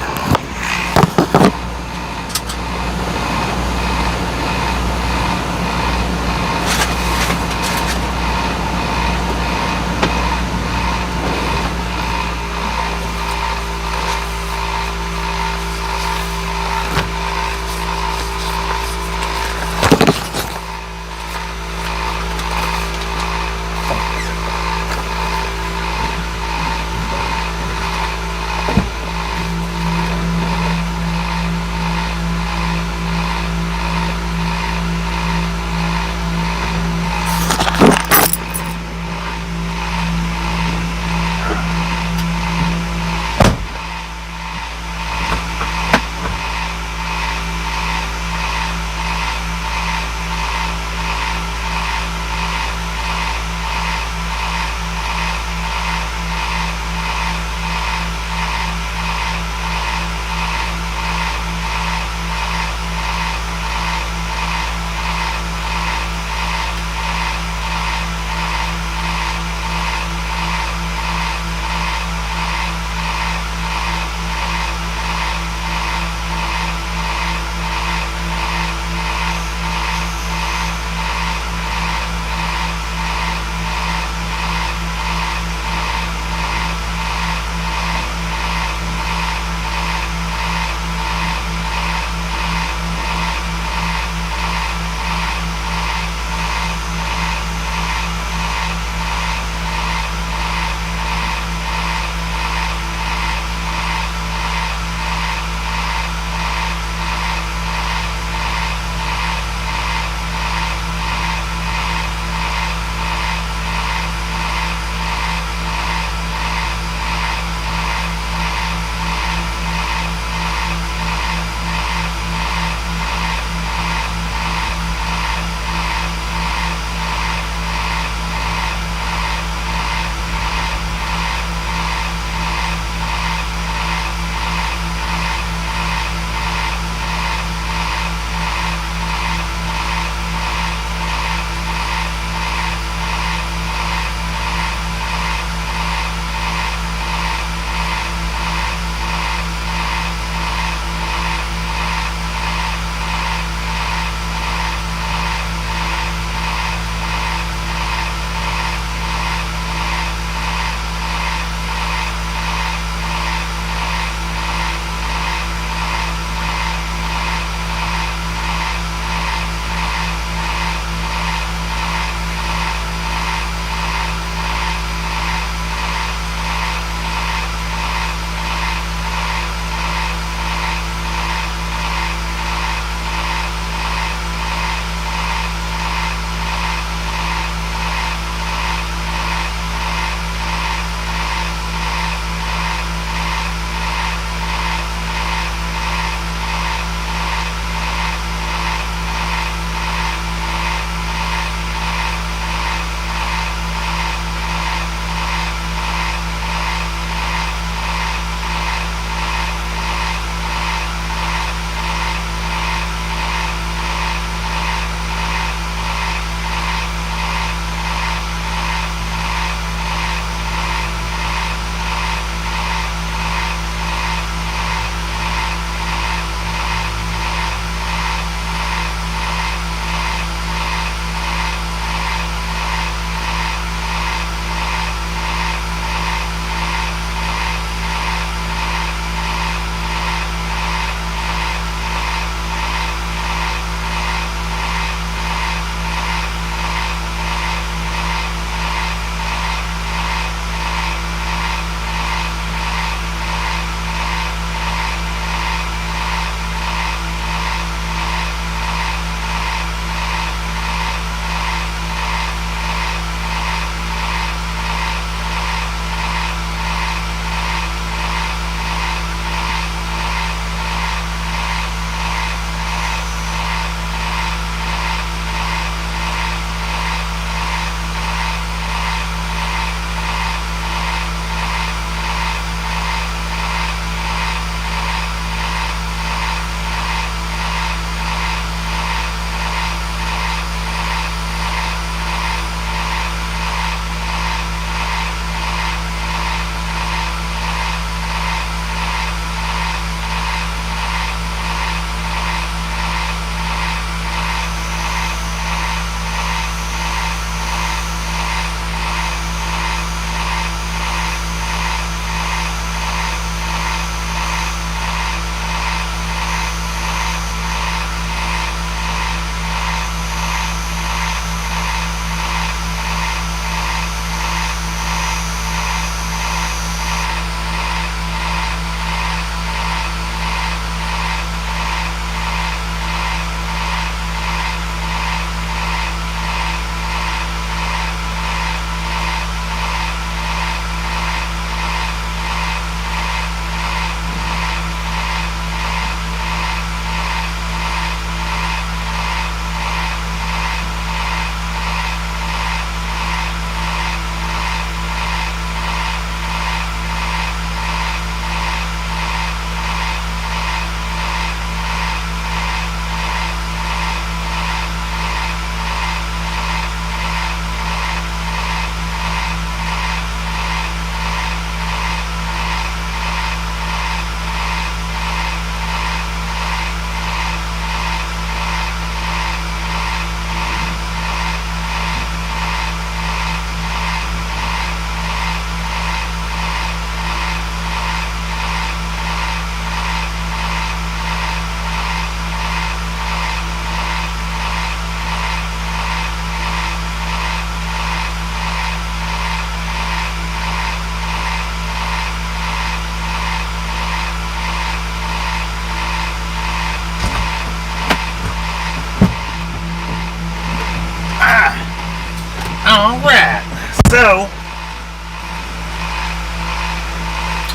Alright, so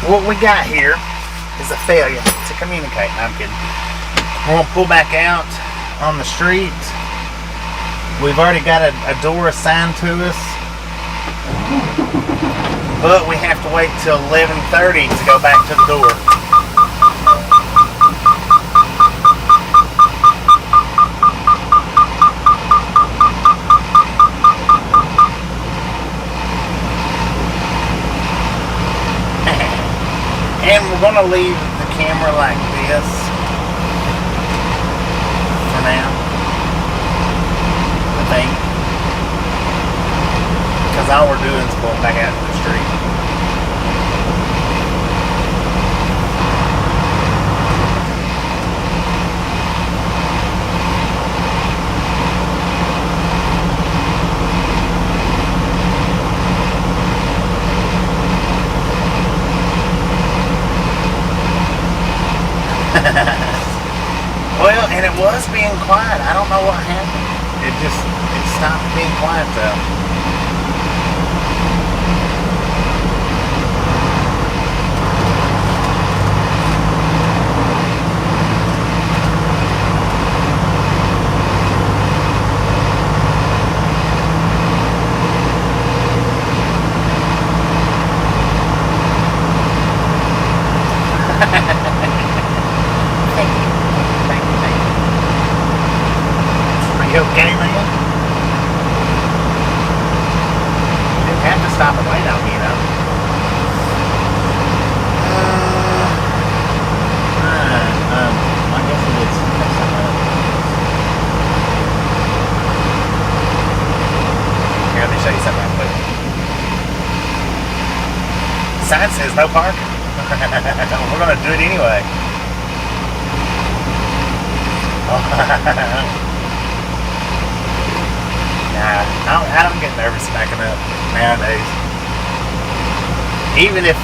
what we got here is a failure to communicate. No, I'm kidding. We're going to pull back out on the street. We've already got a door assigned to us, but we have to wait till 11:30 to go back to the door. And we're going to leave the camera like this for now, I think, because all we're doing is going back out to the street. Well, and it was being quiet. I don't know what happened. It stopped being quiet though. You okay, man? You didn't have to stop and wait on me, though. I guess it is. Here, let me show you something real quick. Sign says no park. We're gonna do it anyway. Nah, I don't get nervous backing up nowadays. Even if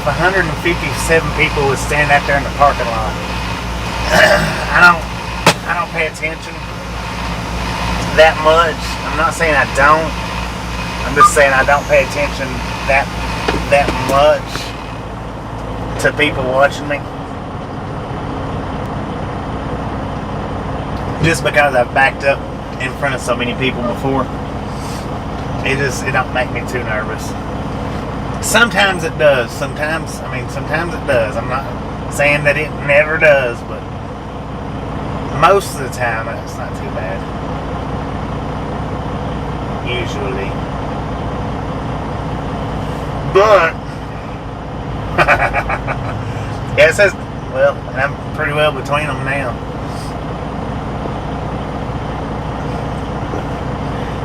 157 people was standing out there in the parking lot, I don't pay attention that much. I'm not saying I don't. I'm just saying I don't pay attention that much to people watching me. Just because I've backed up in front of so many people before, it don't make me too nervous. Sometimes it does. Sometimes it does. I'm not saying that it never does, but most of the time it's not too bad. Usually. But yeah, it says, well, and I'm pretty well between them now.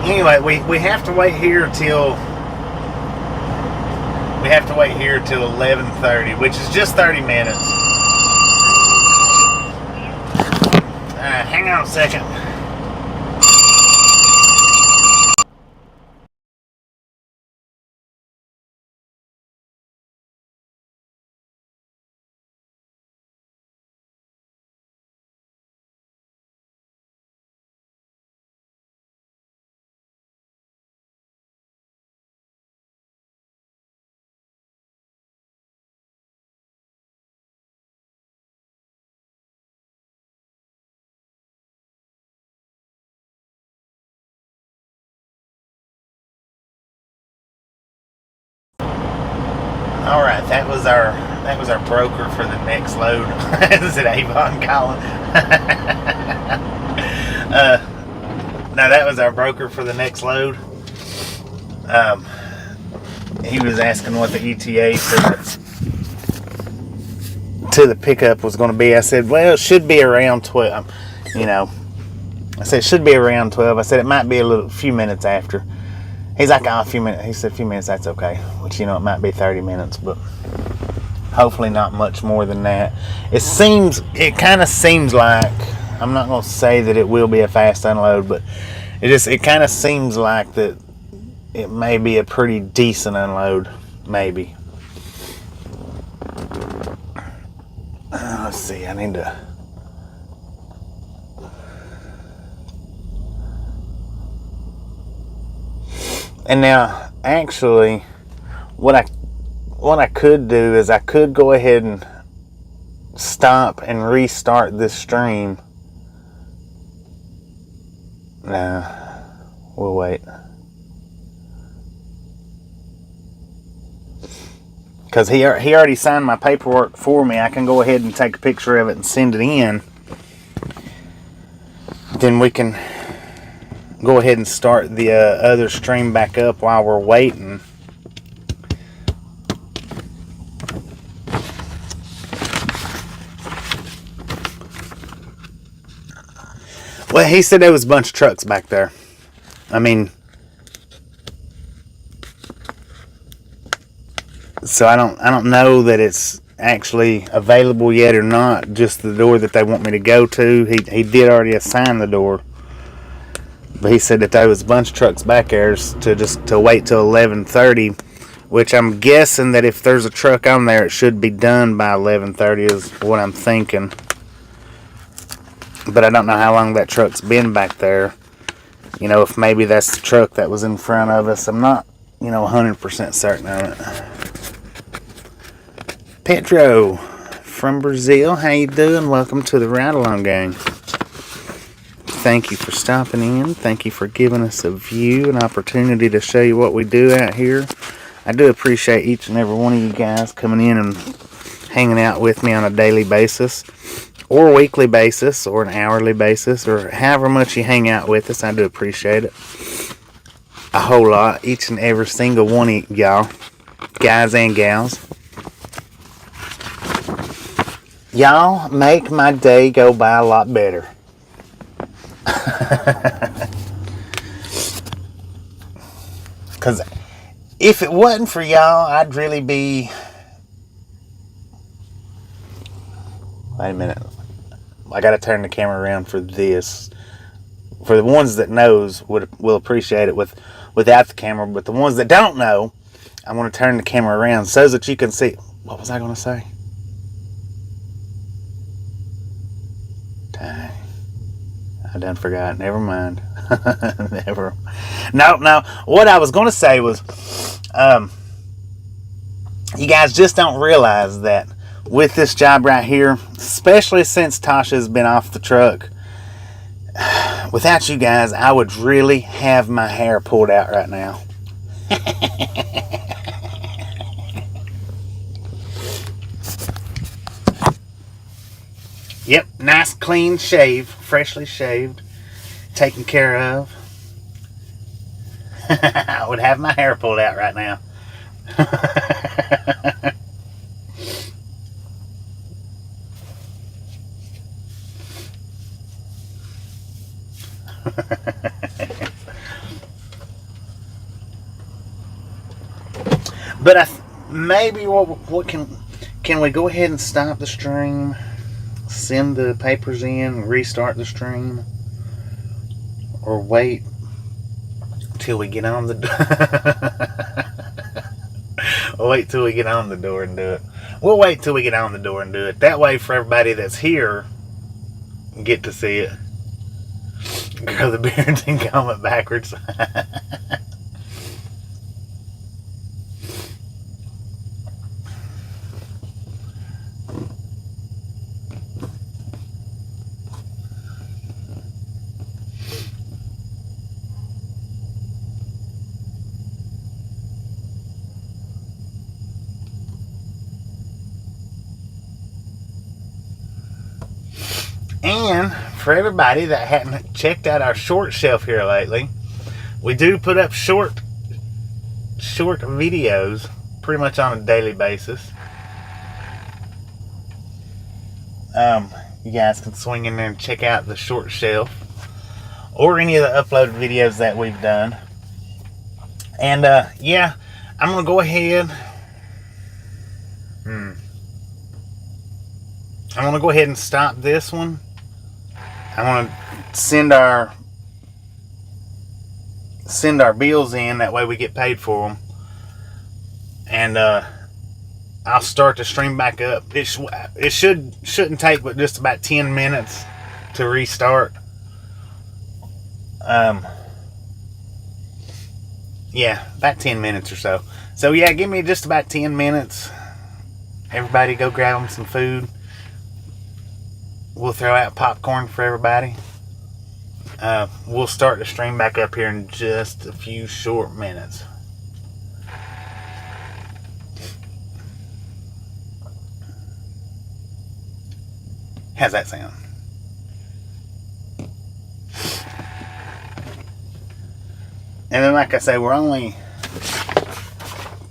Anyway, we have to wait here till 11:30, which is just 30 minutes. Hang on a second. All right, that was our broker for the next load. Is it Avon calling? No, that was our broker for the next load. He was asking what the ETA to the pickup was going to be. I said, well, it should be around 12. I said it should be around 12. I said it might be a few minutes after. He's like, oh, a few minutes. He said, a few minutes, that's okay. Which, it might be 30 minutes, but hopefully not much more than that. It kind of seems like, I'm not going to say that it will be a fast unload, but it kind of seems like that it may be a pretty decent unload, maybe. Let's see, I need to... And now, actually, what I could do is I could go ahead and stop and restart this stream. No, we'll wait. Because he already signed my paperwork for me. I can go ahead and take a picture of it and send it in. Then we can go ahead and start the other stream back up while we're waiting. Well, he said there was a bunch of trucks back there. I mean, so I don't know that it's actually available yet or not. Just the door that they want me to go to. He did already assign the door, but he said that there was a bunch of trucks back there to wait till 11:30, which I'm guessing that if there's a truck on there, it should be done by 11:30 is what I'm thinking. But I don't know how long that truck's been back there. You know, if maybe that's the truck that was in front of us. I'm not, 100% certain on it. Pedro from Brazil, how you doing? Welcome to the Ride Along Gang. Thank you for stopping in. Thank you for giving us a view, an opportunity to show you what we do out here. I do appreciate each and every one of you guys coming in and hanging out with me on a daily basis, or weekly basis, or an hourly basis, or however much you hang out with us. I do appreciate it a whole lot, each and every single one of y'all, guys and gals. Y'all make my day go by a lot better. Because if it wasn't for y'all, I'd really be... Wait a minute. I gotta turn the camera around for this. For the ones that knows will appreciate it without the camera, but the ones that don't know, I want to turn the camera around so that you can see. What was I gonna say? Dang. I done forgot. Never mind. Never. No. What I was gonna say was, you guys just don't realize that with this job right here, especially since Tasha's been off the truck, without you guys, I would really have my hair pulled out right now. Yep, nice clean shave, freshly shaved, taken care of. I would have my hair pulled out right now. But maybe what can we go ahead and stop the stream, send the papers in, restart the stream, or wait till we get on the wait till we get on the door and do it. We'll wait till we get on the door and do it. That way, for everybody that's here, get to see it. Grow the beards and comb it backwards. And for everybody that hadn't checked out our short shelf here lately, we do put up short videos pretty much on a daily basis. You guys can swing in there and check out the short shelf or any of the uploaded videos that we've done. And yeah, I'm gonna go ahead. I'm gonna go ahead and stop this one. I'm gonna send our bills in, that way we get paid for them, and I'll start the stream back up. It shouldn't take but just about 10 minutes to restart. Yeah, about 10 minutes or so. So yeah, give me just about 10 minutes. Everybody go grab them some food. We'll throw out popcorn for everybody. We'll start the stream back up here in just a few short minutes. How's that sound? And then, like I say, we're only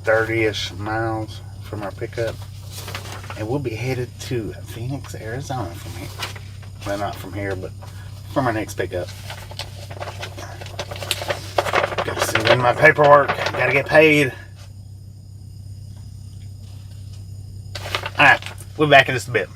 30-ish miles from our pickup. And we'll be headed to Phoenix, Arizona from here. Well, not from here, but from our next pickup. Got to send in my paperwork. Got to get paid. Alright, we'll be back in just a bit.